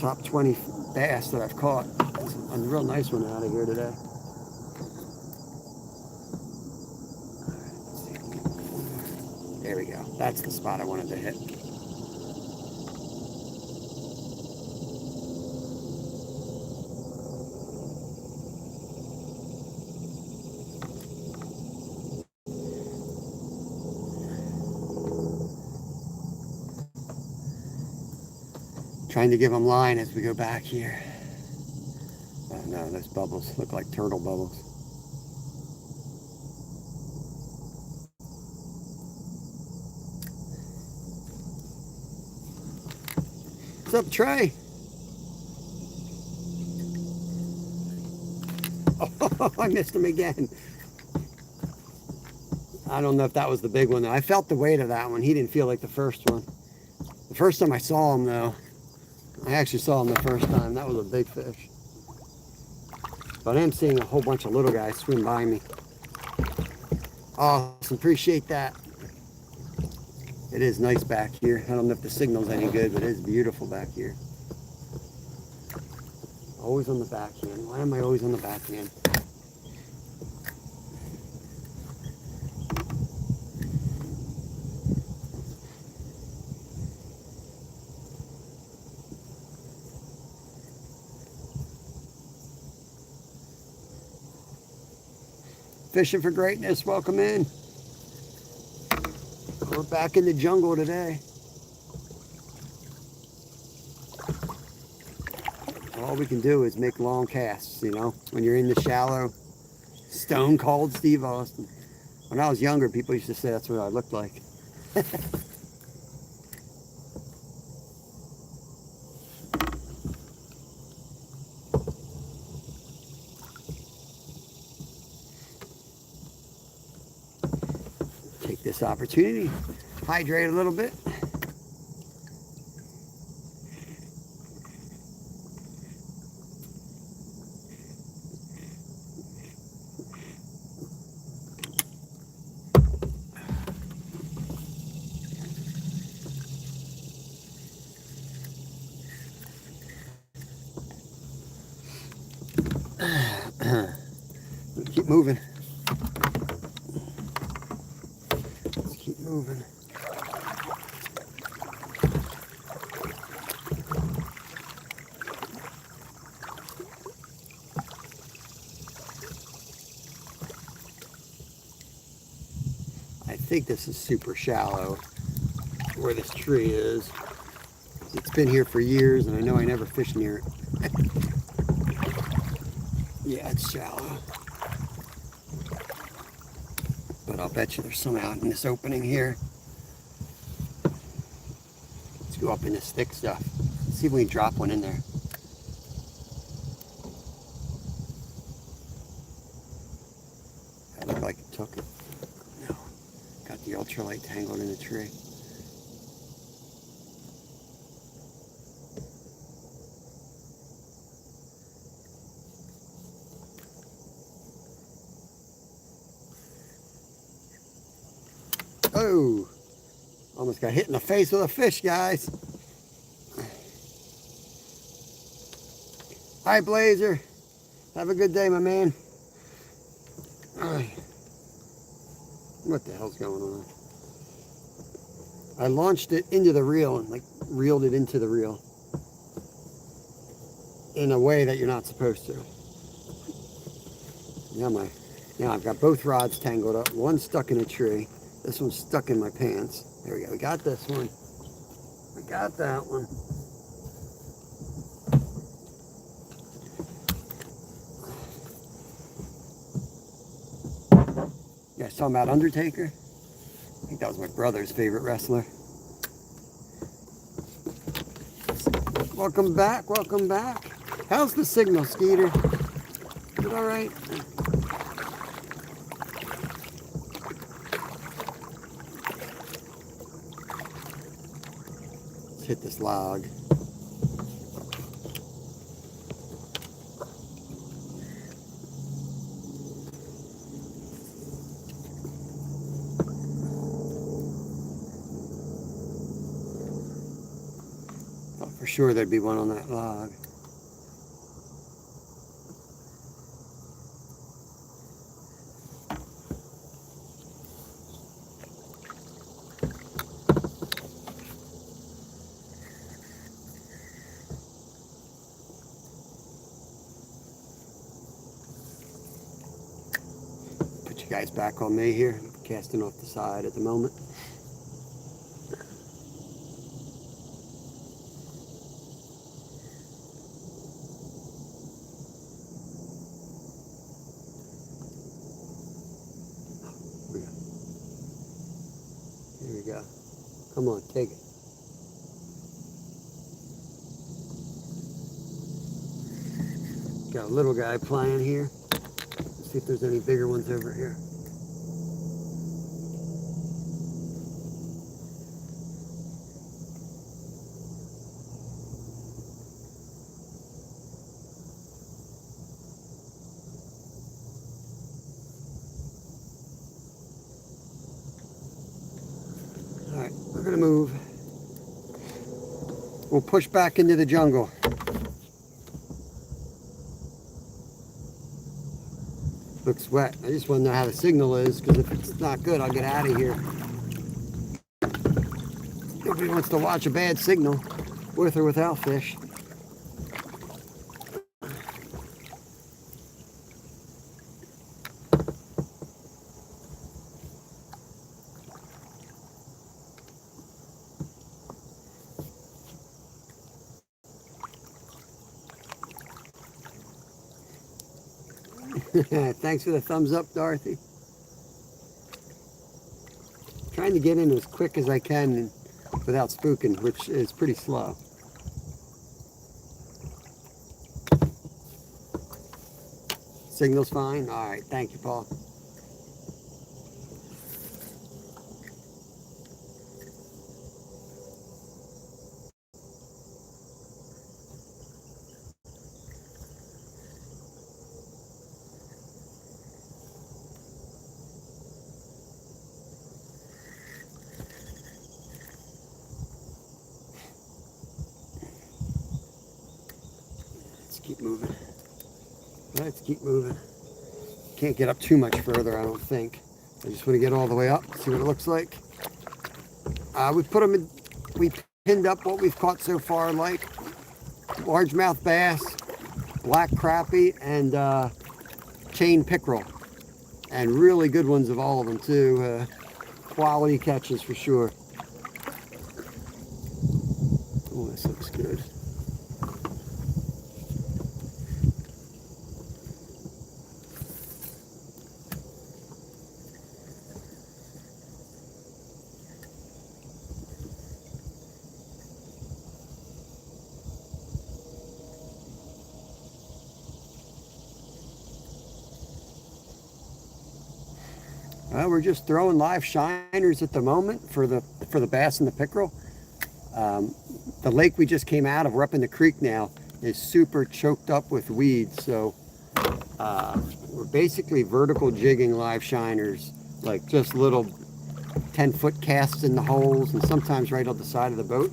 top 20 bass that I've caught. There's a real nice one out of here today. There we go. That's the spot I wanted to hit. Trying to give them line as we go back here. Oh no, those bubbles look like turtle bubbles. What's up, Trey? Oh, I missed him again. I don't know if that was the big one though. I felt the weight of that one. He didn't feel like the first one. The first time I saw him though, I actually saw him the first time. That was a big fish. But I am seeing a whole bunch of little guys swim by me. Awesome, appreciate that. It is nice back here. I don't know if the signal's any good, but it is beautiful back here. Always on the backhand. Why am I always on the backhand? Fishing for greatness, welcome in. We're back in the jungle today. All we can do is make long casts, you know, when you're in the shallow. Stone cold Steve Austin. When I was younger, people used to say that's what I looked like. Take this opportunity, hydrate a little bit. Keep moving. Let's keep moving. I think this is super shallow where this tree is. It's been here for years and I know I never fished near it. Yeah, it's shallow. But I'll bet you there's some out in this opening here. Let's go up in this thick stuff. Let's see if we can drop one in there. That looked like it took it. No. Got the ultralight tangled in the tree. Oh, almost got hit in the face with a fish, guys. Hi, Blazer. Have a good day, my man. What the hell's going on? I launched it into the reel and like reeled it into the reel in a way that you're not supposed to. Now I've got both rods tangled up. One stuck in a tree. This one's stuck in my pants. There we go. We got this one. We got that one. You guys talking about Undertaker? I think that was my brother's favorite wrestler. Welcome back. Welcome back. How's the signal, Skeeter? Is it all right? Hit this log. For sure there'd be one on that log. Put you guys back on me here. I'm casting off the side at the moment. Here we go. Come on, take it. Got a little guy playing here. Let's see if there's any bigger ones over here. All right, we're gonna move. We'll push back into the jungle. Looks wet. I just want to know how the signal is, because if it's not good, I'll get out of here. Nobody wants to watch a bad signal, with or without fish. Thanks for the thumbs up, Dorothy. Trying to get in as quick as I can without spooking, which is pretty slow. Signal's fine? All right, thank you, Paul. Keep moving. Let's keep moving. Can't get up too much further, I don't think. I just want to get all the way up, see what it looks like. We put them in, we pinned up what we've caught so far, like largemouth bass, black crappie, and chain pickerel. And really good ones of all of them too. Quality catches for sure. Oh, this looks good. Well, we're just throwing live shiners at the moment for the bass and the pickerel. The lake we just came out of, we're up in the creek now, is super choked up with weeds. So we're basically vertical jigging live shiners, like just little 10-foot casts in the holes and sometimes right on the side of the boat.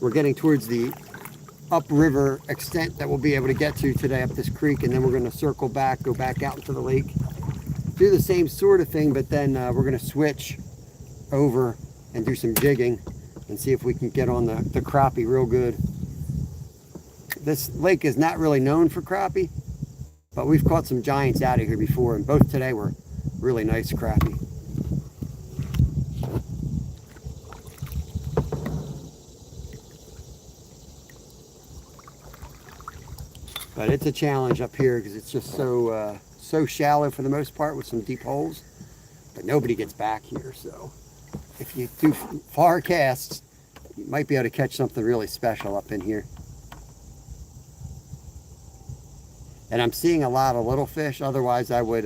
We're getting towards the upriver extent that we'll be able to get to today up this creek, and then we're going to circle back, go back out into the lake. Do the same sort of thing, but then we're going to switch over and do some jigging and see if we can get on the crappie real good. This lake is not really known for crappie, but we've caught some giants out of here before, and both today were really nice crappie. But it's a challenge up here because it's just so shallow for the most part with some deep holes, but nobody gets back here. So if you do far casts, you might be able to catch something really special up in here. And I'm seeing a lot of little fish. Otherwise I would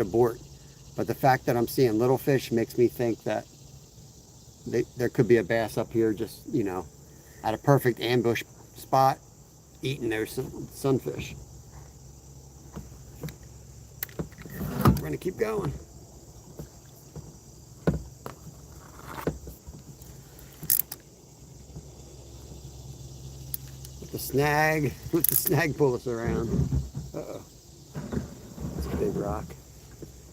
abort, but the fact that I'm seeing little fish makes me think that there could be a bass up here, just, you know, at a perfect ambush spot eating those sunfish. We're going to keep going. snag. Let the snag pull us around. Uh-oh. That's a big rock.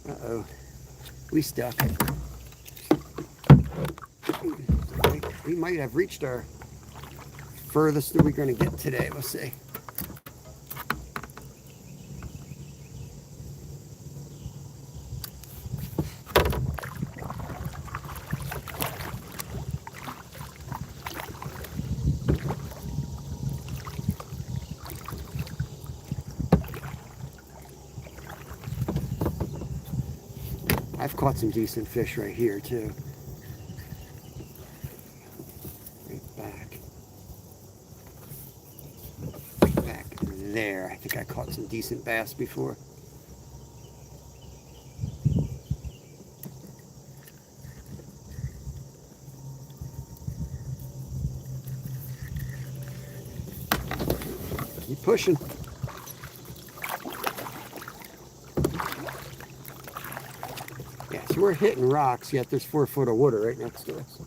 Uh-oh. We stuck. We might have reached our furthest that we're going to get today. Let's see. I've caught some decent fish right here too. Right back there. I think I caught some decent bass before. Keep pushing. Yeah, so we're hitting rocks, yet there's 4 foot of water right next to us.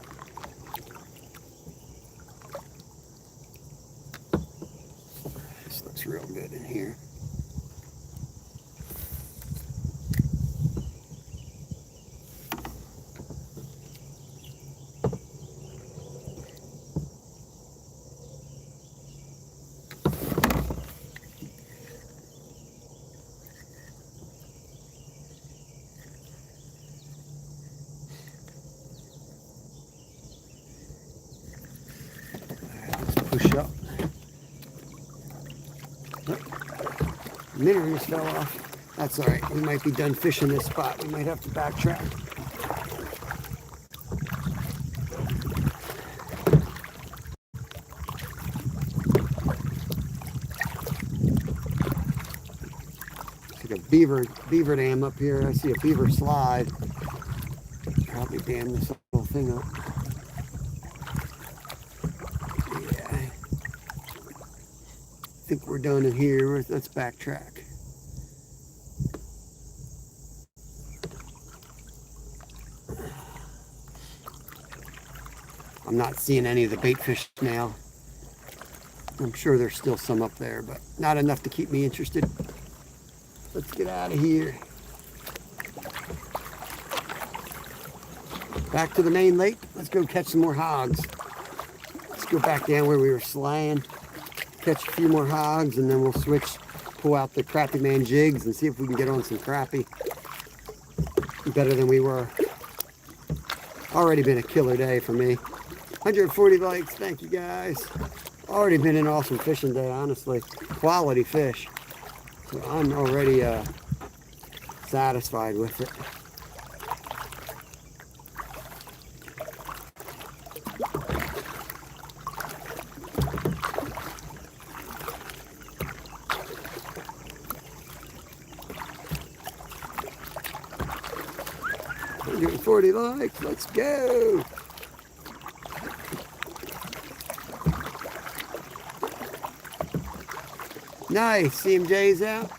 This looks real good in here. Push up. Oh, minnow just fell off. That's all right. We might be done fishing this spot. We might have to backtrack. It's like a beaver dam up here. I see a beaver slide. Probably dam this whole thing up. I think we're done in here. Let's backtrack. I'm not seeing any of the bait fish now. I'm sure there's still some up there, but not enough to keep me interested. Let's get out of here. Back to the main lake. Let's go catch some more hogs. Let's go back down where we were slaying. Catch a few more hogs, and then we'll switch, pull out the Crappie Man jigs and see if we can get on some crappie. Better than we were. Already been a killer day for me. 140 likes, thank you guys. Already been an awesome fishing day, honestly. Quality fish. So I'm already satisfied with it. I'm getting 40 likes, let's go. Nice, CMJ's out.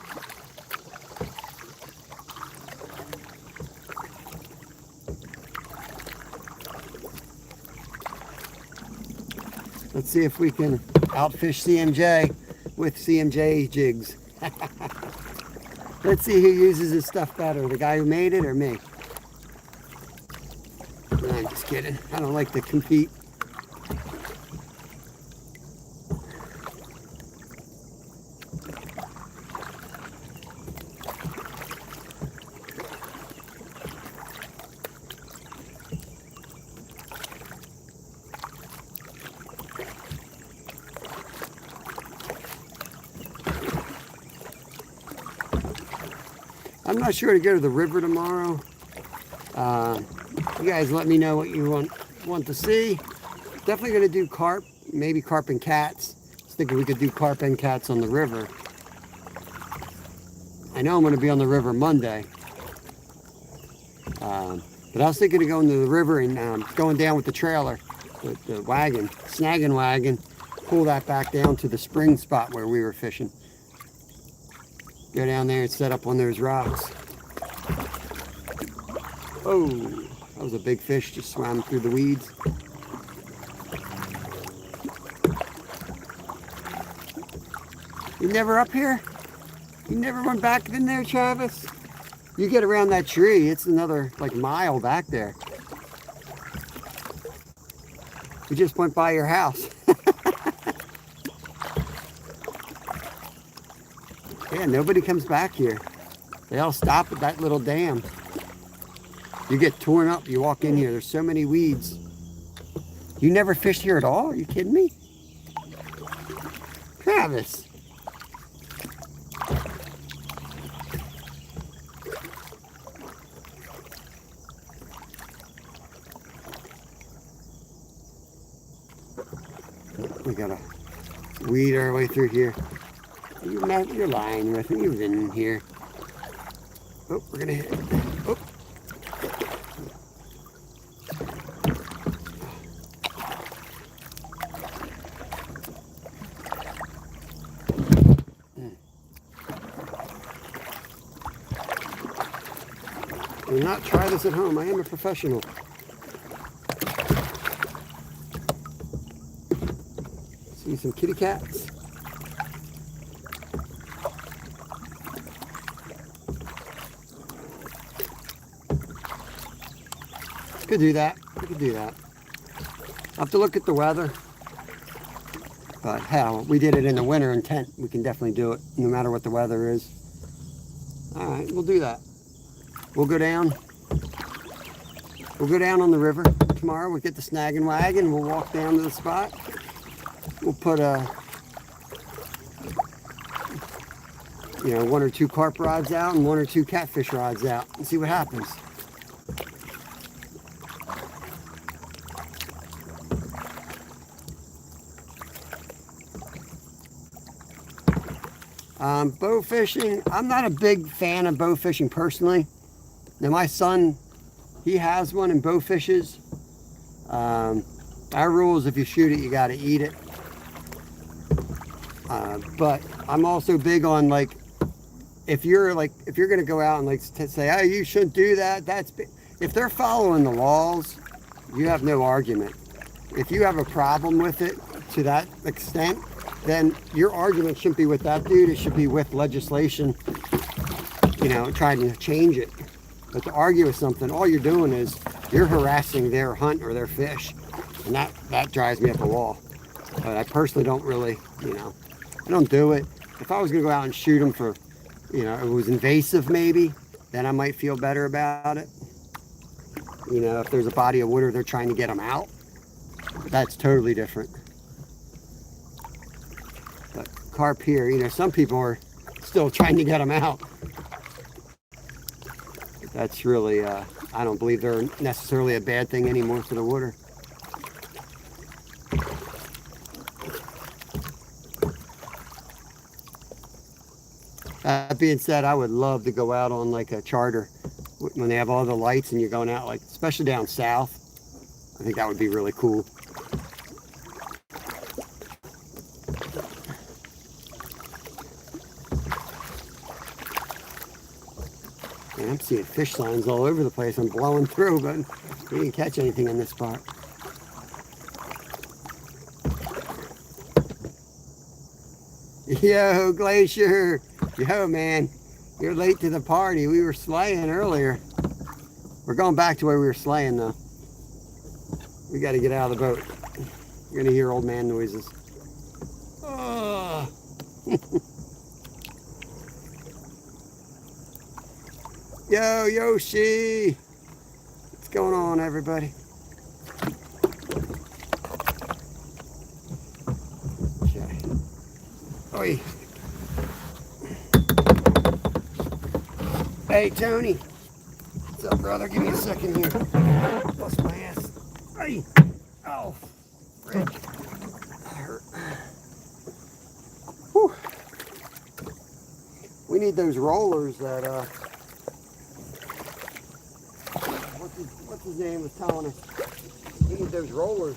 Let's see if we can outfish CMJ with CMJ jigs. Let's see who uses his stuff better, the guy who made it or me. No, I'm just kidding. I don't like to compete. I'm not sure to go to the river tomorrow. You guys let me know what you want to see. Definitely going to do carp, maybe carp and cats. I was thinking we could do carp and cats on the river. I know I'm going to be on the river Monday. But I was thinking of going to the river and going down with the trailer, the wagon, snagging wagon, pull that back down to the spring spot where we were fishing. Go down there and set up on those rocks. Oh, that was a big fish, just swam through the weeds. You never up here? You never went back in there, Travis? You get around that tree, it's another like mile back there. We just went by your house. Yeah, nobody comes back here. They all stop at that little dam. You get torn up, you walk in here, there's so many weeds. You never fished here at all? Are you kidding me? Travis. We gotta weed our way through here. You're lying with me. You've been in here. Oh, we're gonna hit. Oh. Do not try this at home. I am a professional. See some kitty cats. Could do that. We could do that. I'll have to look at the weather. But hell, we did it in the winter intent. We can definitely do it no matter what the weather is. All right, we'll do that. We'll go down. We'll go down on the river tomorrow. We'll get the snagging wagon. We'll walk down to the spot. We'll put one or two carp rods out and one or two catfish rods out and see what happens. Bow fishing, I'm not a big fan of bow fishing personally. Now my son, he has one and bow fishes. Our rule is if you shoot it, you got to eat it. But I'm also big on like, if you're going to go out and like say, oh, you shouldn't do that. If they're following the laws, you have no argument. If you have a problem with it to that extent, then your argument shouldn't be with that dude. It should be with legislation, trying to change it. But to argue with something, all you're doing is you're harassing their hunt or their fish. And that drives me up a wall. But I personally don't really, I don't do it. If I was going to go out and shoot them for, it was invasive maybe, then I might feel better about it. If there's a body of water, they're trying to get them out. That's totally different. But carp here, some people are still trying to get them out. But that's really, I don't believe they're necessarily a bad thing anymore for the water. That being said, I would love to go out on like a charter when they have all the lights and you're going out, like especially down south. I think that would be really cool. And I'm seeing fish signs all over the place. I'm blowing through, but we didn't catch anything in this spot. Yo, Glacier. Yo, man. You're late to the party. We were slaying earlier. We're going back to where we were slaying, though. We got to get out of the boat. You're going to hear old man noises. Oh. Yo, Yoshi. What's going on, everybody? Okay. Oi. Hey, Tony. What's up, brother? Give me a second here. Bust my ass. Hey. Oh, frick. That hurt. Whew. We need those rollers that, what's his name was telling us. We need those rollers.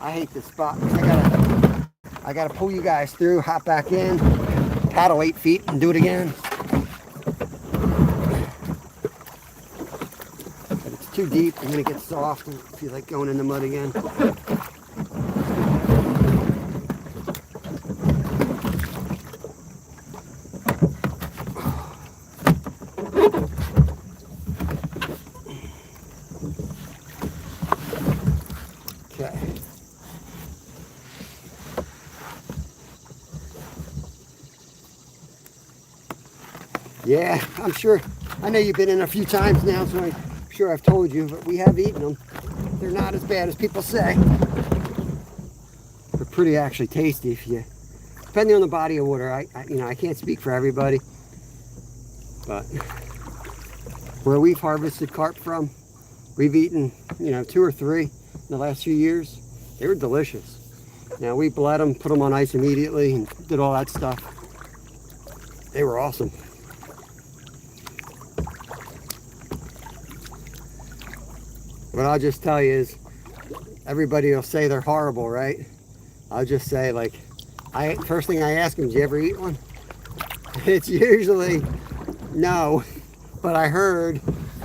I hate this spot. I gotta pull you guys through, hop back in, paddle 8 feet and do it again. But it's too deep and then it gets soft and I feel like going in the mud again. Okay. Yeah, I'm sure. I know you've been in a few times now, so I'm sure I've told you, but we have eaten them. They're not as bad as people say. They're pretty actually tasty if you, depending on the body of water. I can't speak for everybody, but where we've harvested carp from, we've eaten, 2 or 3 in the last few years. They were delicious. Now we bled them, put them on ice immediately, and did all that stuff. They were awesome. What I'll just tell you is, everybody will say they're horrible, right? I'll just say, like, first thing I ask them, did you ever eat one? It's usually no, but I heard,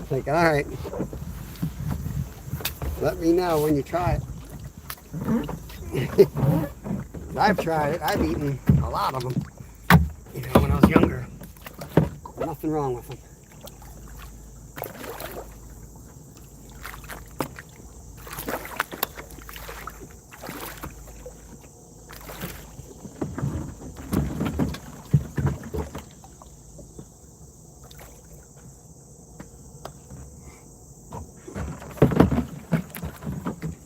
like, all right, let me know when you try it. I've tried it. I've eaten a lot of them, when I was younger. Nothing wrong with them.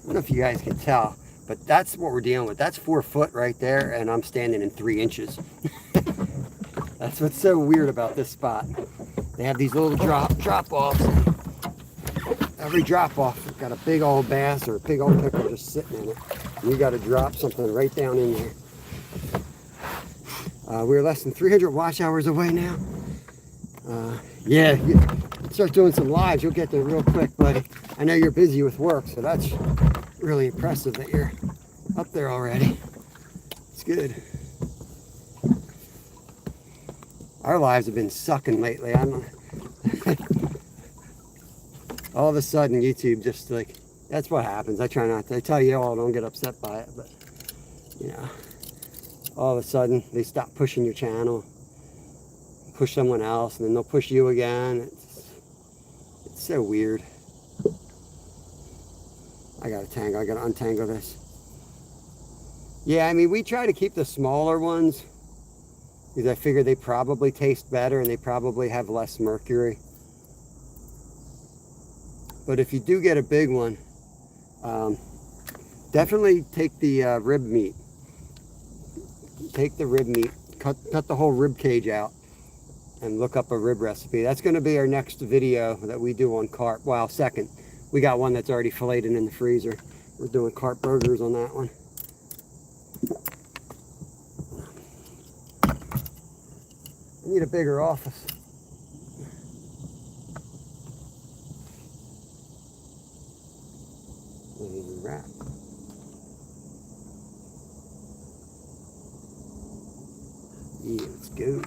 I don't know if you guys can tell, but that's what we're dealing with. That's 4 foot right there, and I'm standing in 3 inches. That's what's so weird about this spot. They have these little drop offs. Every drop off has got a big old bass or a big old pickerel just sitting in it. And you got to drop something right down in there. We're less than 300 wash hours away now. Yeah, you start doing some lives, you'll get there real quick, buddy. I know you're busy with work, so that's really impressive that you're up there already. It's good. Our lives have been sucking lately. All of a sudden YouTube just like, that's what happens. I try not to, I tell you all, don't get upset by it, but all of a sudden they stop pushing your channel, push someone else, and then they'll push you again. It's so weird. I gotta untangle this. Yeah, I mean, we try to keep the smaller ones because I figure they probably taste better and they probably have less mercury. But if you do get a big one, definitely take the rib meat. Take the rib meat, cut the whole rib cage out, and look up a rib recipe. That's going to be our next video that we do on carp. Well, second. We got one that's already filleted in the freezer. We're doing carp burgers on that one. I need a bigger office. Wrap. Yeah, let's go.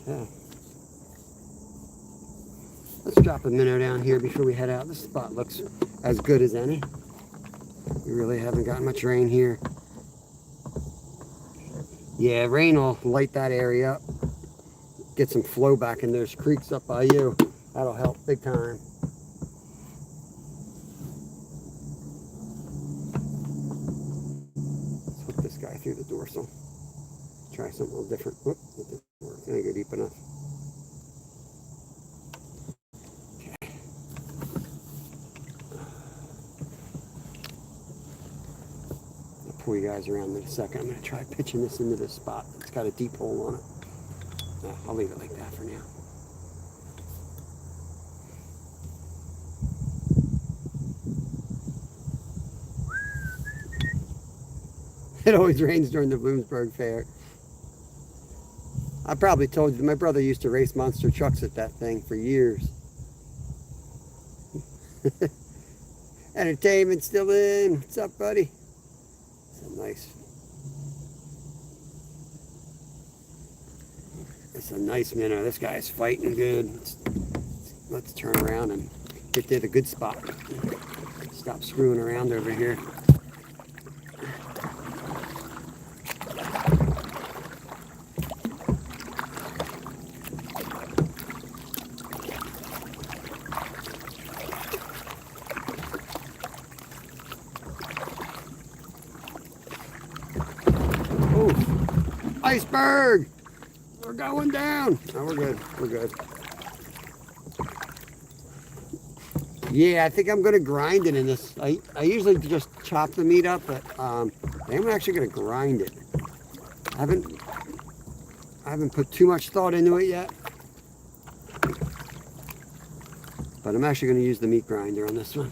Okay. Let's drop a minnow down here before we head out. This spot looks as good as any. We really haven't gotten much rain here. Yeah, rain will light that area up. Get some flow back in those creeks up by you. That'll help big time. Let's hook this guy through the dorsal. Try something a little different. Whoop, it didn't work. Didn't go deep enough. Pull you guys around in a second. I'm going to try pitching this into this spot. It's got a deep hole on it. No, I'll leave it like that for now. It always rains during the Bloomsburg Fair. I probably told you, my brother used to race monster trucks at that thing for years. Entertainment still in. What's up, buddy? Nice. It's a nice minnow. This guy's fighting good. Let's let's turn around and get to the good spot. Stop screwing around over here. Oof. Iceberg! We're going down. Oh, we're good. We're good. Yeah, I think I'm going to grind it in this. I usually just chop the meat up, but I'm actually going to grind it. I haven't put too much thought into it yet. But I'm actually going to use the meat grinder on this one.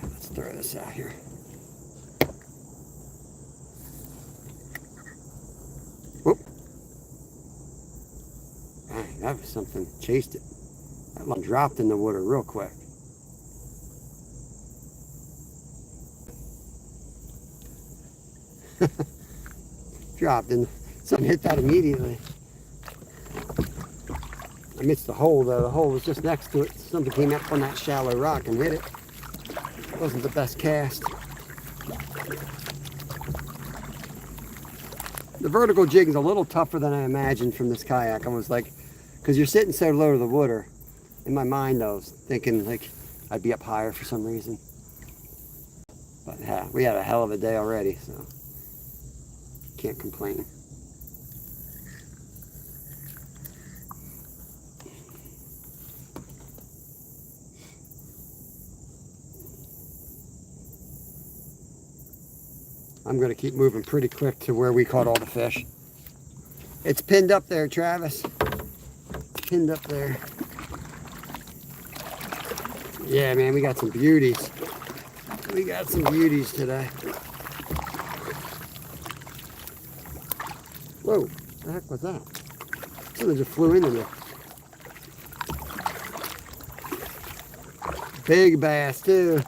Let's throw this out here. Whoop. Dang, that was something. Chased it. That one dropped in the water real quick. Dropped and something hit that immediately. I missed the hole though. The hole was just next to it. Something came up on that shallow rock and hit it. It wasn't the best cast. The vertical jig is a little tougher than I imagined from this kayak. I was like, because you're sitting so low to the water. In my mind, I was thinking like I'd be up higher for some reason. But yeah, we had a hell of a day already, so can't complain. I'm going to keep moving pretty quick to where we caught all the fish. It's pinned up there, Travis. It's pinned up there. Yeah, man, we got some beauties. We got some beauties today. Whoa, what the heck was that? Something just flew into me. Big bass, too.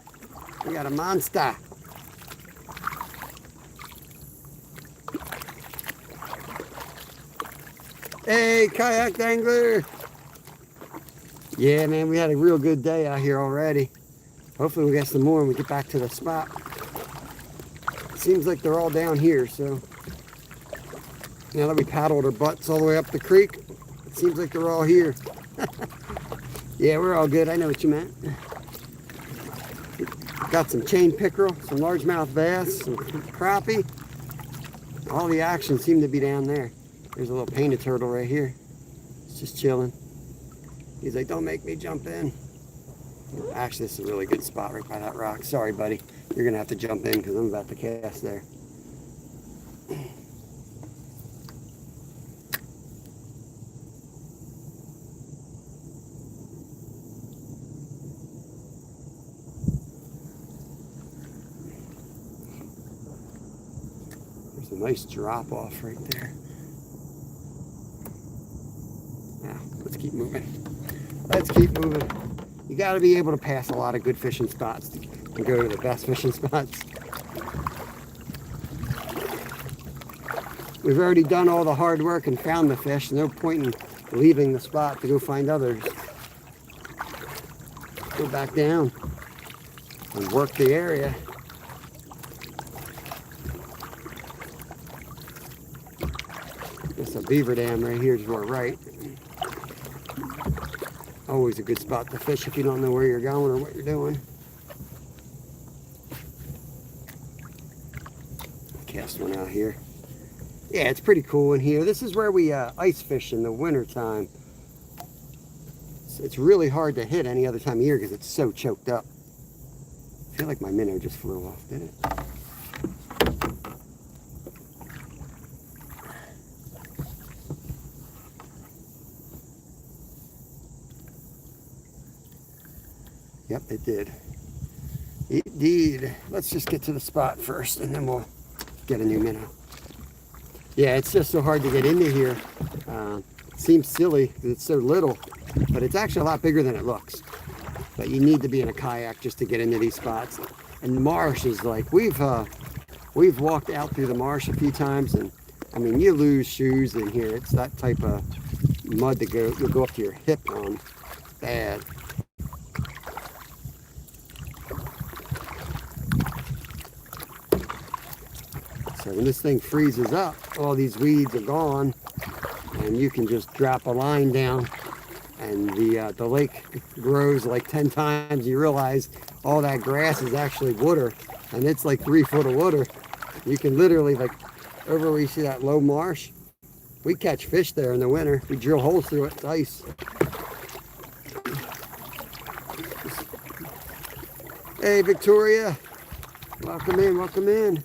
We got a monster. Hey, kayak angler. Yeah, man, we had a real good day out here already. Hopefully we get some more when we get back to the spot. It seems like they're all down here, so now that we paddled our butts all the way up the creek, it seems like they're all here. Yeah, we're all good. I know what you meant. Got some chain pickerel, some largemouth bass, some crappie. All the action seemed to be down there. There's a little painted turtle right here. It's just chilling. He's like, don't make me jump in. Actually, this is a really good spot right by that rock. Sorry, buddy. You're going to have to jump in because I'm about to cast there. There's a nice drop off right there. Now, let's keep moving. Let's keep moving. You got to be able to pass a lot of good fishing spots to go to the best fishing spots. We've already done all the hard work and found the fish. No point in leaving the spot to go find others. Go back down and work the area. There's a beaver dam right here to our right. Always a good spot to fish if you don't know where you're going or what you're doing. Cast one out here. Yeah, it's pretty cool in here. This is where we ice fish in the winter time. It's really hard to hit any other time of year because it's so choked up. I feel like my minnow just flew off, did it? Yep, it did. Indeed. Let's just get to the spot first and then we'll get a new minnow. Yeah, it's just so hard to get into here. It seems silly because it's so little, but it's actually a lot bigger than it looks. But you need to be in a kayak just to get into these spots. And the marsh is like, we've walked out through the marsh a few times, and I mean, you lose shoes in here. It's that type of mud that you'll go up to your hip on. Bad. So when this thing freezes up, all these weeds are gone, and you can just drop a line down, and the lake grows like 10 times. You realize all that grass is actually water, and it's like 3 foot of water. You can literally, like over where you see that low marsh, we catch fish there in the winter. We drill holes through it, it's ice. Hey Victoria, welcome in, welcome in.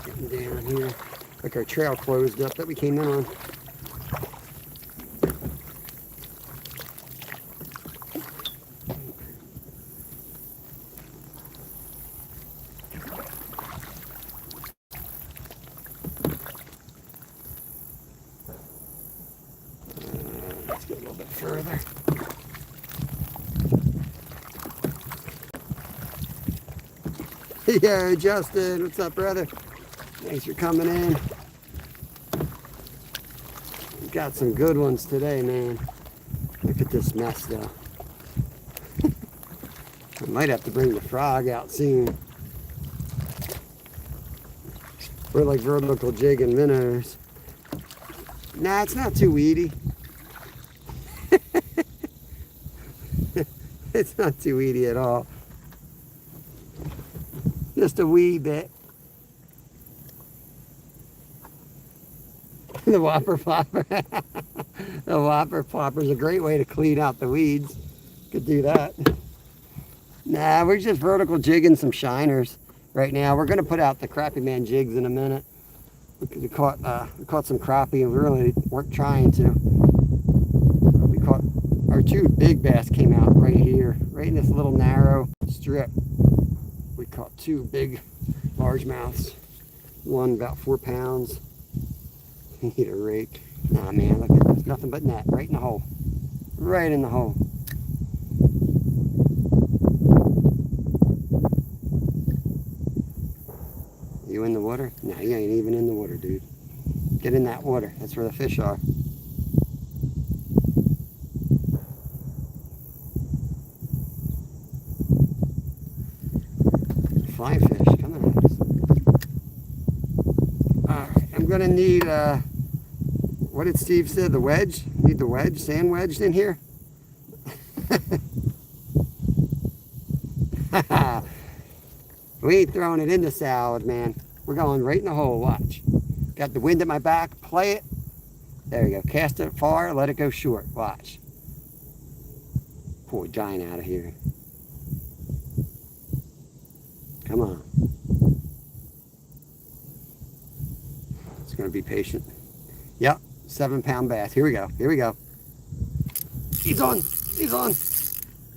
Getting down here. Like our trail closed up that we came in on. Let's get a little bit further. Yeah, Justin, what's up, brother? Thanks for coming in. We've got some good ones today, man. Look at this mess, though. I might have to bring the frog out soon. We're like vertical jigging minnows. Nah, it's not too weedy. It's not too weedy at all. Just a wee bit. The whopper plopper. The whopper plopper is a great way to clean out the weeds. Could do that. Nah, we're just vertical jigging some shiners right now. We're going to put out the Crappie Man jigs in a minute. We caught some crappie, and we really weren't trying to. We caught our 2 big bass came out right here, right in this little narrow strip. We caught 2 big largemouths. One about 4 pounds. Need a rake. Nah, man, look at this. Nothing but net. Right in the hole. Right in the hole. You in the water? No, you ain't even in the water, dude. Get in that water. That's where the fish are. Flying fish. Come on. Alright, I'm going to need... what did Steve say? The wedge? Need the wedge? Sand wedged in here? We ain't throwing it in the salad, man. We're going right in the hole. Watch. Got the wind at my back. Play it. There you go. Cast it far. Let it go short. Watch. Pull a giant out of here. Come on. It's going to be patient. Yep. 7-pound bass. Here we go. Here we go. He's on. He's on.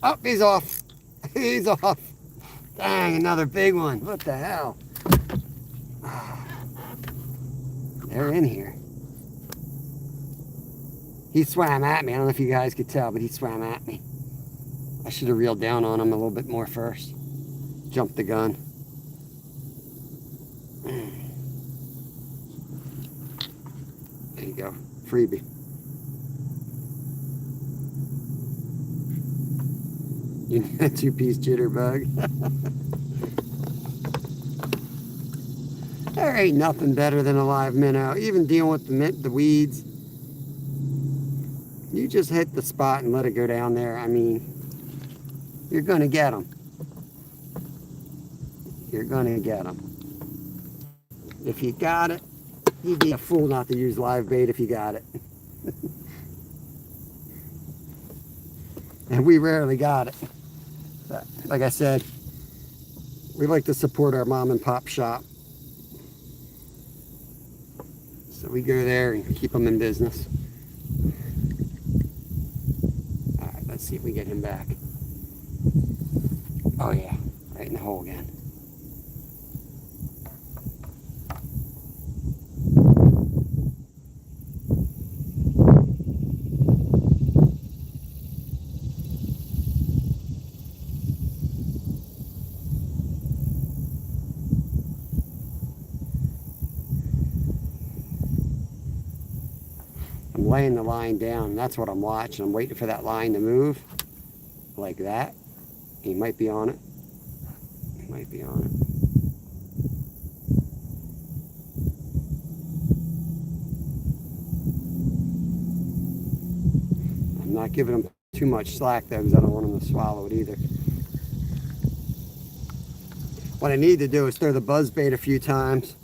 Oh, he's off. He's off. Dang, another big one. What the hell? They're in here. He swam at me. I don't know if you guys could tell, but he swam at me. I should have reeled down on him a little bit more first. Jumped the gun. There you go. Freebie. You need a 2-piece jitterbug. There ain't nothing better than a live minnow. Even dealing with the weeds. You just hit the spot and let it go down there. I mean, you're going to get them. You're going to get them. If you got it, you'd be a fool not to use live bait if you got it. And we rarely got it. But like I said, we like to support our mom and pop shop. So we go there and keep them in business. All right, let's see if we get him back. Oh yeah, right in the hole again. laying the line down. That's what I'm watching. I'm waiting for that line to move like that. He might be on it. He might be on it. I'm not giving him too much slack though, because I don't want him to swallow it either. What I need to do is throw the buzz bait a few times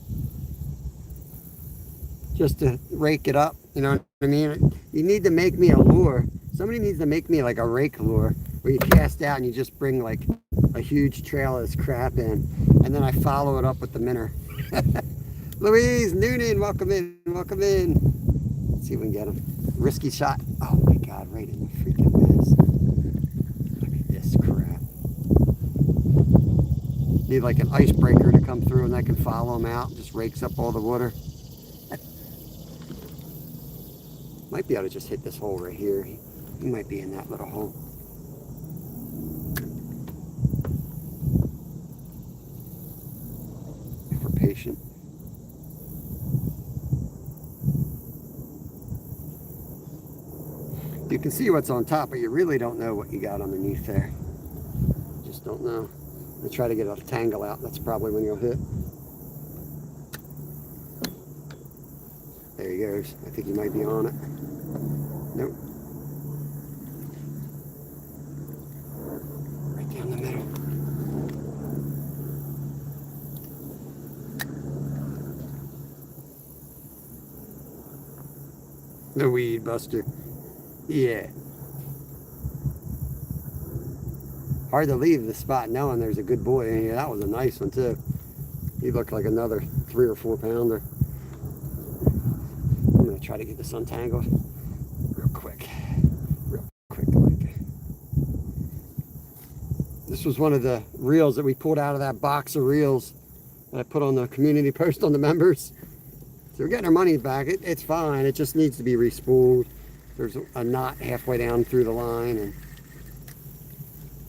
just to rake it up, you know what I mean? You need to make me a lure. Somebody needs to make me like a rake lure where you cast out and you just bring like a huge trail of this crap in, and then I follow it up with the minnow. Louise Noonan, welcome in, welcome in. Let's see if we can get him. Risky shot. Oh my God, right in the freaking mess. Look at this crap. Need like an icebreaker to come through and I can follow him out. Just rakes up all the water. Might be able to just hit this hole right here. He might be in that little hole. If we're patient. You can see what's on top, but you really don't know what you got underneath there. Just don't know. I'm gonna try to get a tangle out. That's probably when you'll hit. There he goes. I think he might be on it. Nope. Right down the middle. The weed buster. Yeah. Hard to leave the spot knowing there's a good boy in here. That was a nice one too. He looked like another 3 or 4 pounder. I'm gonna try to get this untangled real quick like. This was one of the reels that we pulled out of that box of reels that I put on the community post on the members. So we're getting our money back. It's fine. It just needs to be re-spooled. There's a knot halfway down through the line, and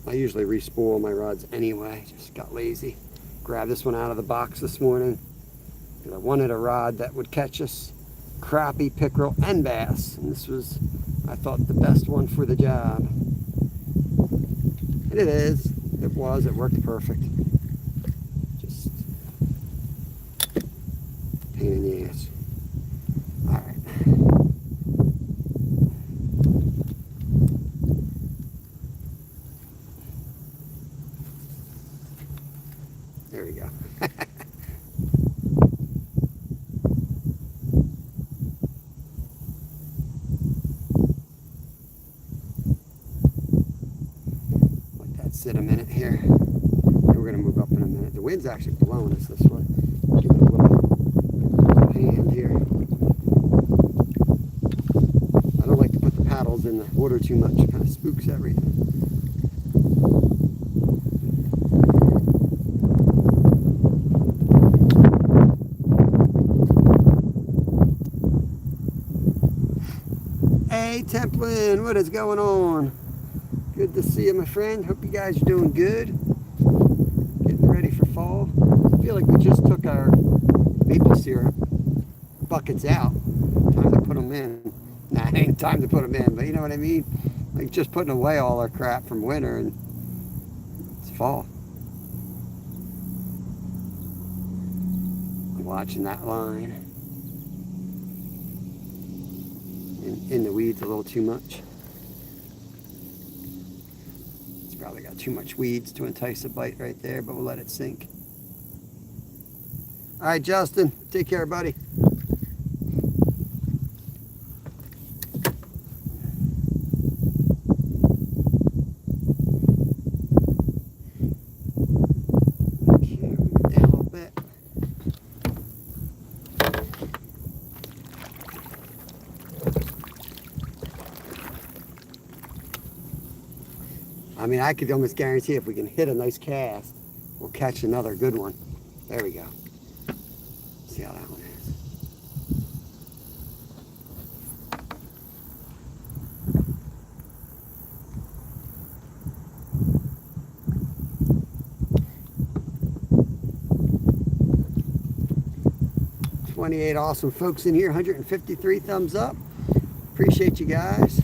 I usually re-spool my rods anyway. Just got lazy. Grabbed this one out of the box this morning because I wanted a rod that would catch us crappie, pickerel, and bass. And this was, I thought, the best one for the job. And it is. It was. It worked perfect. Just pain in the ass. All right. There we go. Let that sit a minute here. We're going to move up in a minute. The wind's actually blowing us this way. Give it a little hand here. I don't like to put the paddles in the water too much. It kind of spooks everything. Hey Templin, what is going on? Good to see you, my friend. Hope you guys are doing good. Getting ready for fall. I feel like we just took our maple syrup buckets out. Time to put them in. Nah, it ain't time to put them in, but you know what I mean? Like just putting away all our crap from winter and it's fall. I'm watching that line. In the weeds a little too much. It's probably got too much weeds to entice a bite right there, but we'll let it sink. All right, Justin, take care, buddy. Okay, down a little bit. I mean, I could almost guarantee if we can hit a nice cast, we'll catch another good one. There we go. See how that one is. '28 awesome folks in here. 153 thumbs up. Appreciate you guys.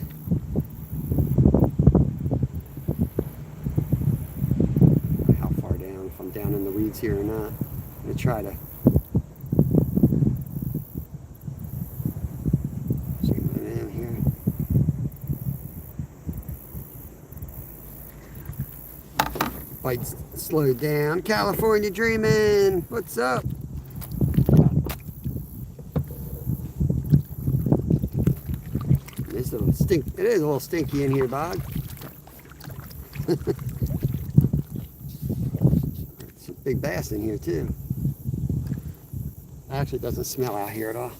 How far down, if I'm down in the weeds here or not. I'm going to try to zoom in here. Bite's slowed down. California Dreamin', what's up? It's a little it is a little stinky in here, Bob. It's a big bass in here too. Actually, it doesn't smell out here at all.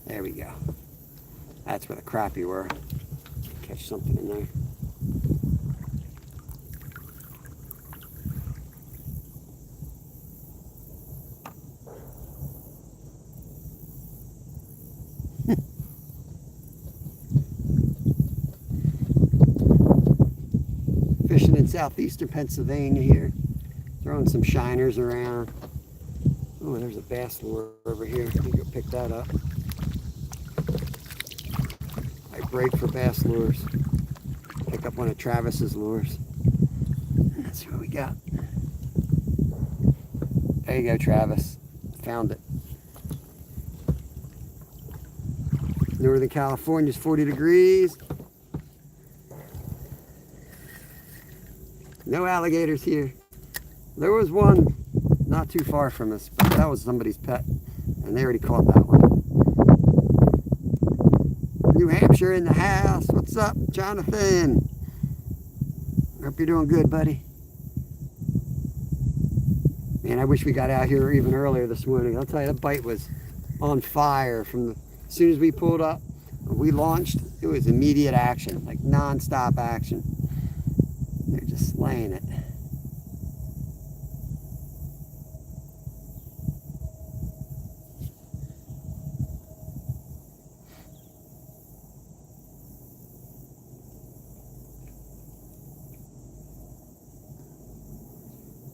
There we go. That's where the crappie were. Catch something in there. Fishing in southeastern Pennsylvania here. Throwing some shiners around. Oh, there's a bass lure over here. Let me go pick that up. I break for bass lures. Pick up one of Travis's lures. Let's see what we got. There you go, Travis. Found it. Northern California's 40 degrees. No alligators here. There was one not too far from us, but that was somebody's pet, and they already caught that one. New Hampshire in the house. What's up, Jonathan? Hope you're doing good, buddy. Man, I wish we got out here even earlier this morning. I'll tell you, the bite was on fire from as soon as we pulled up. We launched. It was immediate action, like non-stop action. They're just slaying it.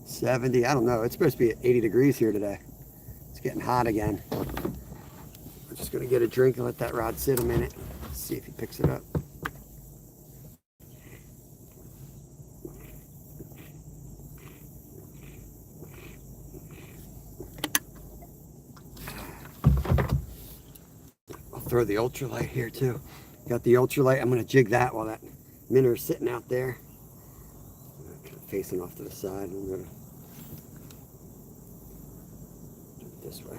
$70, I don't know. It's supposed to be at 80 degrees here today. It's getting hot again. I'm just gonna get a drink and let that rod sit a minute. See if he picks it up. Throw the ultralight here too. Got the ultralight. I'm gonna jig that while that minnow is sitting out there. Kind of facing off to the side. I'm gonna do it this way.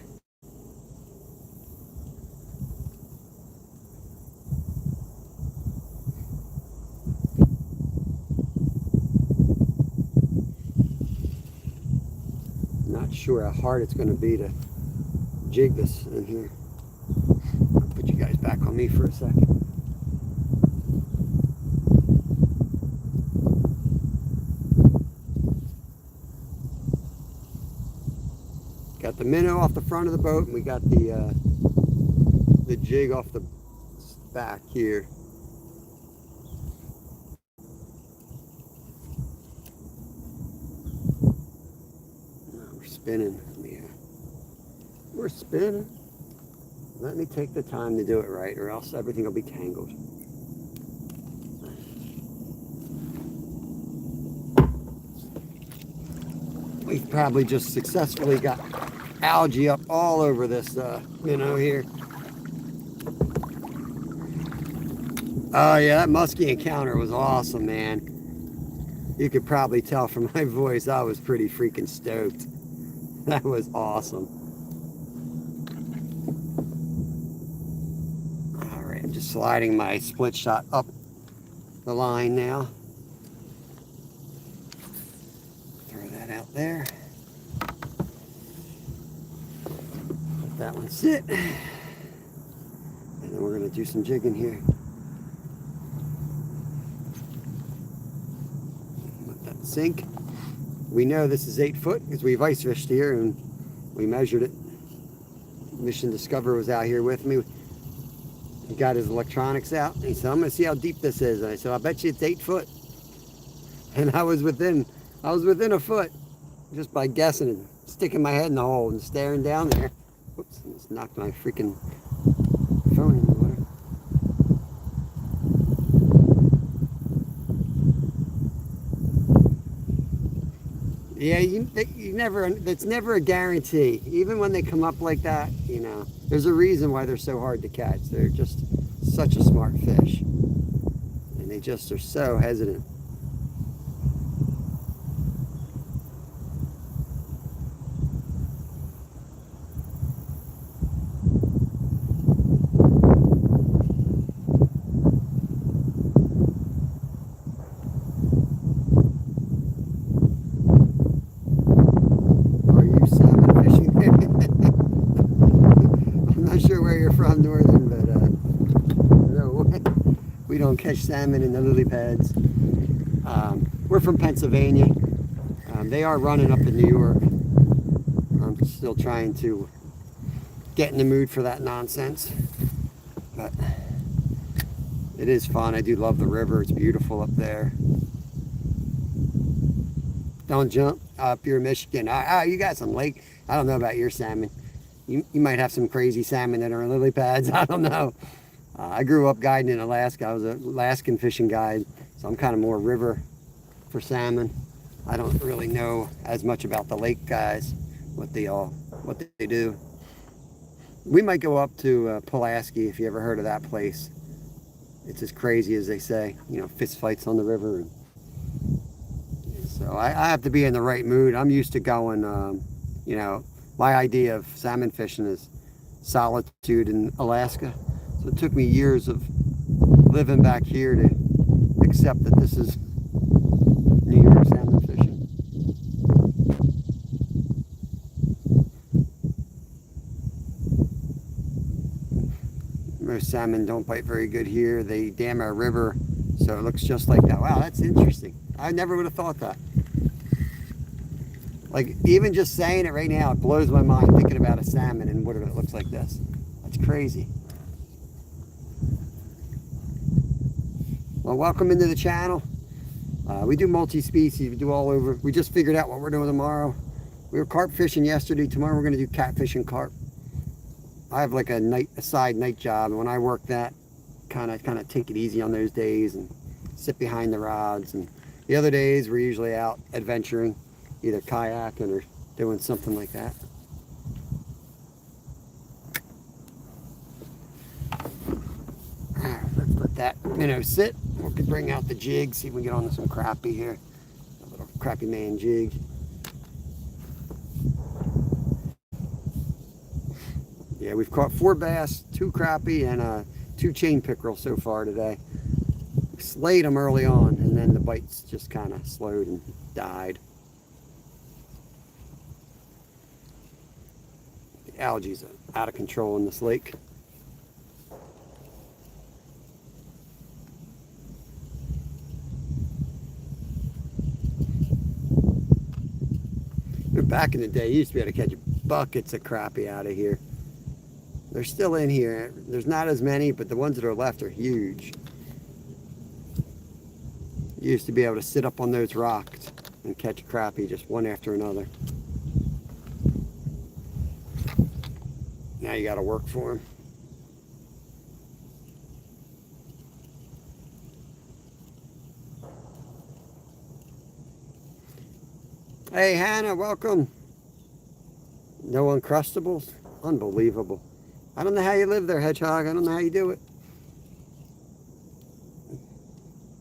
Not sure how hard it's gonna be to jig this in here. Put you guys back on me for a second. Got the minnow off the front of the boat, and we got the jig off the back here. We're spinning. Yeah, we're spinning. Let me take the time to do it right, or else everything will be tangled. We've probably just successfully got algae up all over this minnow here. Oh yeah, that muskie encounter was awesome, man. You could probably tell from my voice I was pretty freaking stoked. That was awesome. I'm just sliding my split shot up the line now. Throw that out there. Let that one sit. And then we're going to do some jigging here. Let that sink. We know this is 8 foot because we've ice fished here and we measured it. Mission Discover was out here with me. He got his electronics out. And he said, I'm going to see how deep this is. And I said, I'll bet you it's 8 foot. And I was within a foot just by guessing and sticking my head in the hole and staring down there. Whoops, I just knocked my freaking phone in the water. Yeah, you never, that's never a guarantee. Even when they come up like that, you know, there's a reason why they're so hard to catch. They're just such a smart fish. And they just are so hesitant. Are you salmon fishing? I'm not sure where you're from, Northern, but no, we don't catch salmon in the lily pads. We're from Pennsylvania. They are running up in New York. I'm still trying to get in the mood for that nonsense. But it is fun. I do love the river. It's beautiful up there. Don't jump up your Michigan. You got some lake. I don't know about your salmon. You might have some crazy salmon that are in lily pads. I don't know. I grew up guiding in Alaska. I was an Alaskan fishing guide, so I'm kind of more river for salmon. I don't really know as much about the lake guys, what they do. We might go up to Pulaski, if you ever heard of that place. It's as crazy as they say, you know, fist fights on the river. And so I have to be in the right mood. I'm used to going, you know, my idea of salmon fishing is solitude in Alaska. So it took me years of living back here to accept that this is New York salmon fishing. Most salmon don't bite very good here. They dam our river, so it looks just like that. Wow, that's interesting. I never would have thought that. Like, even just saying it right now, it blows my mind thinking about a salmon and what it looks like this. That's crazy. Well, welcome into the channel. We do multi-species. We do all over. We just figured out what we're doing tomorrow. We were carp fishing yesterday. Tomorrow we're going to do catfish and carp. I have like a side night job, and when I work that, kind of take it easy on those days and sit behind the rods. And the other days we're usually out adventuring, either kayaking or doing something like that. Let's let that minnow sit. We could bring out the jig, see if we can get on some crappie here. A little crappie man jig. Yeah, we've caught 4 bass, 2 crappie, and 2 chain pickerel so far today. We slayed them early on, and then the bites just kind of slowed and died. The algae's out of control in this lake. Back in the day, you used to be able to catch buckets of crappie out of here. They're still in here. There's not as many, but the ones that are left are huge. You used to be able to sit up on those rocks and catch crappie just one after another. Now you got to work for them. Hey Hannah, welcome. No Uncrustables? Unbelievable. I don't know how you live there, Hedgehog. I don't know how you do it.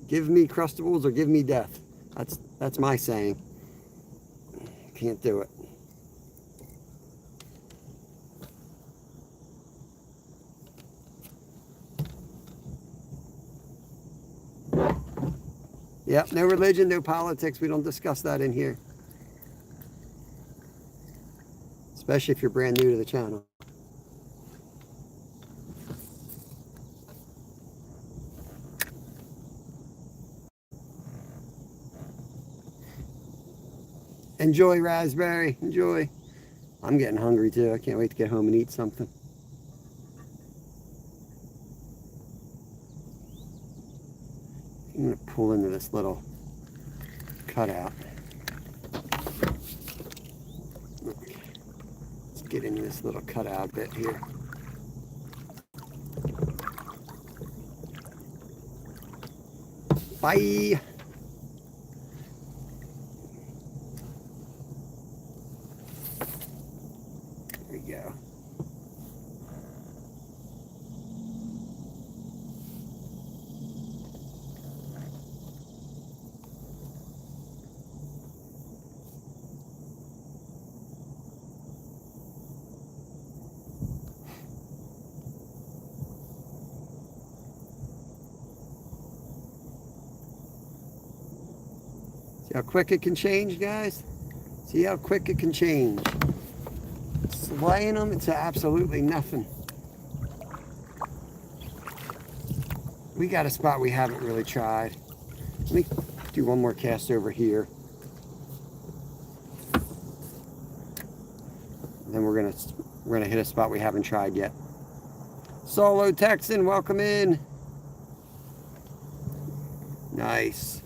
Give me Crustables or give me death. That's my saying. Can't do it. Yep, no religion, no politics. We don't discuss that in here. Especially if you're brand new to the channel. Enjoy, Raspberry. Enjoy. I'm getting hungry too. I can't wait to get home and eat something. I'm going to pull into this little cutout. Let's get into this little cutout bit here. Bye. how quick it can change, guys? See how quick it can change. Slaying them, it's absolutely nothing. We got a spot we haven't really tried. Let me do one more cast over here. Then we're gonna hit a spot we haven't tried yet. Solo Texan, welcome in. Nice.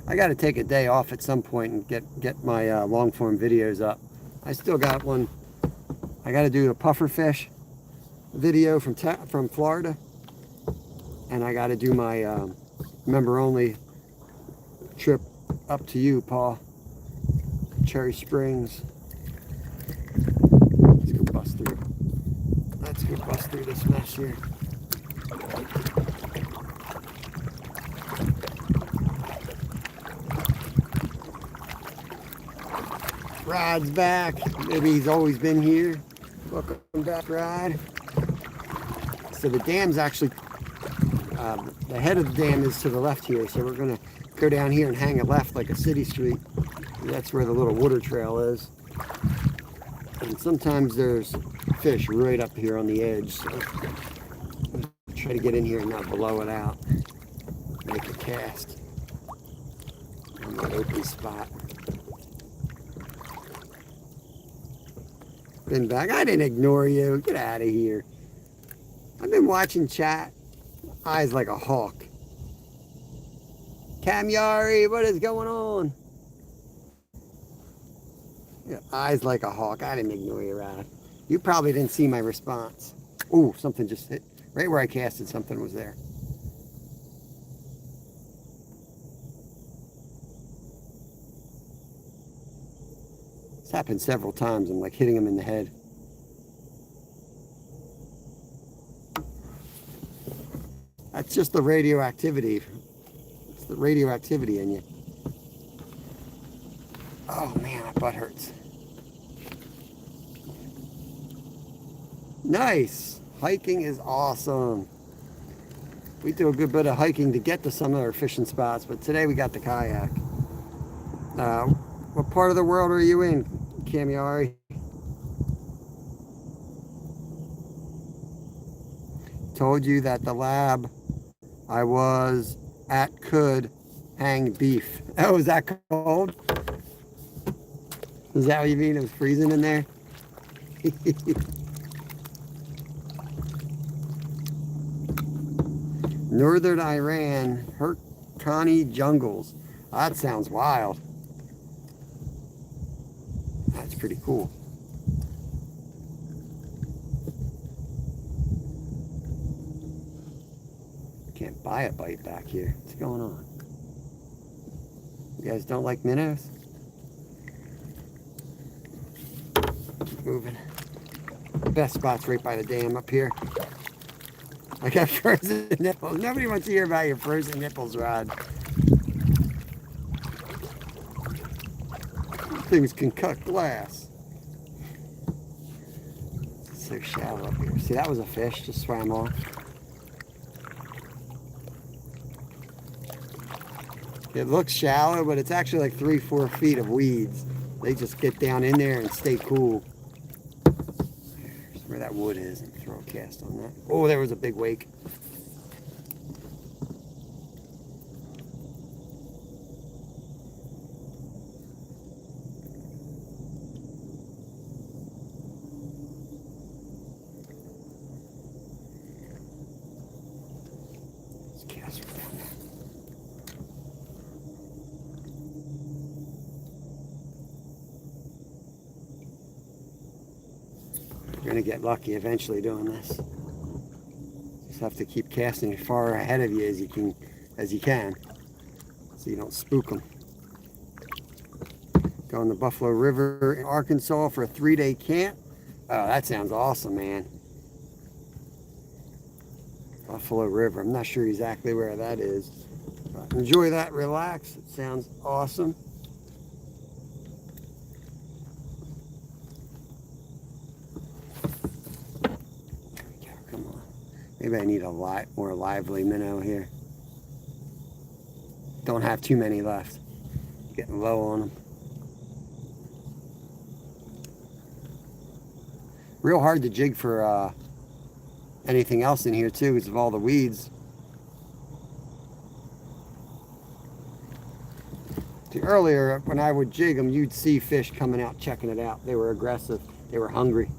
I got to take a day off at some point and get my long form videos up. I still got one. I got to do a pufferfish video from Florida, and I got to do my member only trip up to you, Paul. Cherry Springs. Let's go bust through. Let's go bust through this mess here. Rod's back. Maybe he's always been here. Welcome back, Rod. So the dam's actually, the head of the dam is to the left here. So we're going to go down here and hang a left like a city street. That's where the little water trail is. And sometimes there's fish right up here on the edge. So try to get in here and not blow it out. Make a cast on that open spot. Been back. I didn't ignore you. Get out of here. I've been watching chat. Eyes like a hawk. Kamyari, what is going on? Yeah, eyes like a hawk. I didn't ignore you, Rod. You probably didn't see my response. Ooh, something just hit. Right where I casted, something was there. It's happened several times. I'm like hitting him in the head. That's just the radioactivity. It's the radioactivity in you. Oh man, my butt hurts. Nice. Hiking is awesome. We do a good bit of hiking to get to some of our fishing spots, but today we got the kayak. What part of the world are you in, Kamiari? Told you that the lab I was at could hang beef. Oh, is that cold? Is that what you mean? It was freezing in there? Northern Iran, Hurkani jungles. That sounds wild. That's pretty cool. Can't buy a bite back here. What's going on? You guys don't like minnows? Keep moving. The best spot's right by the dam up here. I got frozen nipples. Nobody wants to hear about your frozen nipples, Rod. Things can cut glass. It's so shallow up here. See, that was a fish, just swam off. It looks shallow, but it's actually like 3-4 feet of weeds. They just get down in there and stay cool. There's where that wood is, and throw a cast on that. Oh, there was a big wake. Let's cast her down there. You're going to get lucky eventually doing this. Just have to keep casting as far ahead of you as you can, so you don't spook them. Going to Buffalo River in Arkansas for a 3-day camp. Oh, that sounds awesome, man. Buffalo River. I'm not sure exactly where that is. But enjoy that, relax. It sounds awesome. Come on. Maybe I need a lot more lively minnow here. don't have too many left. Getting low on them. Real hard to jig for anything else in here too, because of all the weeds. See, earlier when I would jig them, you'd see fish coming out checking it out. They were aggressive. They were hungry.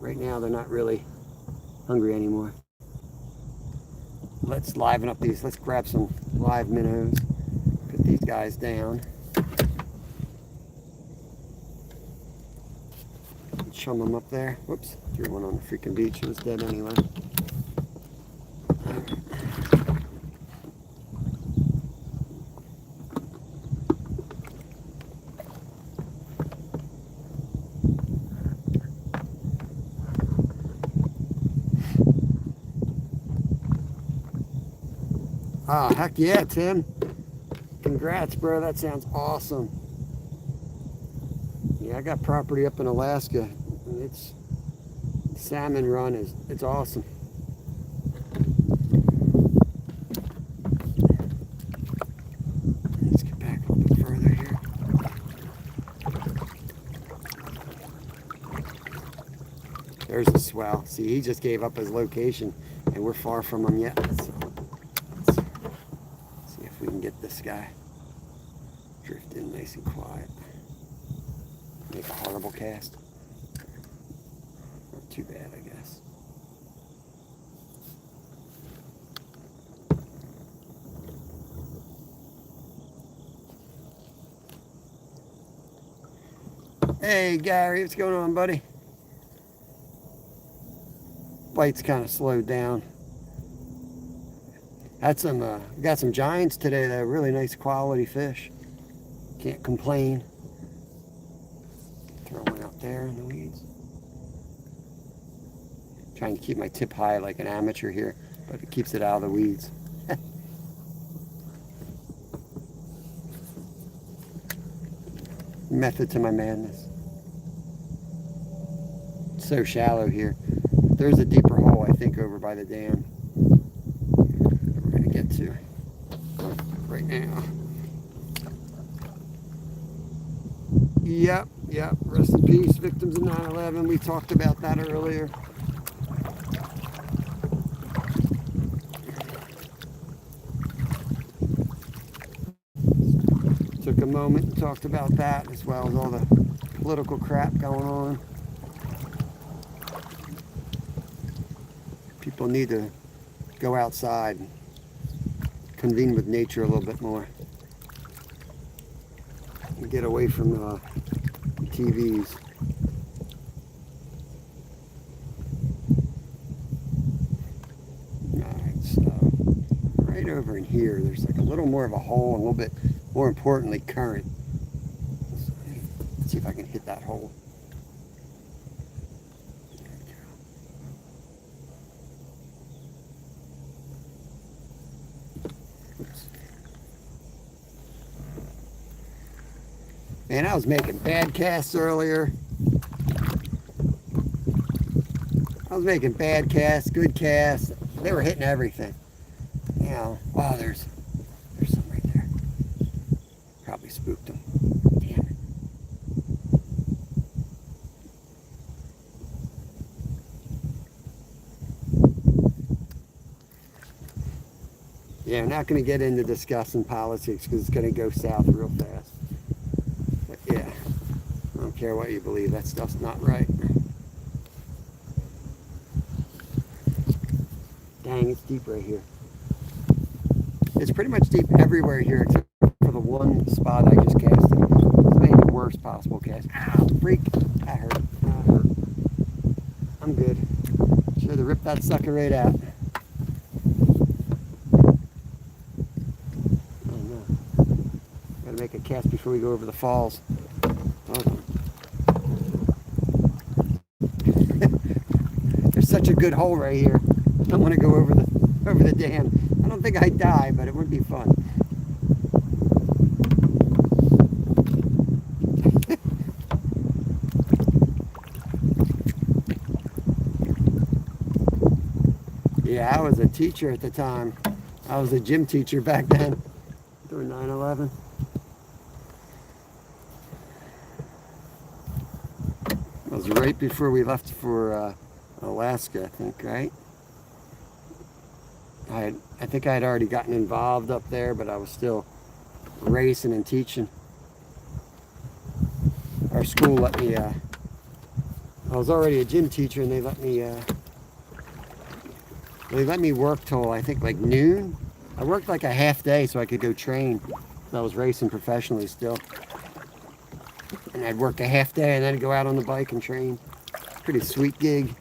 Right now they're not really hungry anymore. Let's liven up these. Let's grab some live minnows. Put these guys down. Chum them up there. Whoops, threw one on the freaking beach. It was dead anyway. Ah, heck yeah, Tim. Congrats, bro. That sounds awesome. Yeah, I got property up in Alaska. And it's salmon run it's awesome. Let's get back a little bit further here. There's the swell. See, he just gave up his location, and we're far from him yet. So let's see if we can get this guy drift in nice and quiet. Make a horrible cast. Not too bad, I guess. Hey, Gary, what's going on, buddy? Bite's kind of slowed down. Had some, got some giants today. They're really nice quality fish. Can't complain. Throw one out there in the weeds. Trying to keep my tip high like an amateur here, but it keeps it out of the weeds. Method to my madness. It's so shallow here. There's a deeper hole, I think, over by the dam that we're going to get to right now. Yep, rest in peace, victims of 9/11. We talked about that earlier. Took a moment and talked about that, as well as all the political crap going on. People need to go outside and convene with nature a little bit more. And get away from TVs. Alright, so right over in here, there's like a little more of a hole, and a little bit more importantly, current. Let's see if I can hit that hole. Man, I was making bad casts earlier. I was making bad casts, good casts. They were hitting everything. You know, wow, there's some right there. Probably spooked them. Damn it. Yeah, I'm not going to get into discussing politics because it's going to go south real fast. But yeah, I don't care what you believe. That stuff's not right. Dang, it's deep right here. It's pretty much deep everywhere here except for the one spot I just cast. It's made the worst possible cast. Ow, freak. That hurt. That hurt. I'm good. Should have ripped that sucker right out. Make a cast before we go over the falls. Oh. There's such a good hole right here. I want to go over the dam. I don't think I'd die, but it would be fun. Yeah, I was a teacher at the time. I was a gym teacher back then. Doing 11. It was right before we left for Alaska, I think, right? I think I had already gotten involved up there, but I was still racing and teaching. Our school let me, I was already a gym teacher, and they let me work till I think like noon. I worked like a half day so I could go train. I was racing professionally still. And I'd work a half day and then I'd go out on the bike and train. Pretty sweet gig.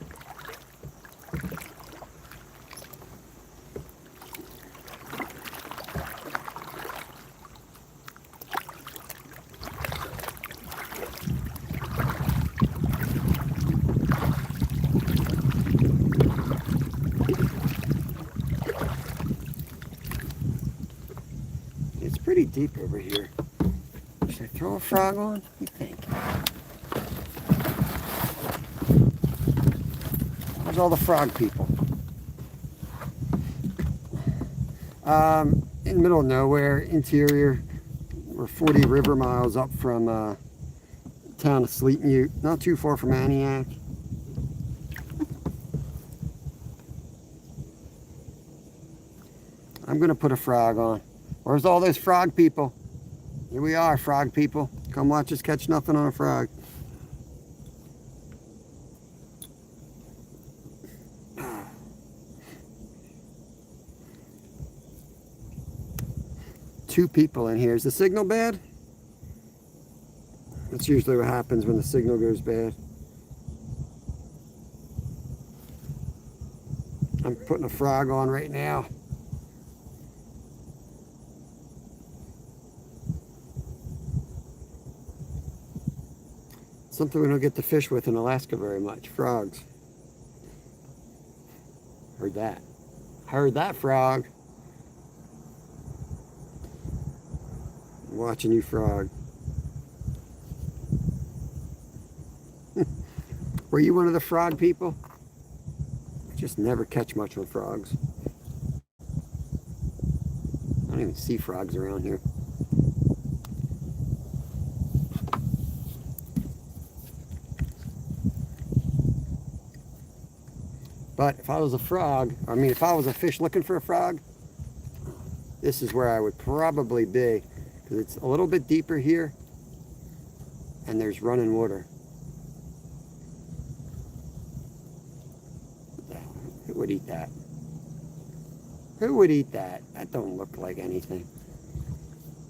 It's pretty deep over here. Should I throw a frog on? What do you think? Where's all the frog people? In the middle of nowhere, interior. We're 40 river miles up from town of Sleepmute, not too far from Antioch. I'm gonna put a frog on. Where's all those frog people? Here we are, frog people. Come watch us catch nothing on a frog. Two people in here. Is the signal bad? That's usually what happens when the signal goes bad. I'm putting a frog on right now. Something we don't get to fish with in Alaska very much. Frogs. Heard that. Heard that, frog. I'm watching you, frog. Were you one of the frog people? I just never catch much with frogs. I don't even see frogs around here. But if I was a frog, if I was a fish looking for a frog, this is where I would probably be. Because it's a little bit deeper here, and there's running water. Who would eat that? Who would eat that? That don't look like anything.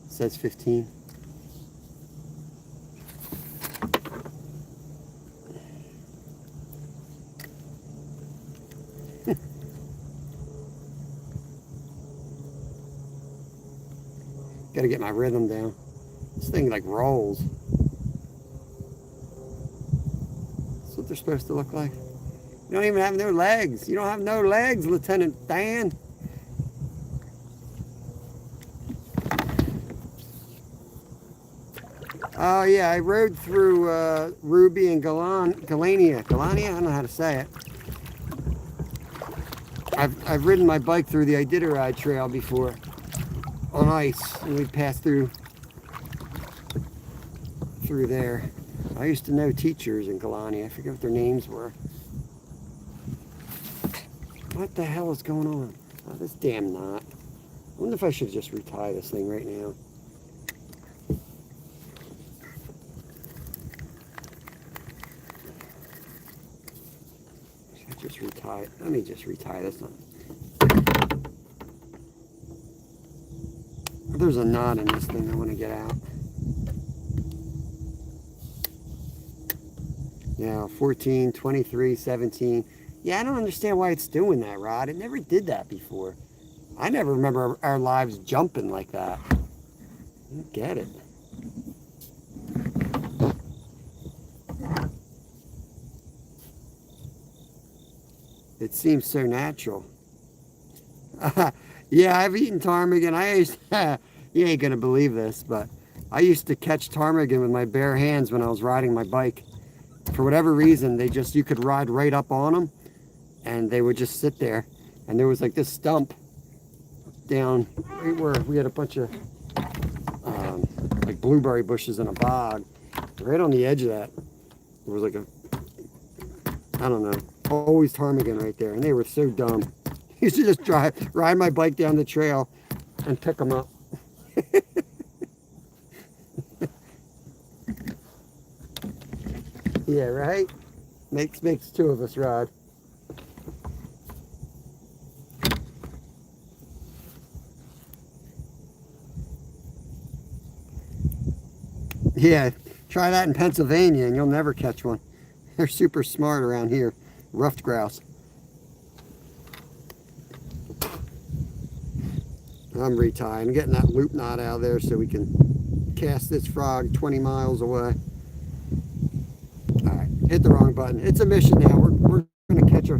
It says 15. Gotta get my rhythm down. This thing like rolls. That's what they're supposed to look like. You don't even have no legs. You don't have no legs, Lieutenant Dan. Oh yeah, I rode through Ruby and Galania. Galania? I don't know how to say it. I've ridden my bike through the Iditarod Trail before. On ice, and we'd pass through there. I used to know teachers in Galani. I forget what their names were. What the hell is going on? Oh, this damn knot. I wonder if I should just retie this thing right now. Should I just retie it? Let me just retie this one. There's a knot in this thing I want to get out. Now, 14, 23, 17. Yeah, I don't understand why it's doing that, Rod. It never did that before. I never remember our lives jumping like that. I don't get it. It seems so natural. Yeah, I've eaten ptarmigan. You ain't gonna believe this, but I used to catch ptarmigan with my bare hands when I was riding my bike. For whatever reason, you could ride right up on them, and they would just sit there. And there was like this stump down right where we had a bunch of blueberry bushes in a bog. Right on the edge of that, there was like a, I don't know, always ptarmigan right there. And they were so dumb. Used to just ride my bike down the trail and pick them up. Yeah, right? Makes two of us, Rod. Yeah, try that in Pennsylvania and you'll never catch one. They're super smart around here. Ruffed grouse. I'm retying. I'm getting that loop knot out of there so we can cast this frog 20 miles away. Alright, hit the wrong button. It's a mission now. We're going to catch a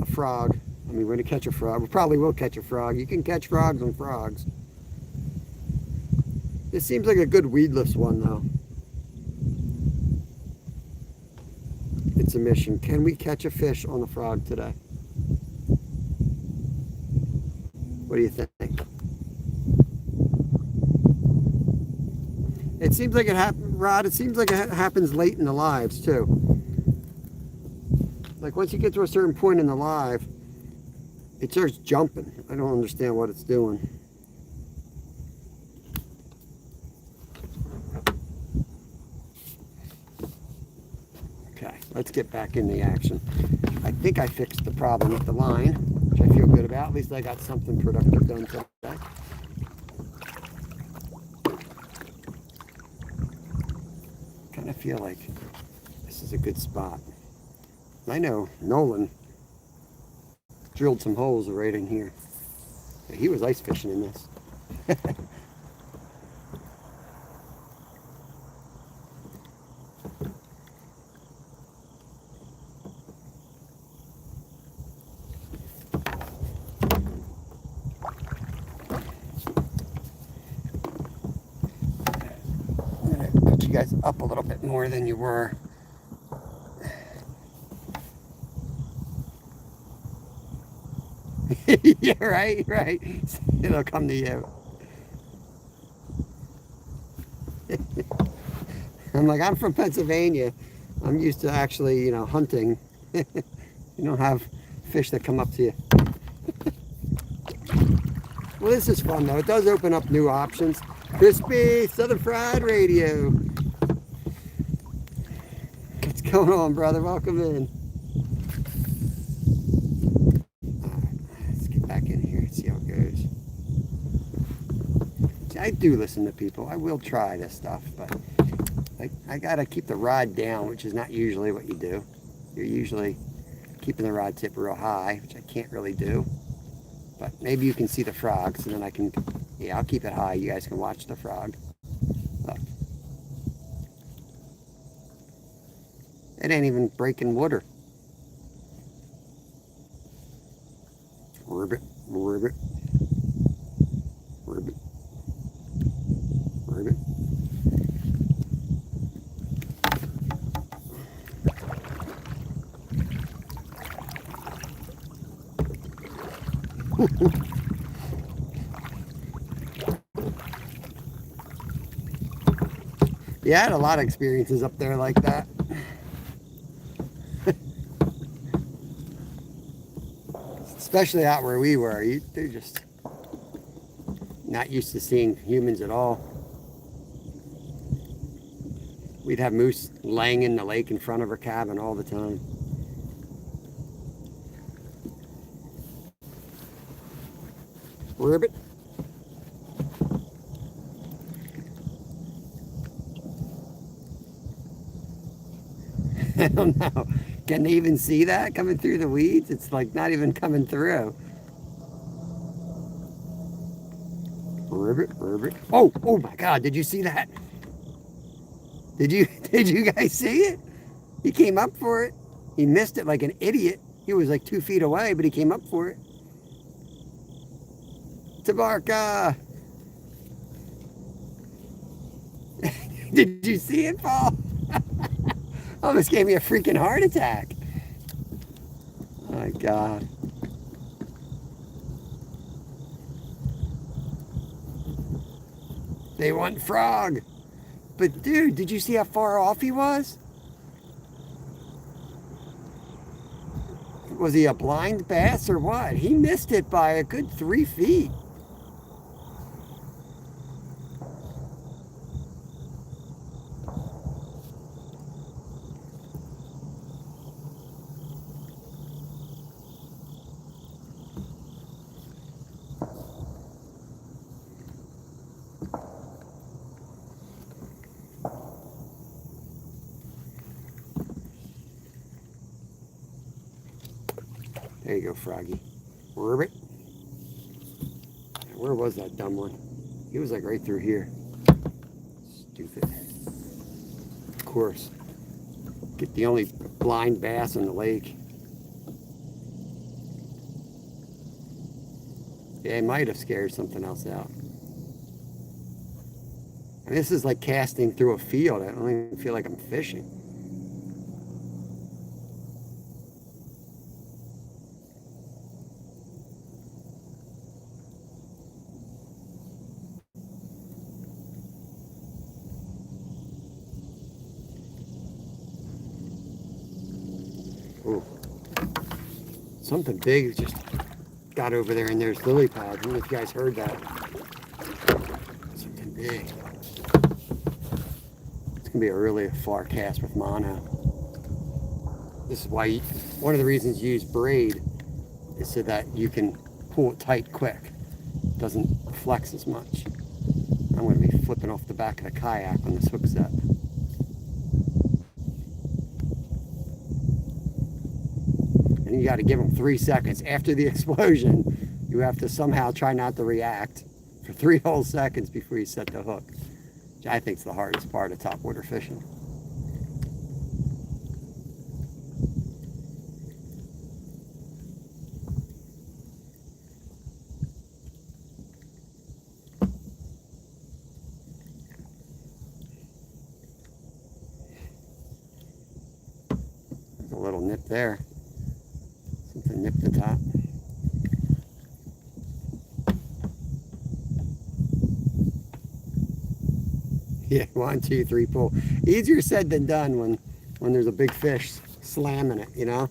frog. I mean, we're going to catch a frog. We probably will catch a frog. You can catch frogs on frogs. This seems like a good weedless one, though. It's a mission. Can we catch a fish on the frog today? What do you think? It seems like it happens, Rod, it seems like it happens late in the lives, too. Like, once you get to a certain point in the live, it starts jumping. I don't understand what it's doing. Okay, let's get back in the action. I think I fixed the problem with the line, which I feel good about. At least I got something productive done today. Kind of feel like this is a good spot. I know Nolan drilled some holes right in here. He was ice fishing in this. Guys up a little bit more than you were. Yeah, right. It'll come to you. I'm like, I'm from Pennsylvania. I'm used to actually, hunting. You don't have fish that come up to you. Well, this is fun though. It does open up new options. Crispy Southern Fried Radio. What's going on, brother? Welcome in. Alright, let's get back in here and see how it goes. See, I do listen to people. I will try this stuff, but I gotta keep the rod down, which is not usually what you do. You're usually keeping the rod tip real high, which I can't really do. But maybe you can see the frogs, and then I can, yeah, I'll keep it high. You guys can watch the frog. Look. It ain't even breaking water. Ribbit, ribbit, ribbit, ribbit. Yeah, I had a lot of experiences up there like that. Especially out where we were. They're just not used to seeing humans at all. We'd have moose laying in the lake in front of our cabin all the time. Ribbit. I don't know. Can they even see that coming through the weeds? It's like not even coming through. Ribbit, ribbit. Oh my God! Did you see that? Did you guys see it? He came up for it. He missed it like an idiot. He was like 2 feet away, but he came up for it. Tabarka! Did you see it, Paul? Almost gave me a freaking heart attack. Oh my God. They want frog. But dude, did you see how far off he was? Was he a blind bass or what? He missed it by a good 3 feet. There you go, Froggy. Ribbit. Where was that dumb one? He was like right through here. Stupid. Of course. Get the only blind bass in the lake. Yeah, it might have scared something else out. And this is like casting through a field. I don't even feel like I'm fishing. Ooh. Something big just got over there, and there's lily pad. I don't know if you guys heard that. Something big. It's gonna be a really far cast with mono. This is why one of the reasons you use braid is so that you can pull it tight quick. It doesn't flex as much. I'm gonna be flipping off the back of the kayak when this hook's up. And you got to give them 3 seconds after the explosion. You have to somehow try not to react for 3 whole seconds before you set the hook, which I think is the hardest part of topwater fishing. There's a little nip there. Something nipped the top. Yeah, 1, 2, 3, pull. Easier said than done when there's a big fish slamming it, you know?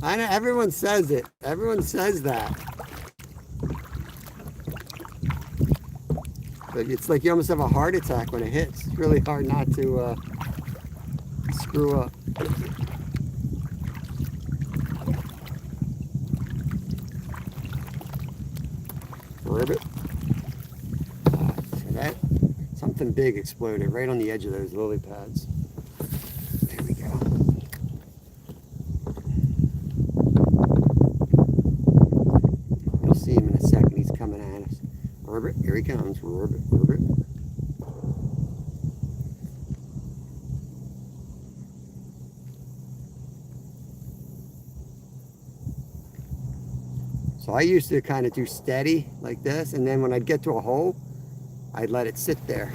I know everyone says it. Everyone says that. But it's like you almost have a heart attack when it hits. It's really hard not to screw up. Ribbit. So that something big exploded right on the edge of those lily pads. There we go. You'll see him in a second. He's coming at us. Ribbit, here he comes. Ribbit, ribbit. So I used to kind of do steady like this, and then when I'd get to a hole, I'd let it sit there.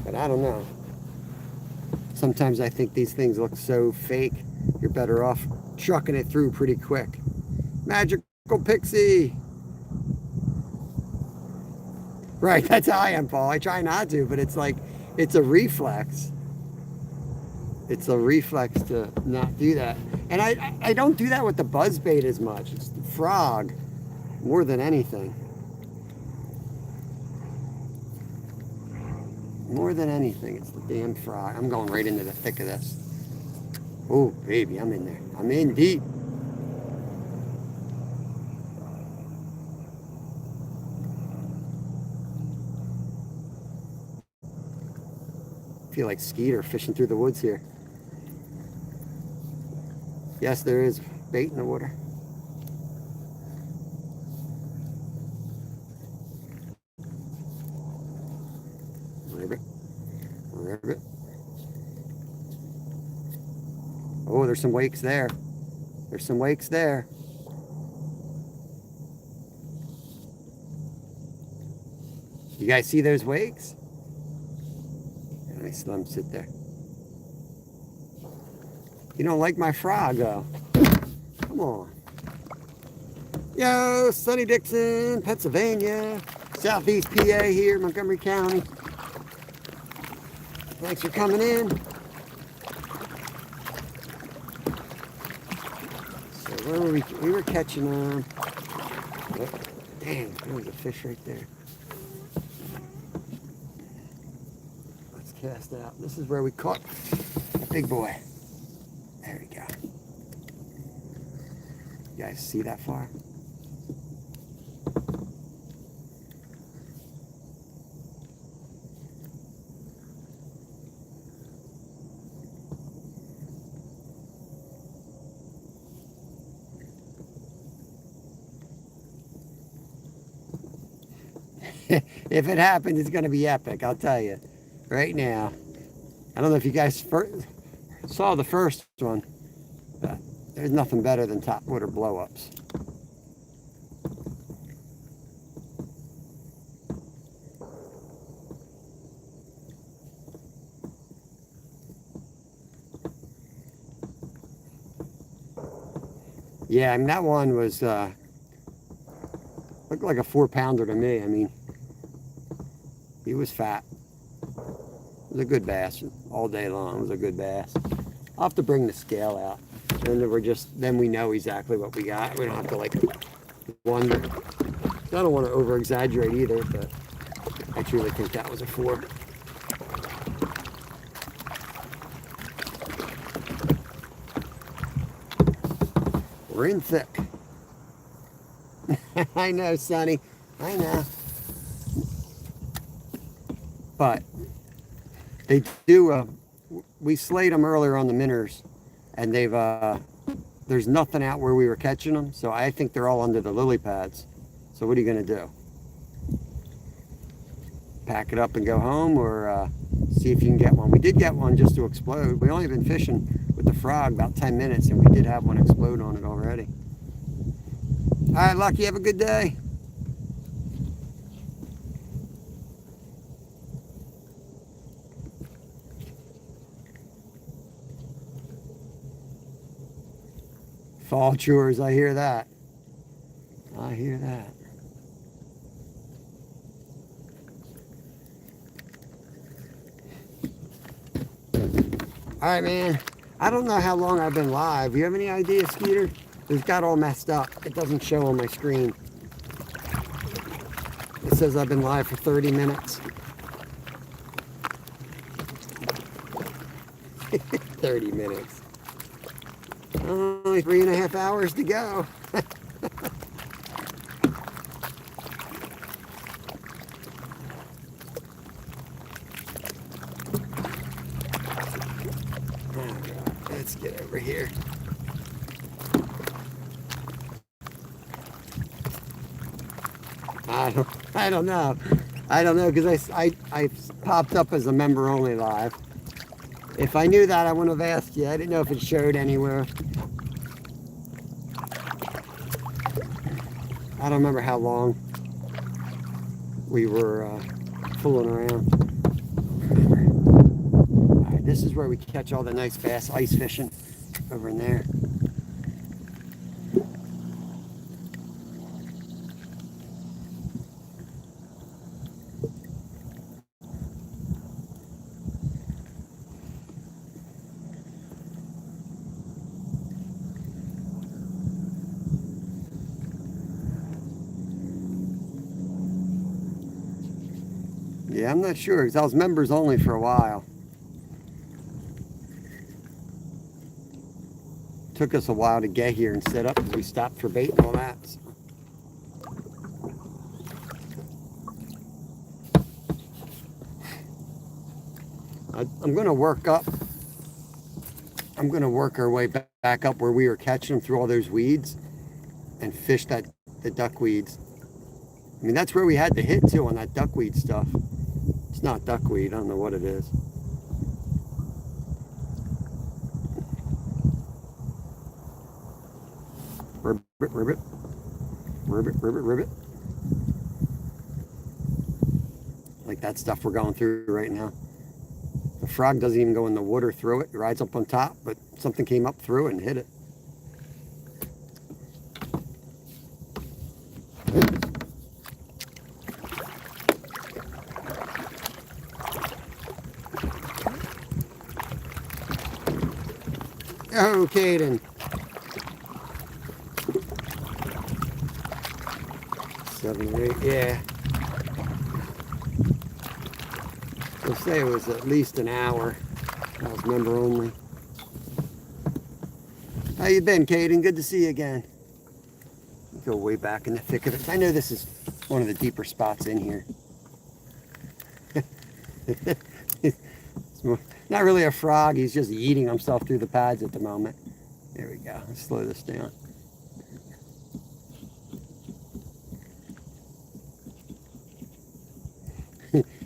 But I don't know. Sometimes I think these things look so fake, you're better off trucking it through pretty quick. Magical Pixie! Right, that's how I am, Paul. I try not to, but it's like, it's a reflex. It's a reflex to not do that. And I don't do that with the buzzbait as much. It's the frog more than anything. More than anything, it's the damn frog. I'm going right into the thick of this. Oh, baby, I'm in there. I'm in deep. I feel like Skeeter fishing through the woods here. Yes, there is bait in the water. Ribbit. Ribbit. Oh, there's some wakes there. There's some wakes there. You guys see those wakes? Let me let him sit there. You don't like my frog, though. Come on. Yo, Sunny Dixon, Pennsylvania, Southeast PA here, Montgomery County. Thanks for coming in. So where were we? We were catching oh, dang, there was a fish right there. Let's cast out. This is where we caught the big boy. There we go. You guys see that far? If it happens, it's going to be epic, I'll tell you. Right now. I don't know if you guys saw the first one, but there's nothing better than top water blow-ups. Yeah, I mean, that one was, looked like a 4-pounder to me. I mean, he was fat. It was a good bass all day long. It was a good bass. I'll have to bring the scale out. Then we know exactly what we got. We don't have to like wonder. I don't want to over exaggerate either, but I truly think that was a 4. We're in thick. I know, Sonny. I know. But they do, we slayed them earlier on the minnows, and they've, there's nothing out where we were catching them, so I think they're all under the lily pads. So what are you going to do? Pack it up and go home, or see if you can get one? We did get one just to explode. We only been fishing with the frog about 10 minutes, and we did have one explode on it already. All right, Lucky, have a good day. Fall chores, I hear that. I hear that. All right, man. I don't know how long I've been live. You have any idea, Skeeter? It got all messed up. It doesn't show on my screen. It says I've been live for 30 minutes. 30 minutes. Only 3.5 hours to go. Let's get over here. I don't know. I don't know, because I popped up as a member only live. If I knew that, I wouldn't have asked you. I didn't know if it showed anywhere. I don't remember how long we were fooling around. All right, this is where we catch all the nice bass ice fishing, over in there. Yeah, I'm not sure, because I was members only for a while. Took us a while to get here and set up, because we stopped for bait and all that. So. I'm going to work up. I'm going to work our way back up where we were catching them through all those weeds and fish the duckweeds. I mean, that's where we had to hit too, on that duckweed stuff. It's not duckweed, I don't know what it is. Ribbit, ribbit. Ribbit, ribbit, ribbit. Like that stuff we're going through right now. The frog doesn't even go in the water through it. It rides up on top, but something came up through it and hit it. Oh, Caden. 7 or 8, yeah. We'll say it was at least an hour. That was member only. How you been, Caden? Good to see you again. Go way back in the thick of it. I know this is one of the deeper spots in here. It's not really a frog. He's just eating himself through the pads at the moment. There we go. Let's slow this down.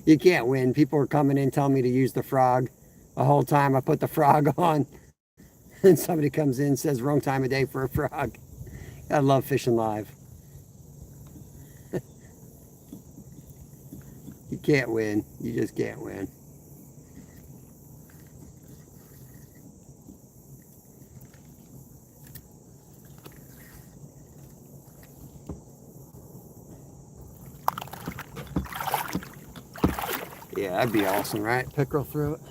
You can't win. People are coming in telling me to use the frog. The whole time I put the frog on, and somebody comes in and says wrong time of day for a frog. I love fishing live. You can't win. You just can't win. Yeah, that'd be awesome, right? Pickerel through it.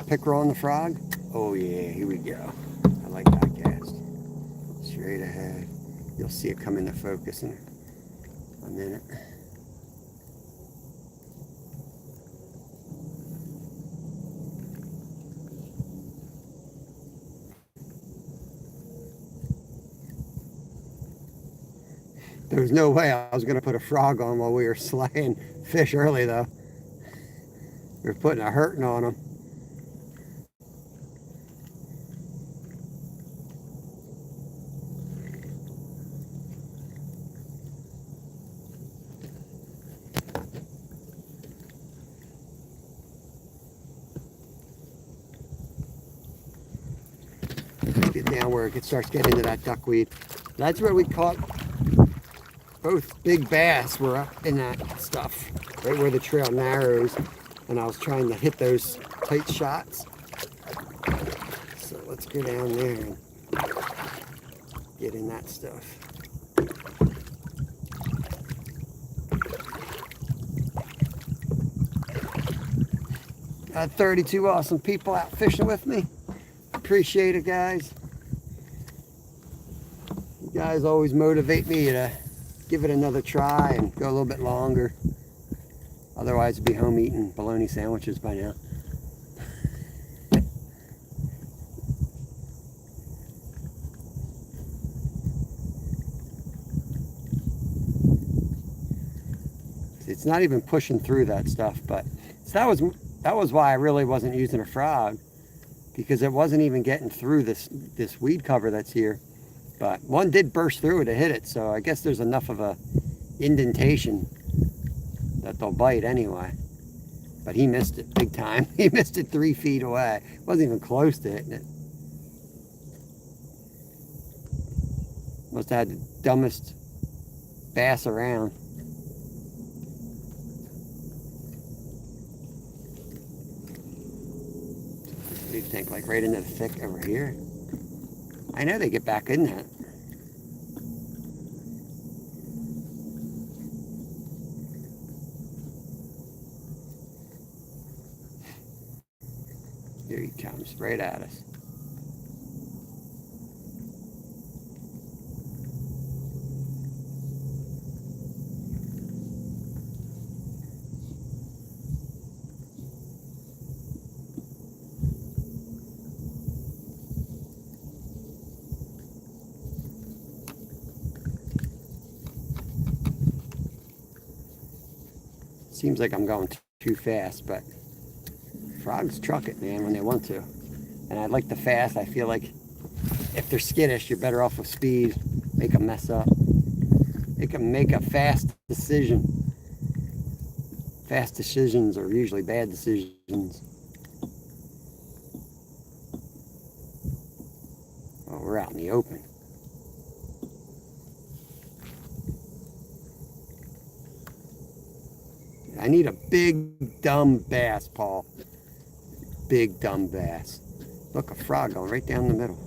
Pickerel on the frog. Oh yeah, here we go. I like that cast. Straight ahead. You'll see it come into focus in a minute. There was no way I was going to put a frog on while we were slaying fish early, though. We were putting a hurting on them. Get down where it starts getting into that duckweed. That's where we caught both big bass. Were up in that stuff, right where the trail narrows, and I was trying to hit those tight shots. So let's go down there and get in that stuff. Got 32 awesome people out fishing with me. Appreciate it, guys. You guys always motivate me to give it another try and go a little bit longer. Otherwise, I'd be home eating bologna sandwiches by now. It's not even pushing through that stuff, but that was why I really wasn't using a frog, because it wasn't even getting through this weed cover that's here. But one did burst through it to hit it, so I guess there's enough of a indentation that they'll bite anyway. But he missed it big time. He missed it 3 feet away. Wasn't even close to hitting it. Must have had the dumbest bass around. What do you think? Like right into the thick over here? I know they get back in that. Here he comes, right at us. Seems like I'm going too fast, but frogs truck it, man, when they want to. And I like the fast. I feel like if they're skittish, you're better off with speed. Make them mess up. They can make a fast decision. Fast decisions are usually bad decisions. Oh, we're out in the open. I need a big, dumb bass, Paul. Big, dumb bass. Look, a frog going right down the middle.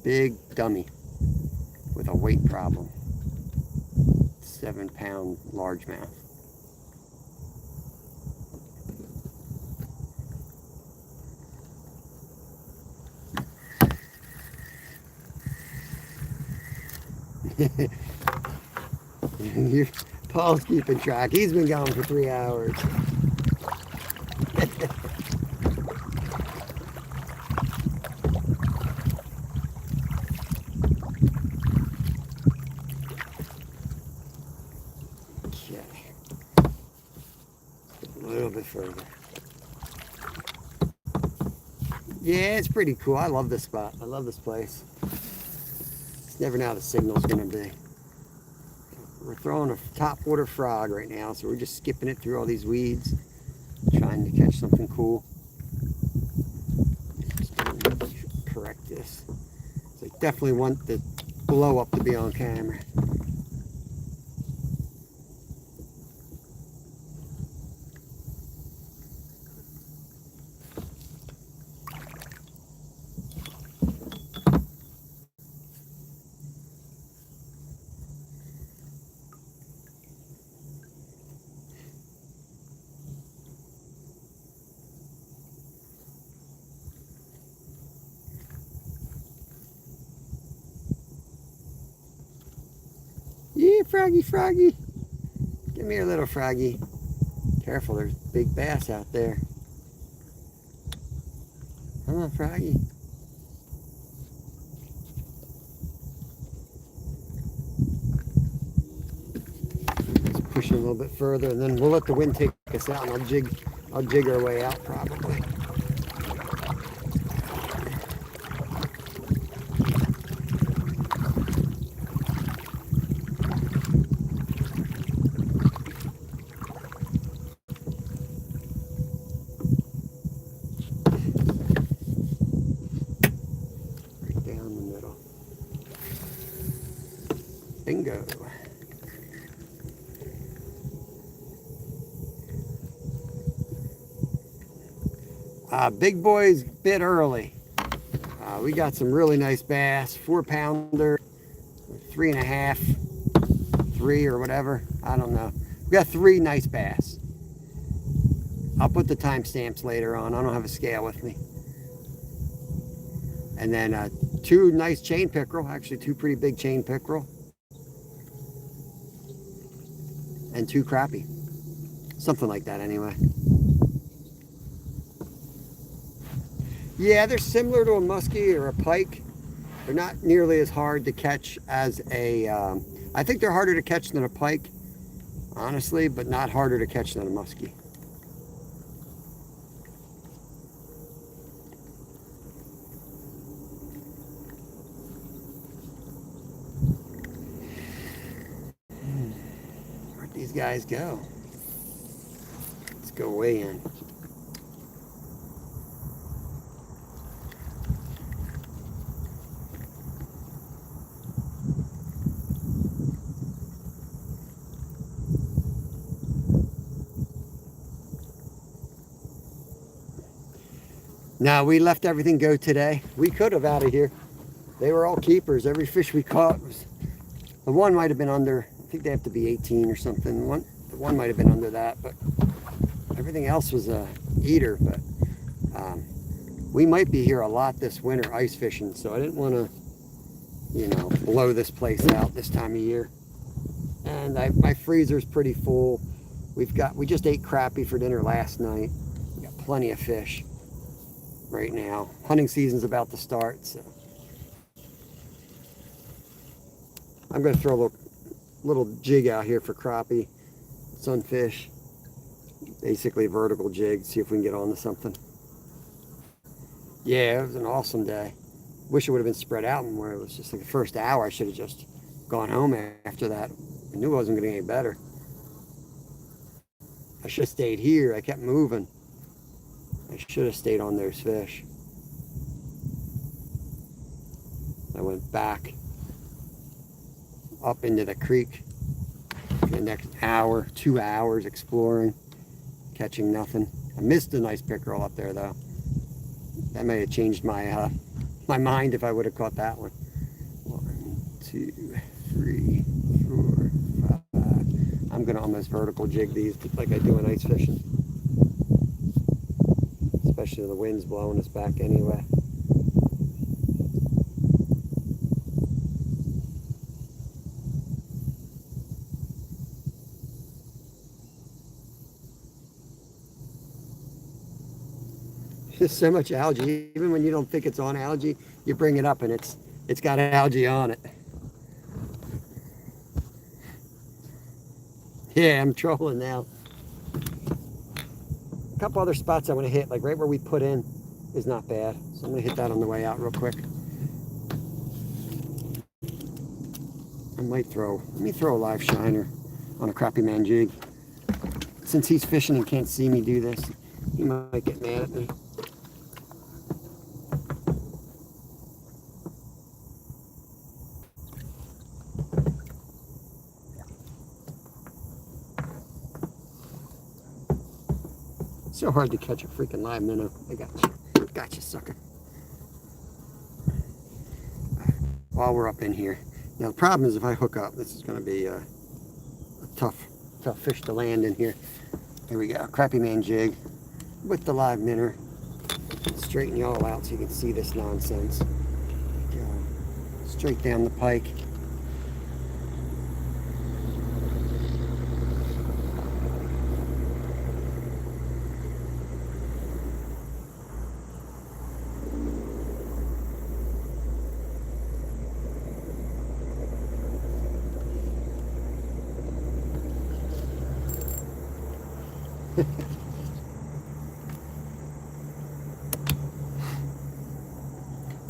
Big dummy with a weight problem. 7-pound largemouth. Paul's keeping track. He's been gone for 3 hours. Okay. A little bit further. Yeah, it's pretty cool. I love this spot. I love this place. Just never know how the signal's going to be. We're throwing a topwater frog right now, so we're just skipping it through all these weeds, trying to catch something cool. Just correct this. So I definitely want the blow up to be on camera. Yeah, froggy, froggy. Give me your little froggy. Careful, there's big bass out there. Come on, froggy. Let's push it a little bit further, and then we'll let the wind take us out, and I'll jig our way out probably. Bingo. Big boys bit early. We got some really nice bass, 4-pounder, 3.5, 3 or whatever. I don't know. We got 3 nice bass. I'll put the timestamps later on. I don't have a scale with me. And then 2 nice chain pickerel, actually 2 pretty big chain pickerel. And 2 crappie. Something like that anyway. Yeah, they're similar to a muskie or a pike. They're not nearly as hard to catch as a... I think they're harder to catch than a pike, honestly, but not harder to catch than a muskie. Where'd these guys go? Let's go way in. Now, we left everything go today. We could have out of here. They were all keepers. Every fish we caught was... The one might have been under... I think they have to be 18 or something. The one might have been under that, but everything else was a eater. But we might be here a lot this winter ice fishing, so I didn't want to, you know, blow this place out this time of year. And my freezer's pretty full. We just ate crappie for dinner last night. We got plenty of fish right now. Hunting season's about to start, so I'm going to throw a little jig out here for crappie, sunfish, basically vertical jig, see if we can get onto something. Yeah, it was an awesome day. Wish it would have been spread out more. It was just like the first hour. I should have just gone home after that. I knew it wasn't going to get any better. I should have stayed here. I kept moving. I should have stayed on those fish. I went back up into the creek for the next hour, 2 hours exploring, catching nothing. I missed a nice pickerel up there though. That may have changed my my mind if I would have caught that one. 2, 3, 4, 5. I'm going to almost vertical jig these like I do in ice fishing. Especially the wind's blowing us back anyway. There's so much algae. Even when you don't think it's on algae, you bring it up and it's got algae on it. Yeah, I'm trolling now. A couple other spots I want to hit, like right where we put in is not bad. So I'm going to hit that on the way out real quick. Let me throw a live shiner on a crappie man jig. Since he's fishing and can't see me do this, he might get mad at me. So hard to catch a freaking live minnow. I got you. Got you, sucker. While we're up in here. Now the problem is if I hook up, this is going to be a tough fish to land in here. Here we go. Crappie man jig with the live minnow. Straighten you all out so you can see this nonsense. Go straight down the pike.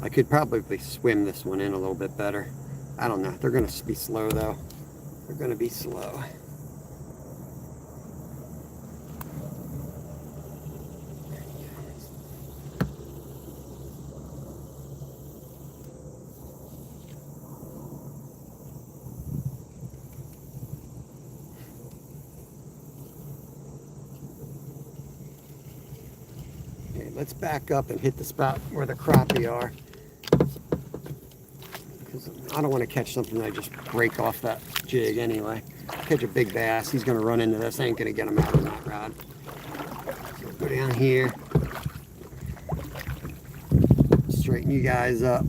I could probably swim this one in a little bit better. I don't know. They're going to be slow though. They're going to be slow. Okay, let's back up and hit the spot where the crappie are. I don't want to catch something that I just break off that jig anyway. Catch a big bass, he's going to run into this. I ain't going to get him out of that rod. So go down here. Straighten you guys up.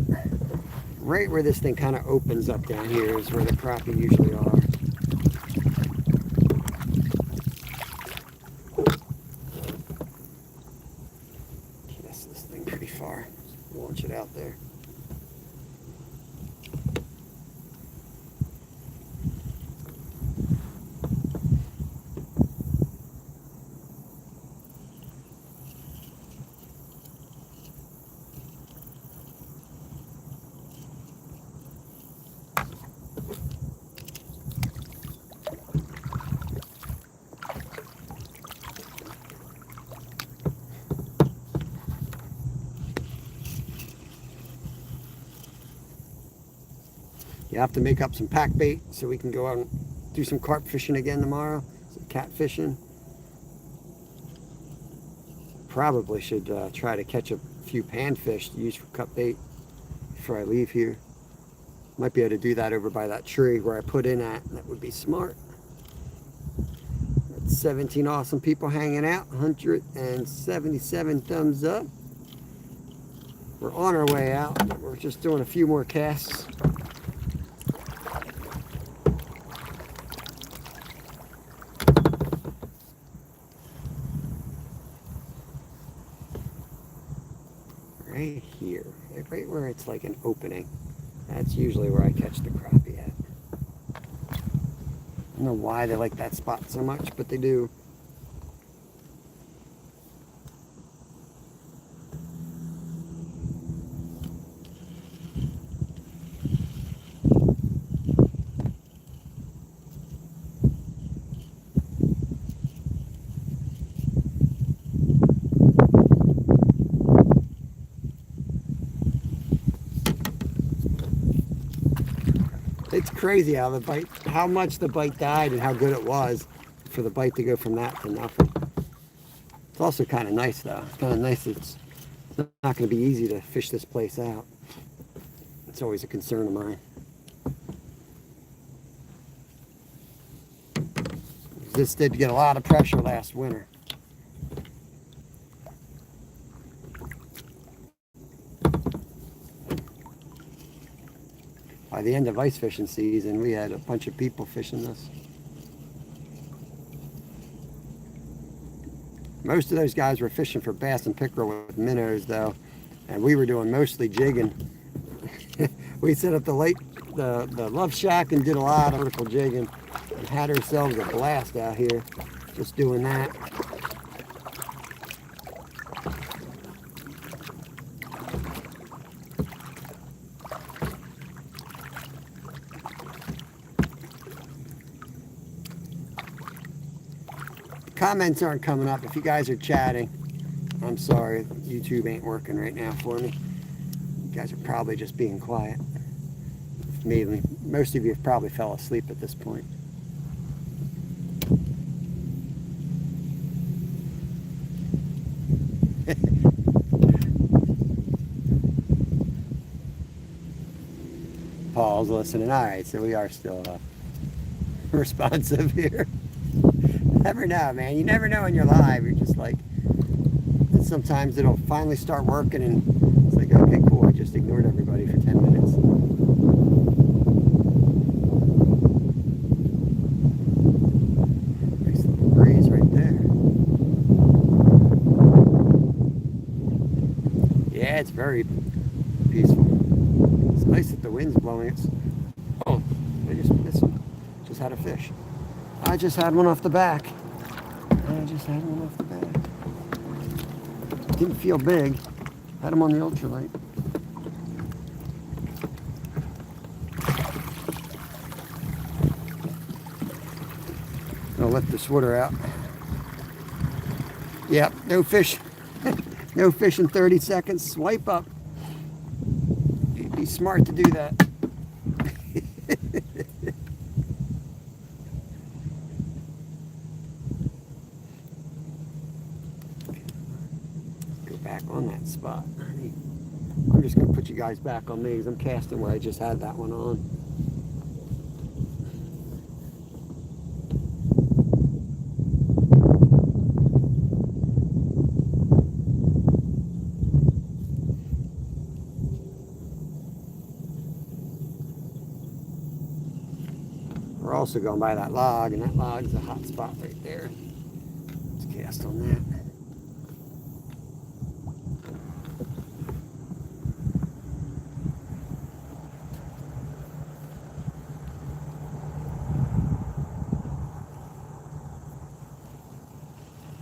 Right where this thing kind of opens up down here is where the crappie usually are. Cast this thing pretty far. Launch it out there. You have to make up some pack bait so we can go out and do some carp fishing again tomorrow, some cat fishing. Probably should try to catch a few panfish to use for cut bait before I leave here. Might be able to do that over by that tree where I put in at. That would be smart. That's 17 awesome people hanging out, 177 thumbs up. We're on our way out. We're just doing a few more casts. Right here, right where it's like an opening. That's usually where I catch the crappie at. I don't know why they like that spot so much, but they do. It's crazy how much the bite died and how good it was for the bite to go from that to nothing. It's also kind of nice though. It's kind of nice. It's not going to be easy to fish this place out. It's always a concern of mine. This did get a lot of pressure last winter. By the end of ice fishing season, we had a bunch of people fishing this. Most of those guys were fishing for bass and pickerel with minnows, though, and we were doing mostly jigging. We set up the Love Shack and did a lot of vertical jigging and had ourselves a blast out here just doing that. Comments aren't coming up. If you guys are chatting, I'm sorry. YouTube ain't working right now for me. You guys are probably just being quiet. Maybe most of you have probably fell asleep at this point. Paul's listening. All right, so we are still responsive here. Never know, man. You never know when you're live. You're just like, sometimes it'll finally start working and it's like, okay, cool. I just ignored everybody for 10 minutes. Nice little breeze right there. Yeah, it's very peaceful. It's nice that the wind's blowing. Oh, I just missed one. Just had a fish. I just had one off the back. Didn't feel big. Had him on the ultralight. I'll let this water out. Yep, no fish. No fish in 30 seconds. Swipe up. You'd be smart to do that. Back on that spot. I'm just going to put you guys back on me because I'm casting where I just had that one on. We're also going by that log, and that log is a hot spot right there. Let's cast on that.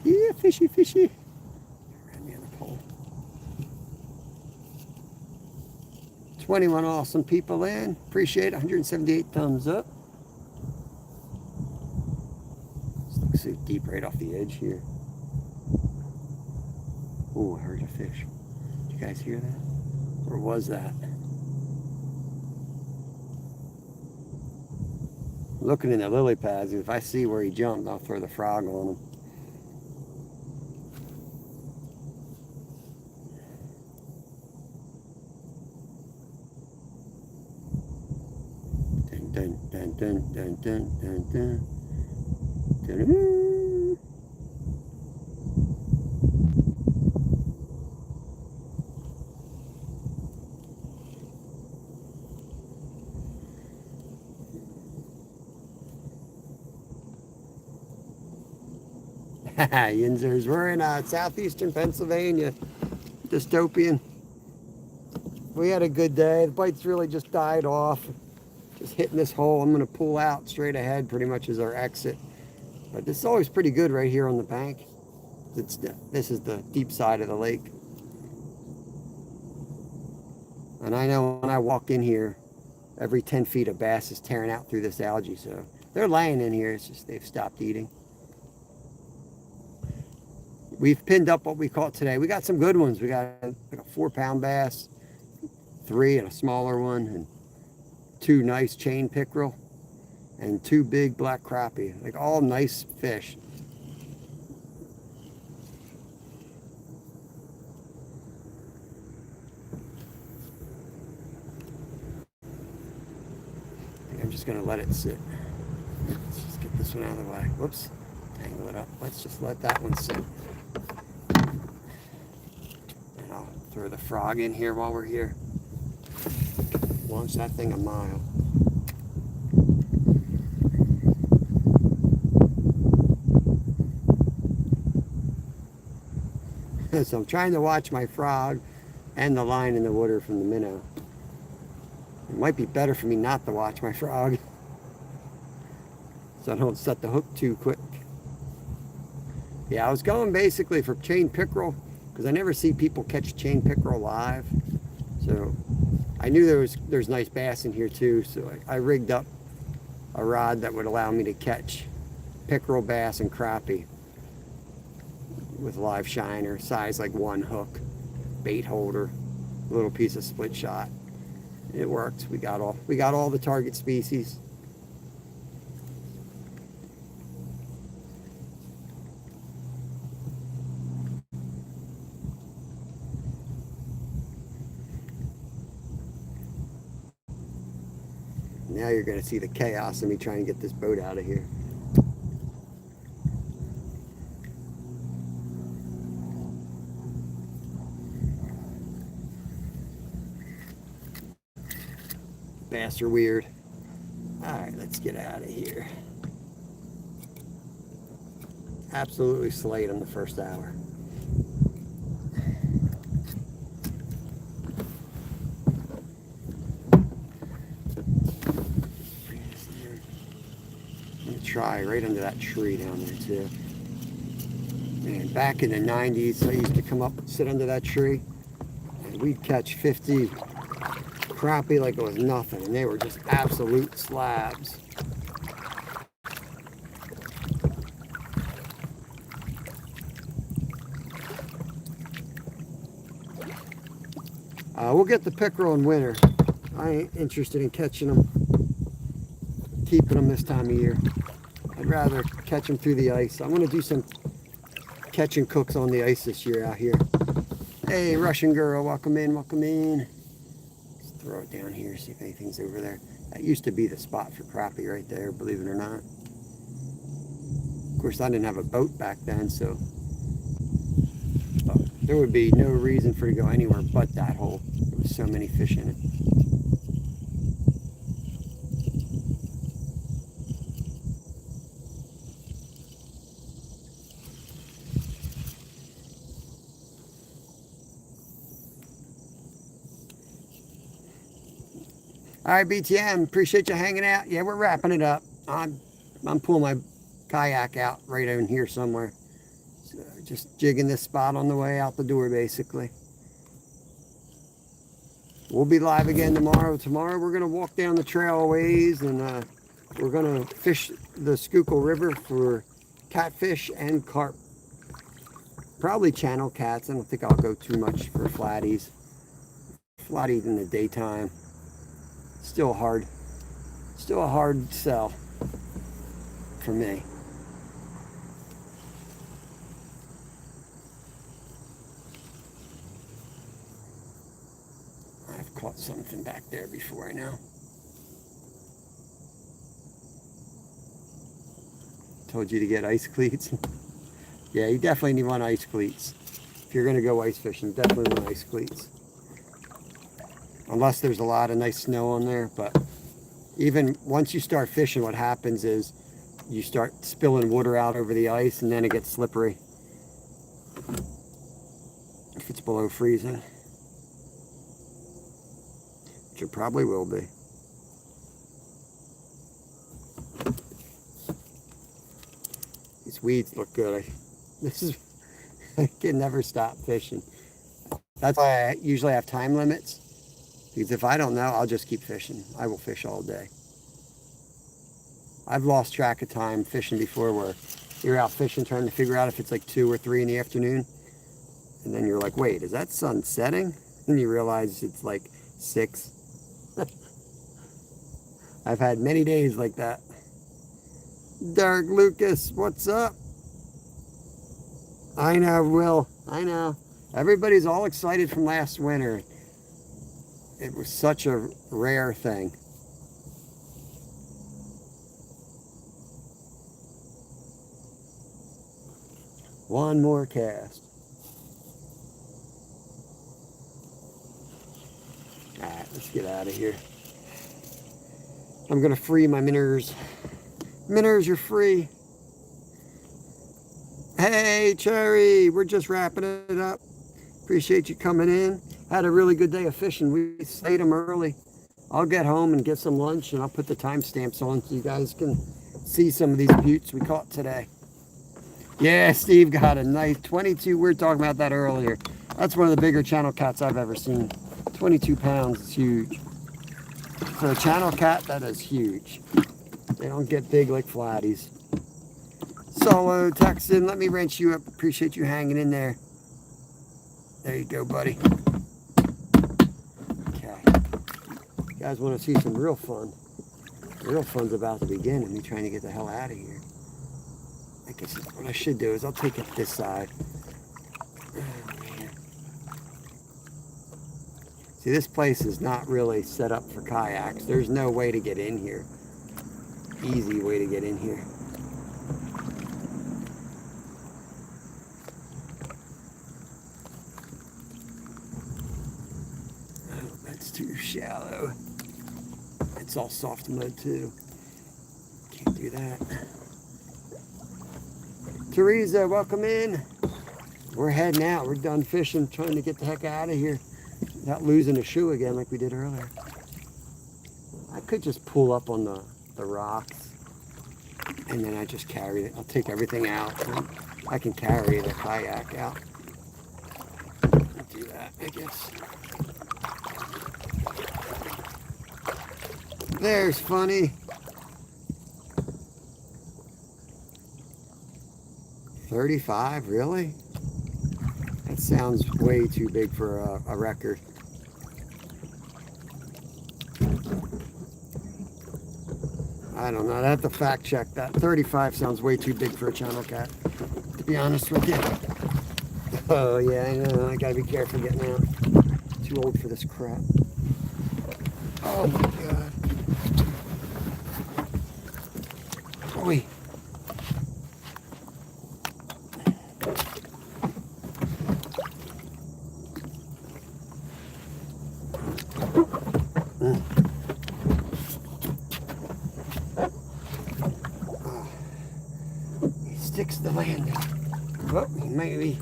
Yeah, fishy, fishy. Right near the pole. 21 awesome people in. Appreciate it. 178 thumbs up. This looks so deep right off the edge here. Oh, I heard a fish. Did you guys hear that? Or was that? Looking in the lily pads. If I see where he jumped, I'll throw the frog on him. Dun, dun, dun, dun, dun, dun, dun. Dun, dun, dun. Yinzers, we're in southeastern Pennsylvania. Dystopian. We had a good day. The bites really just died off. Just hitting this hole. I'm going to pull out straight ahead pretty much as our exit. But this is always pretty good right here on the bank. This is the deep side of the lake. And I know when I walk in here, every 10 feet of bass is tearing out through this algae. So they're laying in here. It's just they've stopped eating. We've pinned up what we caught today. We got some good ones. We got like a 4-pound bass, 3 and a smaller one, and 2 nice chain pickerel, and 2 big black crappie. Like all nice fish. I'm just going to let it sit. Let's just get this one out of the way. Whoops. Tangle it up. Let's just let that one sit. And I'll throw the frog in here while we're here. Launch that thing a mile. So I'm trying to watch my frog and the line in the water from the minnow. It might be better for me not to watch my frog, so I don't set the hook too quick. Yeah, I was going basically for chain pickerel because I never see people catch chain pickerel live. So I knew there's nice bass in here too, so I rigged up a rod that would allow me to catch pickerel, bass, and crappie with live shiner, size like 1 hook, bait holder, little piece of split shot. It worked. We got all the target species. Now you're going to see the chaos of me trying to get this boat out of here. Bass are weird. Alright, let's get out of here. Absolutely slayed them the first hour. I'm going to try right under that tree down there too. Man, back in the 90s, I used to come up and sit under that tree, and we'd catch 50 crappie like it was nothing, and they were just absolute slabs. We'll get the pickerel in winter. I ain't interested in catching them, keeping them this time of year. I'd rather catch them through the ice. I'm going to do some catching cooks on the ice this year out here. Hey, Russian girl, welcome in, welcome in. Let's throw it down here, see if anything's over there. That used to be the spot for crappie right there, believe it or not. Of course, I didn't have a boat back then, so there would be no reason for it to go anywhere but that hole. There was so many fish in it. All right, BTM, appreciate you hanging out. Yeah, we're wrapping it up. I'm pulling my kayak out right in here somewhere. So just jigging this spot on the way out the door, basically. We'll be live again tomorrow. Tomorrow we're going to walk down the trail a ways, and we're going to fish the Schuylkill River for catfish and carp. Probably channel cats. I don't think I'll go too much for flatties. Flatties in the daytime. Still a hard sell for me. I've caught something back there before, I know. Told you to get ice cleats. Yeah, you definitely want ice cleats. If you're going to go ice fishing, definitely want ice cleats. Unless there's a lot of nice snow on there, but even once you start fishing, what happens is you start spilling water out over the ice, and then it gets slippery if it's below freezing, which it probably will be. These weeds look good. I can never stop fishing. That's why I usually have time limits. Because if I don't know, I'll just keep fishing. I will fish all day. I've lost track of time fishing before, where you're out fishing trying to figure out if it's like 2 or 3 in the afternoon. And then you're like, wait, is that sun setting? And you realize it's like 6. I've had many days like that. Derek Lucas, what's up? I know, Will. I know. Everybody's all excited from last winter. It was such a rare thing. One more cast. Alright, let's get out of here. I'm going to free my minnows. Minnows, you're free. Hey, Cherry, we're just wrapping it up. Appreciate you coming in. Had a really good day of fishing. We stayed them early. I'll get home and get some lunch, and I'll put the timestamps on so you guys can see some of these buttes we caught today. Yeah, Steve got a nice 22. We were talking about that earlier. That's one of the bigger channel cats I've ever seen. 22 pounds is huge. For a channel cat, that is huge. They don't get big like flatties. Solo Texan, let me wrench you up. Appreciate you hanging in there. There you go, buddy. Okay. You guys want to see some real fun? Real fun's about to begin, and me trying to get the hell out of here. I guess what I should do is I'll take it this side. Oh, man. See, this place is not really set up for kayaks. There's no way to get in here. Easy way to get in here. Oh, that's too shallow. It's all soft mud too. Can't do that. Teresa, welcome in. We're heading out. We're done fishing, trying to get the heck out of here without losing a shoe again like we did earlier. I could just pull up on the rocks and then I just carry it. I'll take everything out and I can carry the kayak out. I'll do that, I guess. There's Funny. 35, really? That sounds way too big for a record. I don't know. I have to fact check that. 35 sounds way too big for a channel cat, to be honest with you. Oh, yeah, I know. I gotta be careful getting out. Too old for this crap. Oh, my God. Boy. Sticks the landing. Well, maybe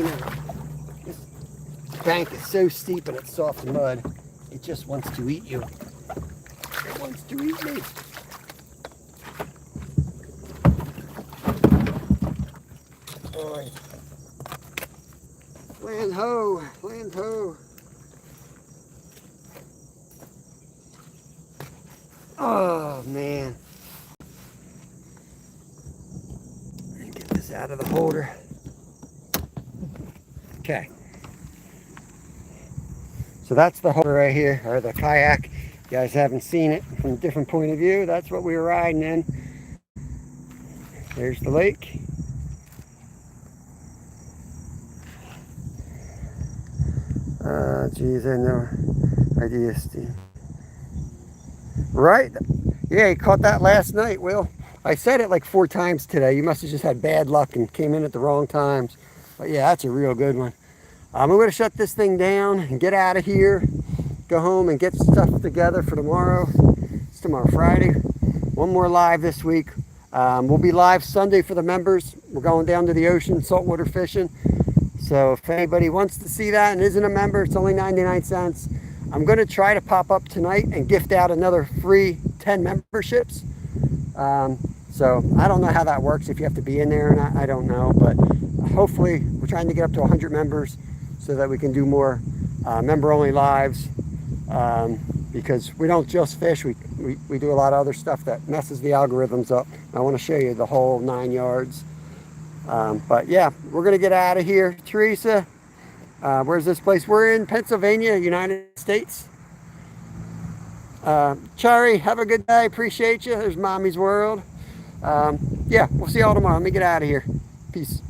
not. This bank is so steep and it's soft mud. It just wants to eat you. It wants to eat me. Boy. Land ho, land ho. Oh man. Get this out of the holder. Okay. So that's the holder right here, or the kayak. You guys haven't seen it from a different point of view. That's what we were riding in. There's the lake. Geez, I had no idea, Steve. Right? Yeah, he caught that last night, Will. I said it like 4 times today. You must have just had bad luck and came in at the wrong times. But yeah, that's a real good one. I'm going to shut this thing down and get out of here. Go home and get stuff together for tomorrow. It's tomorrow, Friday. One more live this week. We'll be live Sunday for the members. We're going down to the ocean, saltwater fishing. So if anybody wants to see that and isn't a member, it's only 99 cents. I'm going to try to pop up tonight and gift out another free 10 memberships. So I don't know how that works, if you have to be in there or not, I don't know. But hopefully we're trying to get up to 100 members so that we can do more member-only lives. Because we don't just fish, we do a lot of other stuff that messes the algorithms up. I want to show you the whole 9 yards. But yeah, we're going to get out of here. Teresa, where's this place? We're in Pennsylvania, United States. Cherry, have a good day. Appreciate you. There's Mommy's World. Yeah, we'll see y'all tomorrow. Let me get out of here. Peace.